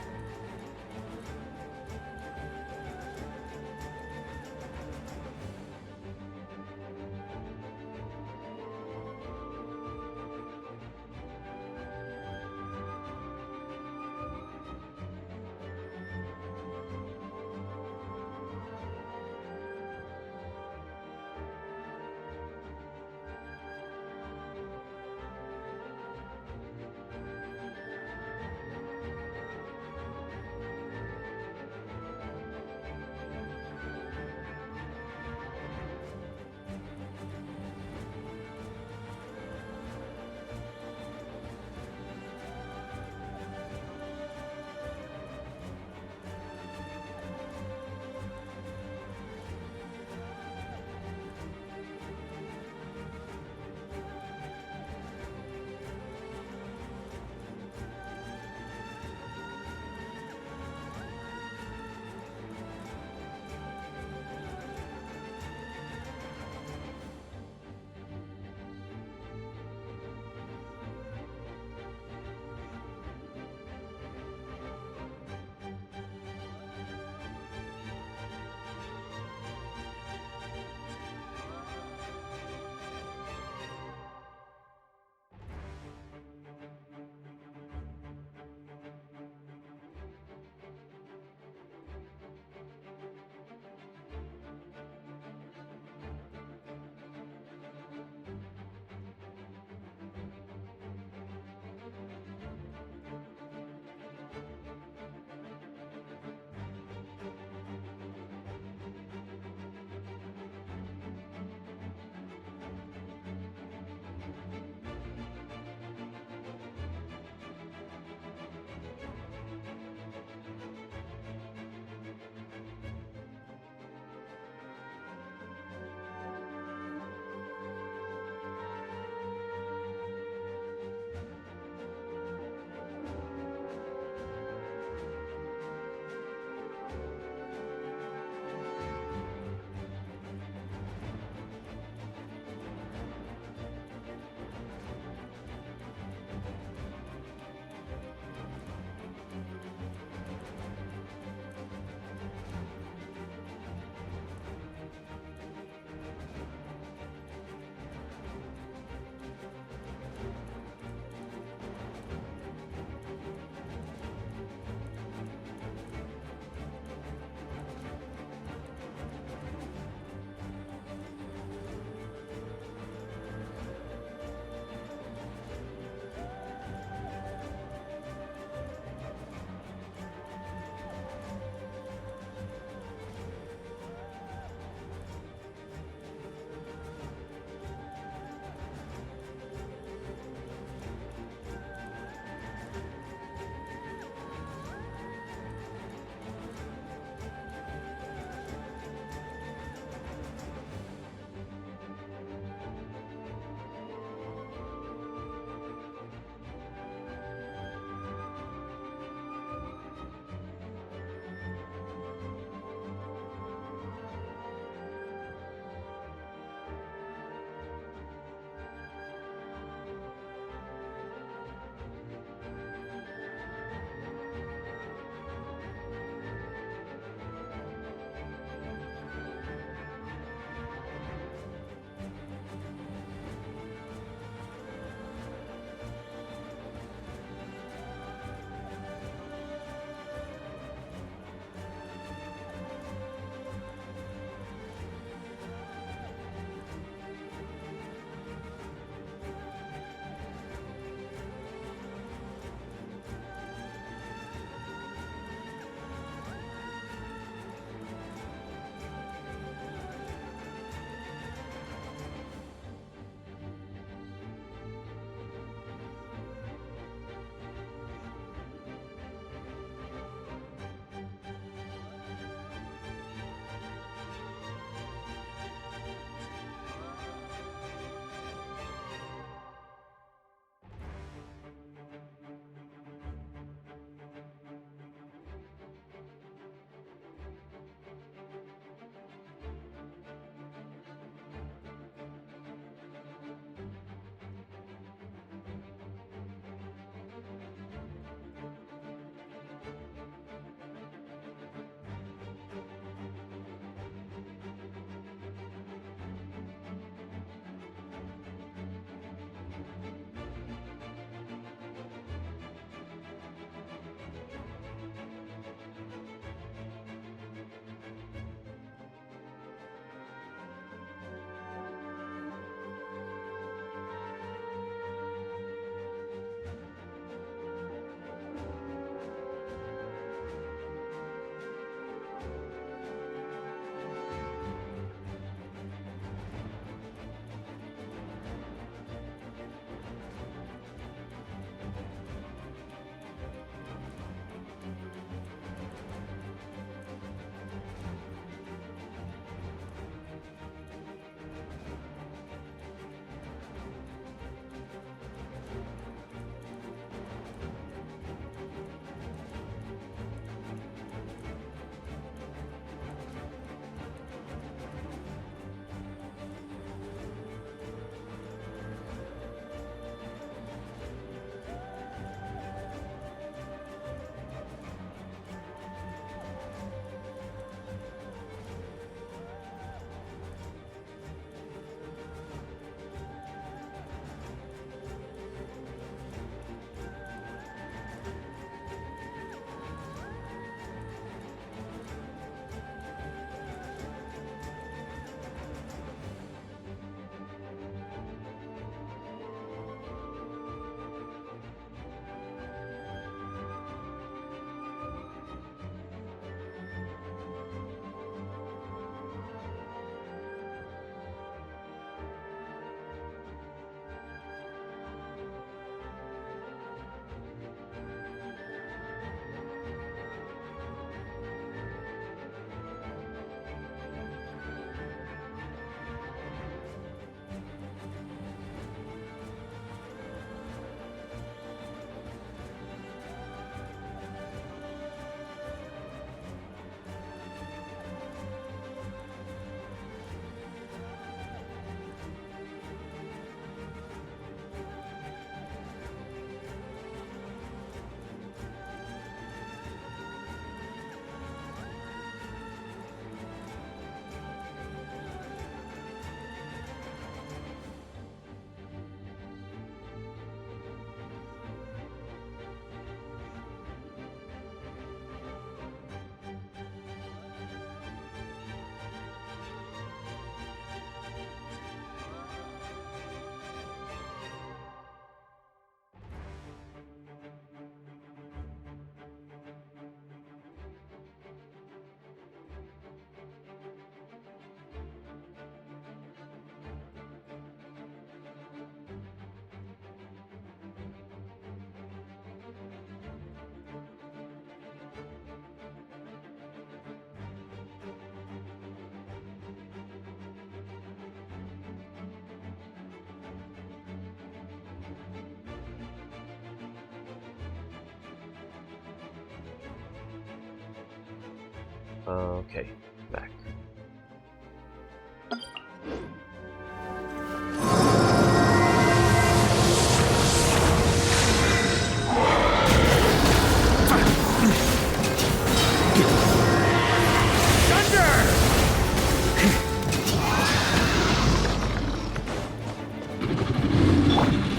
Okay, back.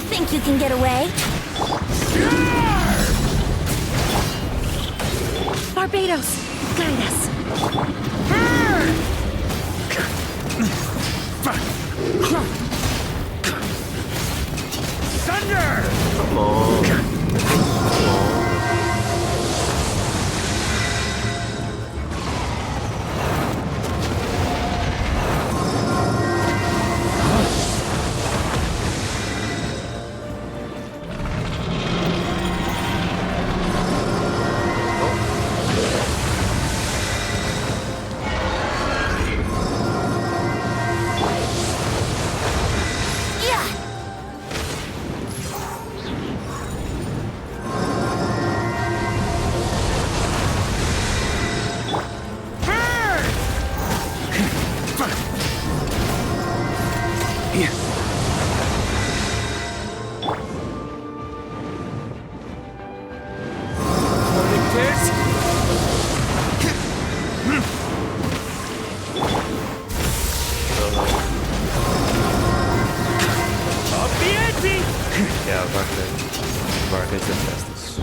Think you can get away? Barbados, guide us. Thunder! Come on. Yeah, Varka is the fastest.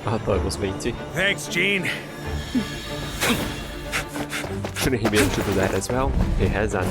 I thought it was Venti. Thanks, Gene. Shouldn't he be able to do that as well? He has that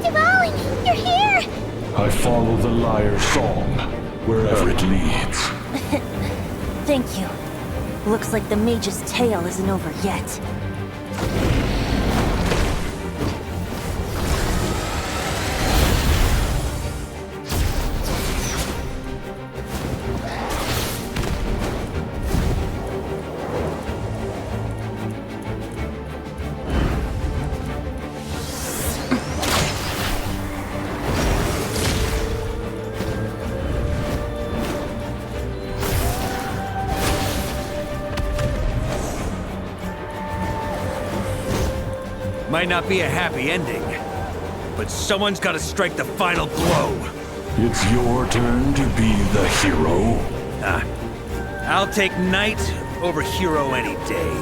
Devouring, you're here! I follow the lyre's song, wherever it leads. Thank you. Looks like the mage's tale isn't over yet. Might not be a happy ending, but someone's got to strike the final blow. It's your turn to be the hero. I'll take knight over hero any day.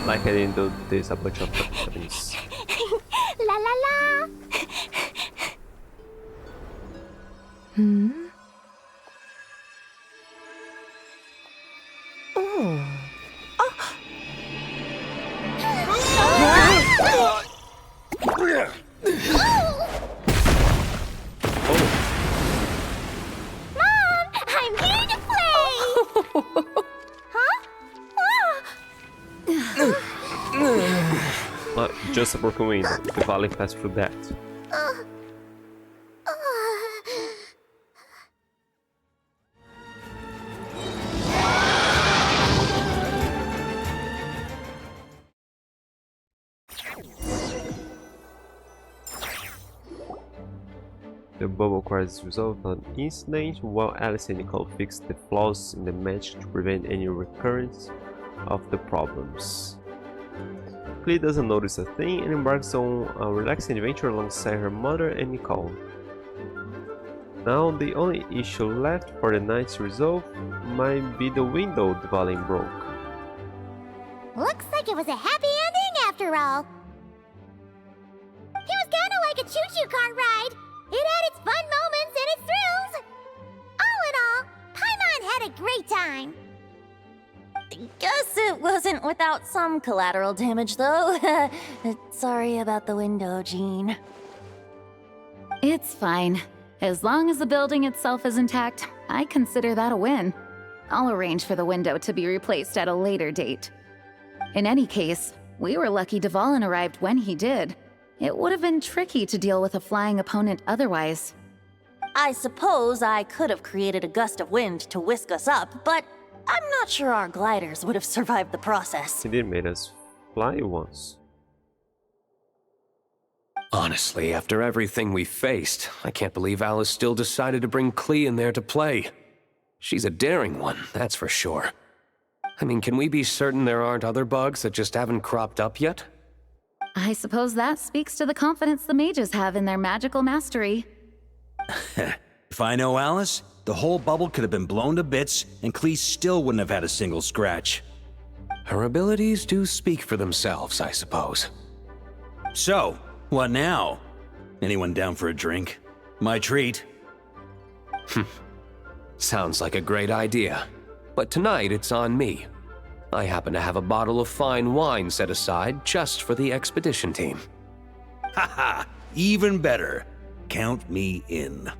Like I didn't do this a bunch of times. La la la! Just a broken window. The valley passed through that. The bubble crisis resolved on an instant, while Alice and Nicole fixed the flaws in the magic to prevent any recurrence of the problems. Klee doesn't notice a thing and embarks on a relaxing adventure alongside her mother and Nicole. Now the only issue left for the night to resolve might be the window the valley broke. Looks like it was a happy ending after all. It was kinda like a choo-choo car ride. It had its fun moments and its thrills. All in all, Paimon had a great time. Guess it wasn't without some collateral damage, though. Sorry about the window, Jean. It's fine. As long as the building itself is intact, I consider that a win. I'll arrange for the window to be replaced at a later date. In any case, we were lucky Dvalin arrived when he did. It would have been tricky to deal with a flying opponent otherwise. I suppose I could have created a gust of wind to whisk us up, but I'm not sure our gliders would have survived the process. He did make us fly once. Honestly, after everything we faced, I can't believe Alice still decided to bring Klee in there to play. She's a daring one, that's for sure. I mean, can we be certain there aren't other bugs that just haven't cropped up yet? I suppose that speaks to the confidence the mages have in their magical mastery. If I know Alice, the whole bubble could have been blown to bits, and Klee still wouldn't have had a single scratch. Her abilities do speak for themselves, I suppose. So, what now? Anyone down for a drink? My treat. Sounds like a great idea. But tonight it's on me. I happen to have a bottle of fine wine set aside just for the expedition team. Haha, even better. Count me in.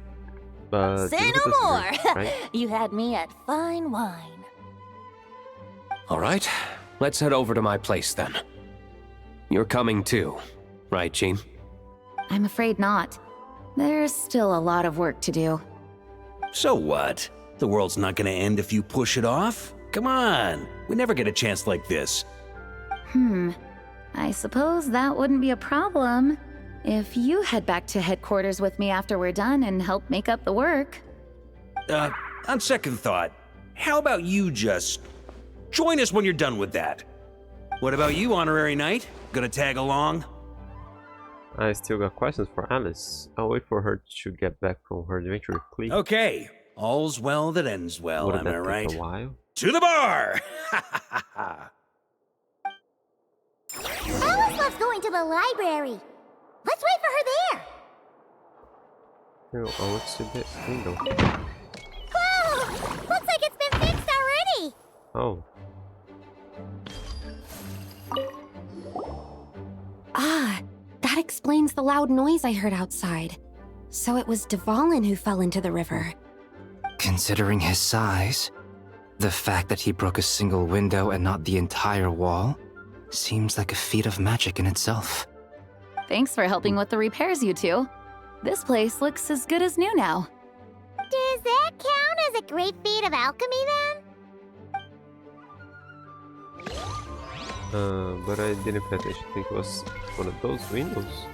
Say no more! Right? You had me at fine wine. All right, let's head over to my place then. You're coming too, right, Jean? I'm afraid not. There's still a lot of work to do. So what? The world's not gonna end if you push it off? Come on, we never get a chance like this. I suppose that wouldn't be a problem if you head back to headquarters with me after we're done and help make up the work. On second thought, how about you just join us when you're done with that? What about you, Honorary Knight? Gonna tag along? I still got questions for Alice. I'll wait for her to get back from her adventure with Klee. Okay, all's well that ends well, Wouldn't am I that right? take a while? To the bar! Alice loves going to the library. Let's wait for her there. Oh, what's the window? Whoa! Looks like it's been fixed already. Oh. Ah, that explains the loud noise I heard outside. So it was Dvalin who fell into the river. Considering his size, the fact that he broke a single window and not the entire wall seems like a feat of magic in itself. Thanks for helping with the repairs, you two. This place looks as good as new now. Does that count as a great feat of alchemy then? But I didn't pay attention. I think it was one of those windows.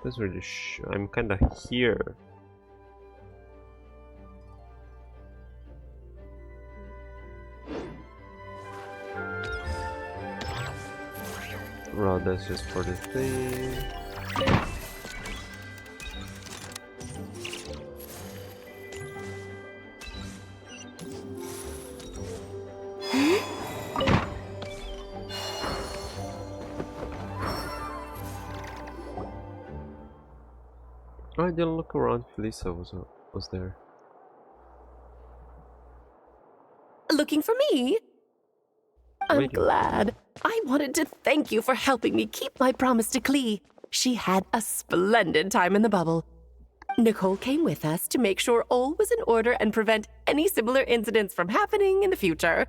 That's really I'm kinda here. Well, that's just for the thing. I didn't look around if Lisa was there. Looking for me? I'm Waiting. glad. I wanted to thank you for helping me keep my promise to Klee. She had a splendid time in the bubble. Nicole came with us to make sure all was in order and prevent any similar incidents from happening in the future.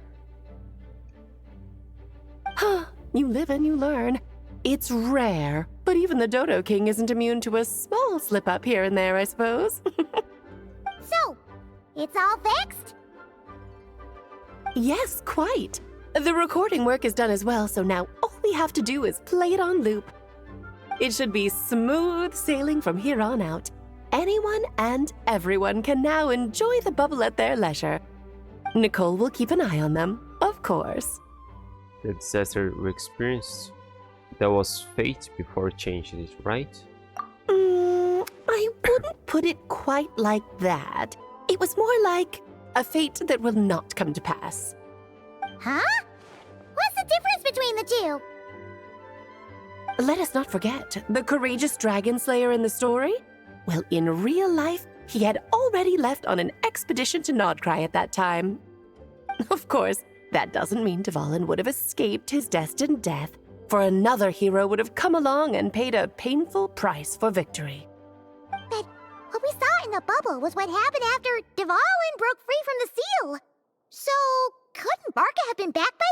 You live and you learn. It's rare, but even the Dodo King isn't immune to a small slip-up here and there, I suppose. So, it's all fixed? Yes, quite. The recording work is done as well, so now all we have to do is play it on loop. It should be smooth sailing from here on out. Anyone and everyone can now enjoy the bubble at their leisure. Nicole will keep an eye on them, of course. The disaster we experienced, that was fate before changing it, right? I wouldn't put it quite like that. It was more like a fate that will not come to pass. Huh? What's the difference between the two? Let us not forget the courageous dragon slayer in the story. Well, in real life, he had already left on an expedition to Nod-krai at that time. Of course, that doesn't mean Dvalin would have escaped his destined death, for another hero would have come along and paid a painful price for victory. But what we saw in the bubble was what happened after Dvalin broke free from the seal. So, couldn't Barca have been back by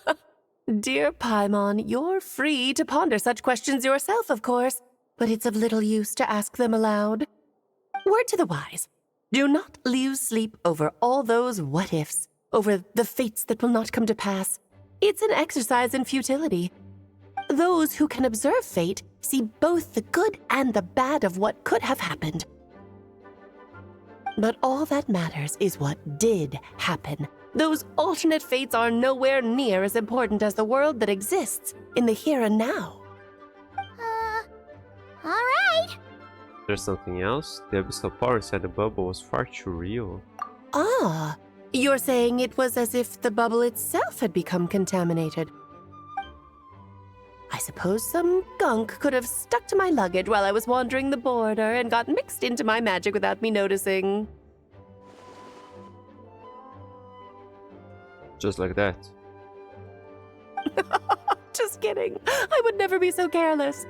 then? Dear Paimon, you're free to ponder such questions yourself, of course, but it's of little use to ask them aloud. Word to the wise, do not lose sleep over all those what-ifs, over the fates that will not come to pass. It's an exercise in futility. Those who can observe fate see both the good and the bad of what could have happened. But all that matters is what did happen. Those alternate fates are nowhere near as important as the world that exists in the here and now. Alright. There's something else? The abyssal power inside the bubble was far too real. Ah, you're saying it was as if the bubble itself had become contaminated. I suppose some gunk could have stuck to my luggage while I was wandering the border and got mixed into my magic without me noticing. Just like that. Just kidding. I would never be so careless.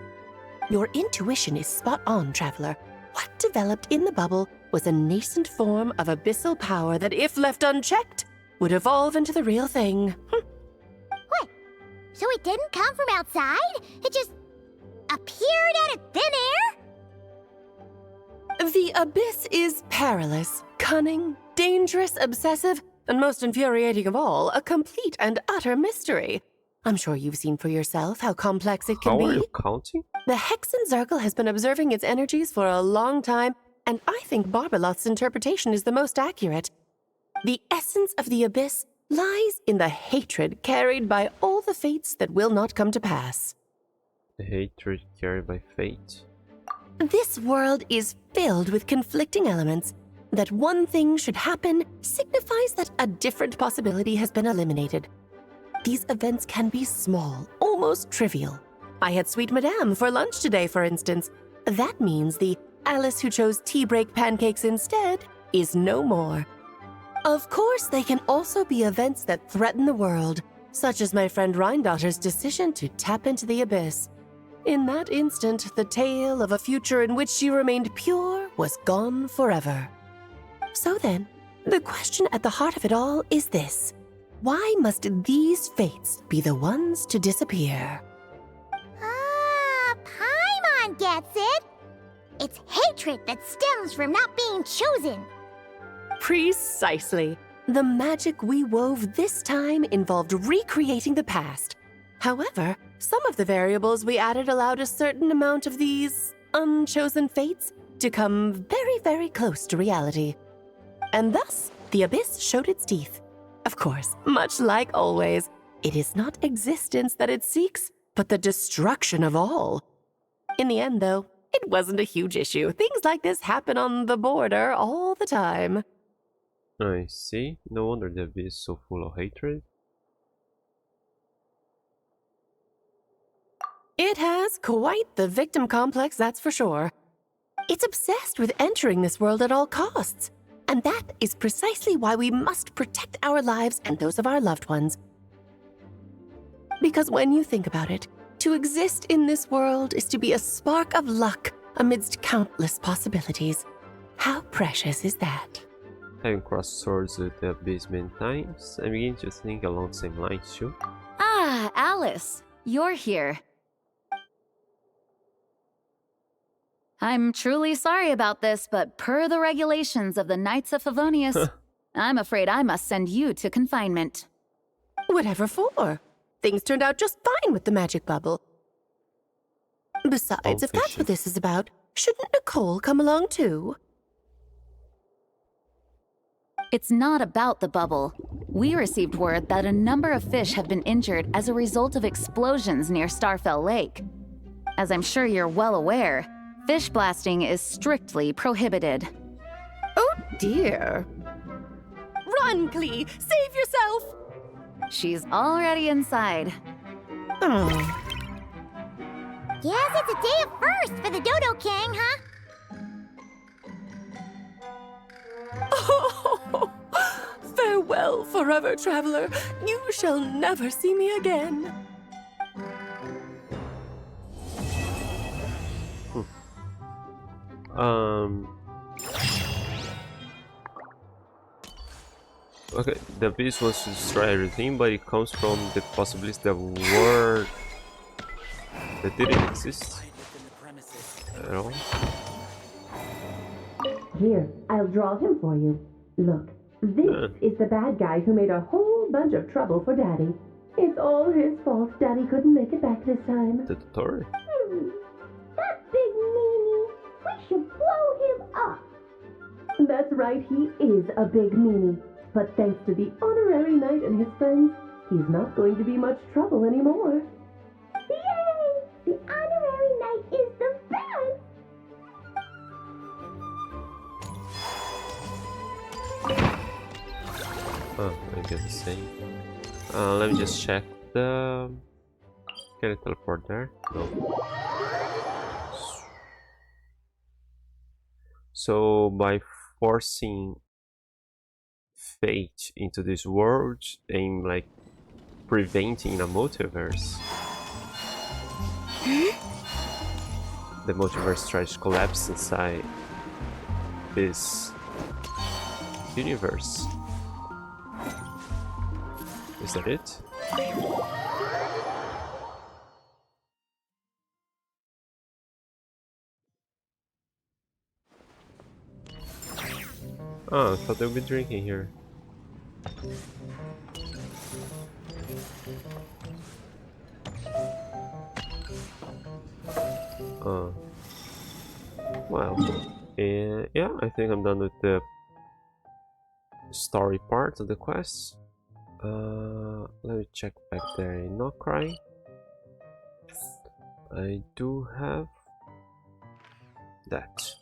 Your intuition is spot on, Traveler. What developed in the bubble was a nascent form of abyssal power that, if left unchecked, would evolve into the real thing. What? So it didn't come from outside? It just appeared out of thin air? The abyss is perilous, cunning, dangerous, obsessive, and most infuriating of all, a complete and utter mystery. I'm sure you've seen for yourself how complex it can be. How are you counting? The Hexen Circle has been observing its energies for a long time, and I think Barbalot's interpretation is the most accurate. The essence of the abyss lies in the hatred carried by all the fates that will not come to pass. The hatred carried by fate. This world is filled with conflicting elements. That one thing should happen signifies that a different possibility has been eliminated. These events can be small, almost trivial. I had Sweet Madame for lunch today, for instance. That means the Alice who chose tea break pancakes instead is no more. Of course, they can also be events that threaten the world, such as my friend Rhindotter's decision to tap into the abyss. In that instant, the tale of a future in which she remained pure was gone forever. So then, the question at the heart of it all is this. Why must these fates be the ones to disappear? Paimon gets it. It's hatred that stems from not being chosen. Precisely. The magic we wove this time involved recreating the past. However, some of the variables we added allowed a certain amount of these unchosen fates to come very, very close to reality. And thus, the abyss showed its teeth. Of course, much like always, it is not existence that it seeks, but the destruction of all. In the end, though, it wasn't a huge issue. Things like this happen on the border all the time. I see. No wonder the abyss is so full of hatred. It has quite the victim complex, that's for sure. It's obsessed with entering this world at all costs. And that is precisely why we must protect our lives and those of our loved ones. Because when you think about it, To exist in this world is to be a spark of luck amidst countless possibilities. How precious is that? Having crossed swords with the abyss many times, I'm beginning to think along the same lines too. Ah, Alice, you're here. I'm truly sorry about this, but per the regulations of the Knights of Favonius, I'm afraid I must send you to confinement. Whatever for? Things turned out just fine with the magic bubble. Besides, if that's what this is about, shouldn't Nicole come along too? It's not about the bubble. We received word that a number of fish have been injured as a result of explosions near Starfell Lake. As I'm sure you're well aware, fish blasting is strictly prohibited. Oh dear. Run, Klee! Save yourself! She's already inside. Oh. Yes, it's a day of first for the Dodo King, huh? Oh, farewell, forever traveler. You shall never see me again. Okay, the beast wants to destroy everything, but it comes from the possibility that word that didn't exist at all. Here, I'll draw him for you. Look, this is the bad guy who made a whole bunch of trouble for Daddy. It's all his fault Daddy couldn't make it back this time. The tutorial? That big meanie! We should blow him up! That's right, he is a big meanie. But thanks to the honorary knight and his friends, he's not going to be much trouble anymore. Yay! The honorary knight is the best! Oh, I get the same. Let me just check the... Can I teleport there? No. So by forcing fate into this world and like preventing a multiverse, the multiverse tries to collapse inside this universe. Is that it? Oh, I thought they would be drinking here. Well, and yeah, I think I'm done with the story part of the quest. Let me check back there in nod-krai. I do have that.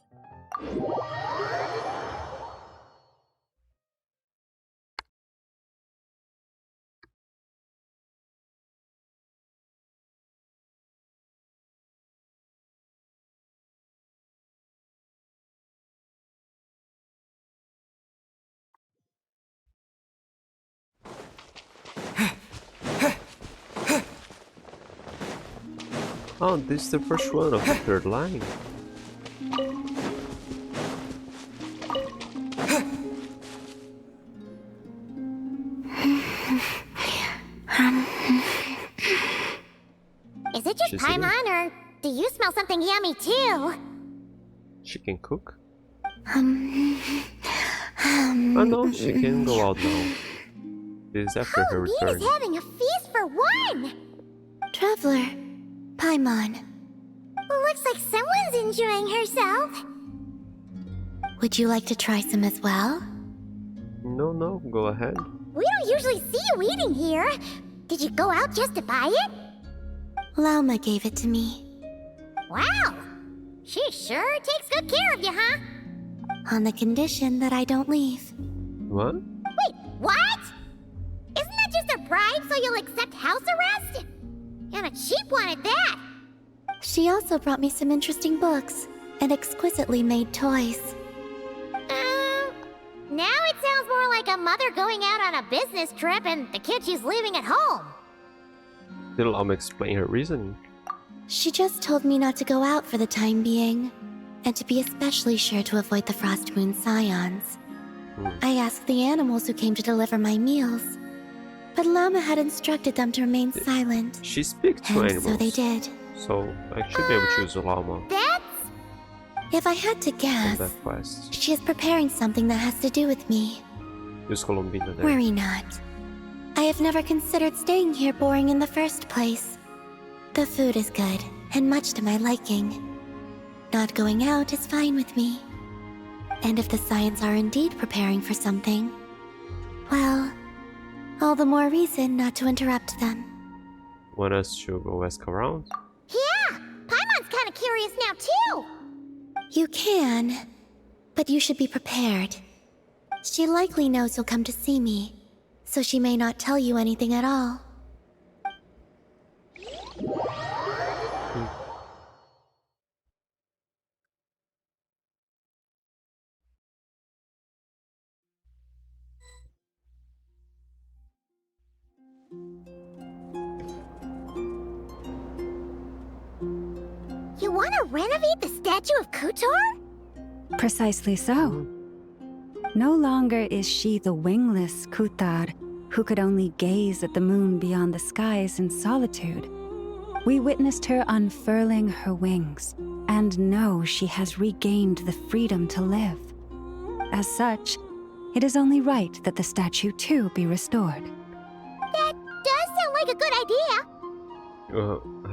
Oh, this is the first one of the third line. Is it just Paimon, or do you smell something yummy too? She can cook? Oh no, she can go out now. This is after her Bean return. is having a feast for one! Traveler, Paimon. Looks like someone's enjoying herself. Would you like to try some as well? No, no, go ahead. We don't usually see you eating here. Did you go out just to buy it? Lauma gave it to me. Wow! She sure takes good care of you, huh? On the condition that I don't leave. What? Wait, what? Isn't that just a bribe so you'll accept house arrest? And a cheap one at that! She also brought me some interesting books and exquisitely made toys. Now it sounds more like a mother going out on a business trip and the kid she's leaving at home. Did Lauma explain her reasoning? She just told me not to go out for the time being, and to be especially sure to avoid the Frost Moon Scions. I asked the animals who came to deliver my meals, but Llama had instructed them to remain silent. She speaks to and animals. so they did. So I should be able to use a llama If I had to on guess, that quest. she is preparing something that has to do with me. Use Colombina there. Worry not. I have never considered staying here boring in the first place. The food is good, and much to my liking. Not going out is fine with me. And if the Scions are indeed preparing for something, well, all the more reason not to interrupt them. Want us to go ask around? Yeah! Paimon's kinda curious now, too! You can, but you should be prepared. She likely knows you'll come to see me, so she may not tell you anything at all. You wanna renovate the statue of Kutor? Precisely so. No longer is she the wingless Kutar who could only gaze at the moon beyond the skies in solitude. We witnessed her unfurling her wings and know she has regained the freedom to live. As such, it is only right that the statue too be restored. That does sound like a good idea.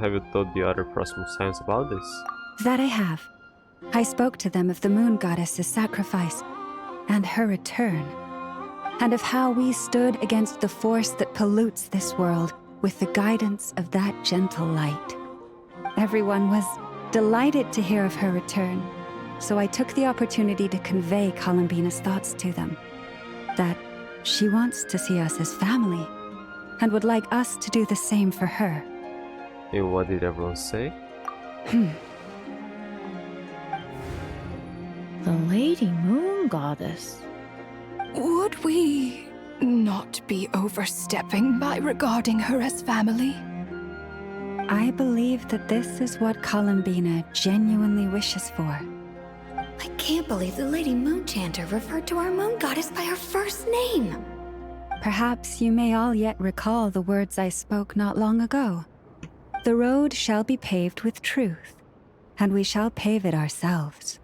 Have you told the other Proximate Scions about this? That I have. I spoke to them of the moon goddess's sacrifice and her return, and of how we stood against the force that pollutes this world with the guidance of that gentle light. Everyone was delighted to hear of her return, so I took the opportunity to convey Columbina's thoughts to them. That she wants to see us as family, and would like us to do the same for her. And what did everyone say? The Lady Moon Goddess. Would we not be overstepping by regarding her as family? I believe that this is what Columbina genuinely wishes for. I can't believe the Lady Moon Chanter referred to our moon goddess by her first name. Perhaps you may all yet recall the words I spoke not long ago. The road shall be paved with truth, and we shall pave it ourselves.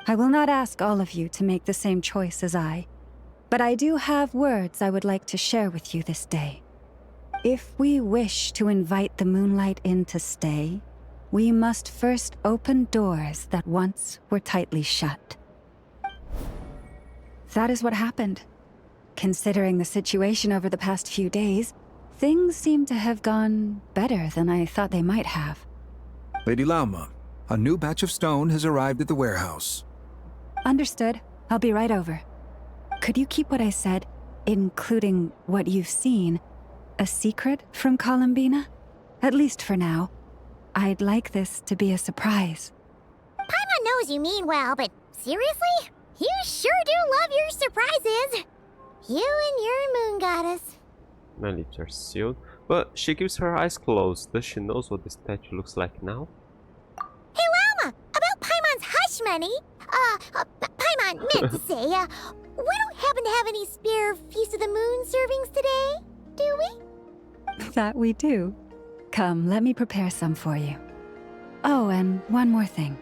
I will not ask all of you to make the same choice as I, but I do have words I would like to share with you this day. If we wish to invite the moonlight in to stay, we must first open doors that once were tightly shut. That is what happened. Considering the situation over the past few days, things seem to have gone better than I thought they might have. Lady Lauma, a new batch of stone has arrived at the warehouse. Understood. I'll be right over. Could you keep what I said, including what you've seen, a secret from Columbina? At least for now. I'd like this to be a surprise. Paimon knows you mean well, but seriously? You sure do love your surprises. You and your moon goddess. My lips are sealed, but she keeps her eyes closed. Does she know what the statue looks like now? Hey Llama, about Paimon's hush money. Paimon meant to say, we don't happen to have any spare Feast of the Moon servings today, do we? That we do. Come, let me prepare some for you. Oh, and one more thing.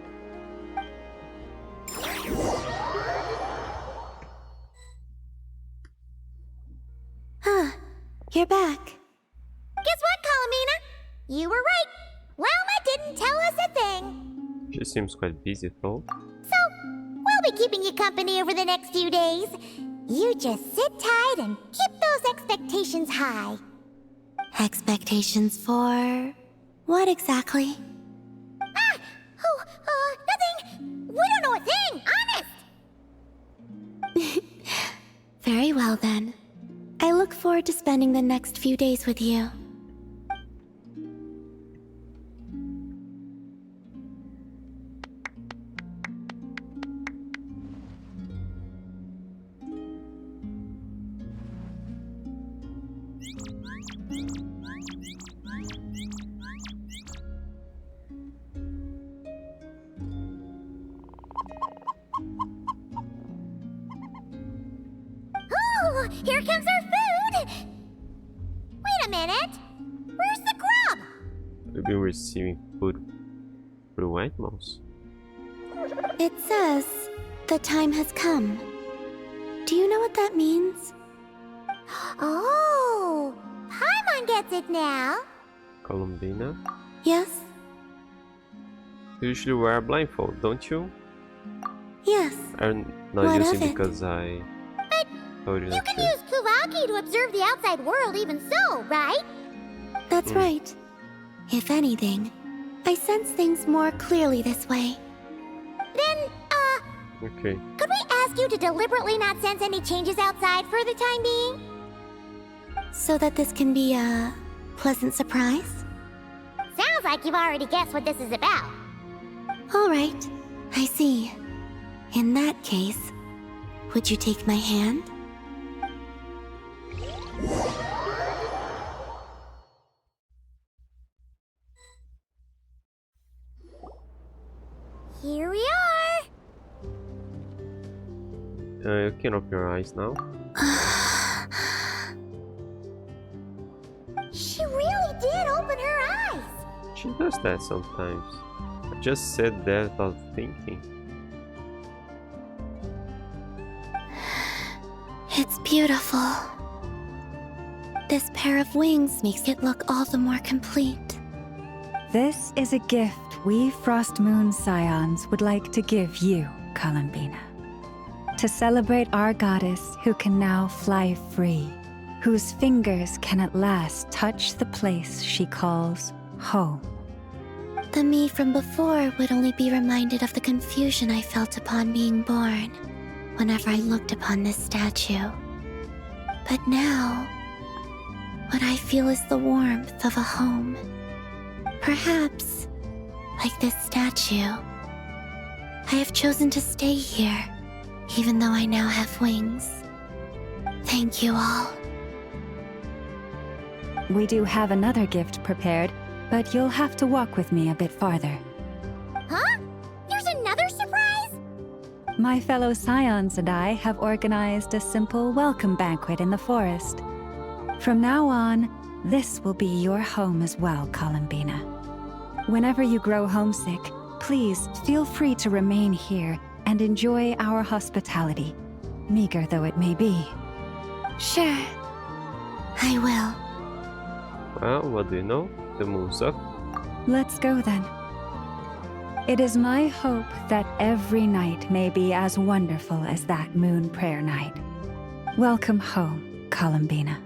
You're back. Guess what, Columbina? You were right. Llama didn't tell us a thing. She seems quite busy though. So, we'll be keeping you company over the next few days. You just sit tight and keep those expectations high. Expectations for... what exactly? Nothing. We don't know a thing, honest. Very well then. I look forward to spending the next few days with you. Oh, here comes our food! Wait a minute! Where's the grub? We've been receiving food through animals. It says the time has come. Do you know what that means? Oh, Paimon gets it now. Columbina? Yes? You usually wear a blindfold, don't you? Yes. I'm not What using of it? because I told you You not can to. use Kuvaki to observe the outside world even so, right? That's right. If anything, I sense things more clearly this way. Then, Okay. could we ask you to deliberately not sense any changes outside for the time being? So that this can be a pleasant surprise? Sounds like you've already guessed what this is about. All right, I see. In that case, would you take my hand? Here we are! You can open your eyes now. She really did open her eyes! She does that sometimes. I just said that without thinking. It's beautiful. This pair of wings makes it look all the more complete. This is a gift we Frost Moon Scions would like to give you, Columbina. To celebrate our goddess who can now fly free, whose fingers can at last touch the place she calls home. The me from before would only be reminded of the confusion I felt upon being born, whenever I looked upon this statue. But now, what I feel is the warmth of a home. Perhaps, like this statue, I have chosen to stay here, even though I now have wings. Thank you all. We do have another gift prepared, but you'll have to walk with me a bit farther. Huh? There's another surprise? My fellow Scions and I have organized a simple welcome banquet in the forest. From now on, this will be your home as well, Columbina. Whenever you grow homesick, please feel free to remain here and enjoy our hospitality, meager though it may be. Sure, I will. Well, what do you know? The moon's up. Let's go then. It is my hope that every night may be as wonderful as that moon prayer night. Welcome home, Columbina.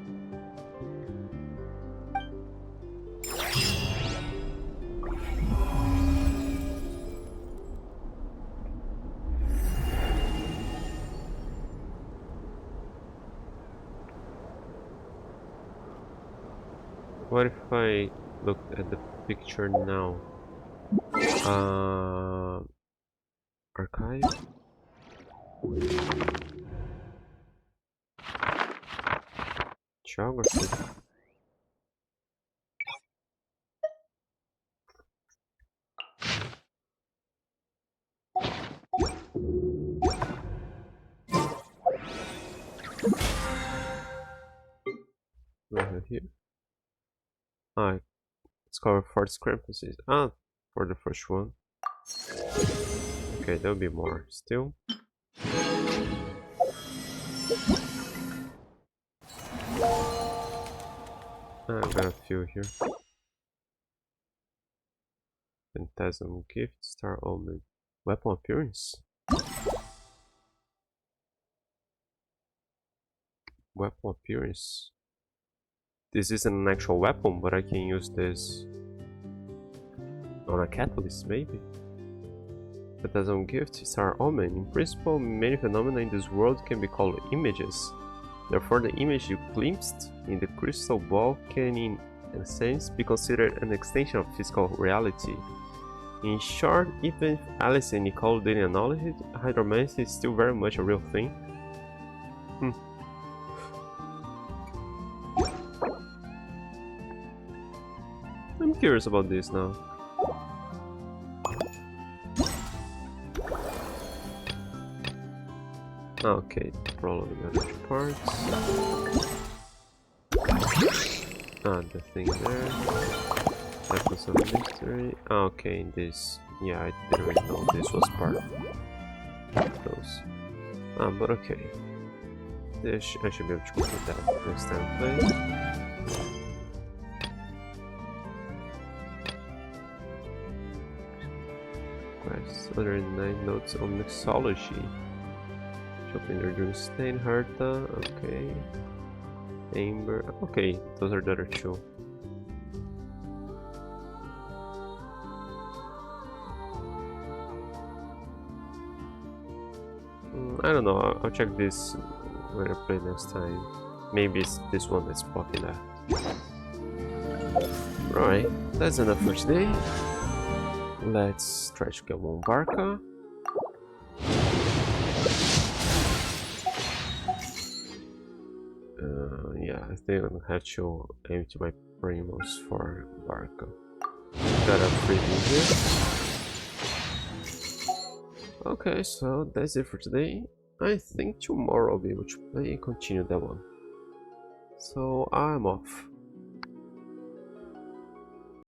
What if I look at the picture now? Archive? Geography? What do I have here? Ah, it's covered for discrepancies. Ah, for the first one. Okay, there'll be more still. I've got a few here. Phantasm Gift, Star Omen. Weapon appearance? Weapon appearance? This isn't an actual weapon, but I can use this on a catalyst, maybe. Phantasm Gift, Star Omen. In principle, many phenomena in this world can be called images. Therefore, the image you glimpsed in the crystal ball can, in a sense, be considered an extension of physical reality. In short, even if Alice and Nicole didn't acknowledge it, hydromancy is still very much a real thing. I'm curious about this now. Okay, probably the other two parts. Ah, the thing there. Apples of Mystery. Okay, this. Yeah, I didn't really know this was part of those. But okay. This, I should be able to complete that next time I play. Quest 109 notes on mixology. Shopping during Stain Herta. Okay. Amber. Okay, those are the other two. I don't know, I'll check this when I play next time. Maybe it's this one that's popping up. Right, that's enough for today. Let's try to get one Barca. Yeah, I think I'm gonna have to empty my primos for Barca. Got a freebie here. Okay, so that's it for today. I think tomorrow I'll be able to play and continue that one. So I'm off.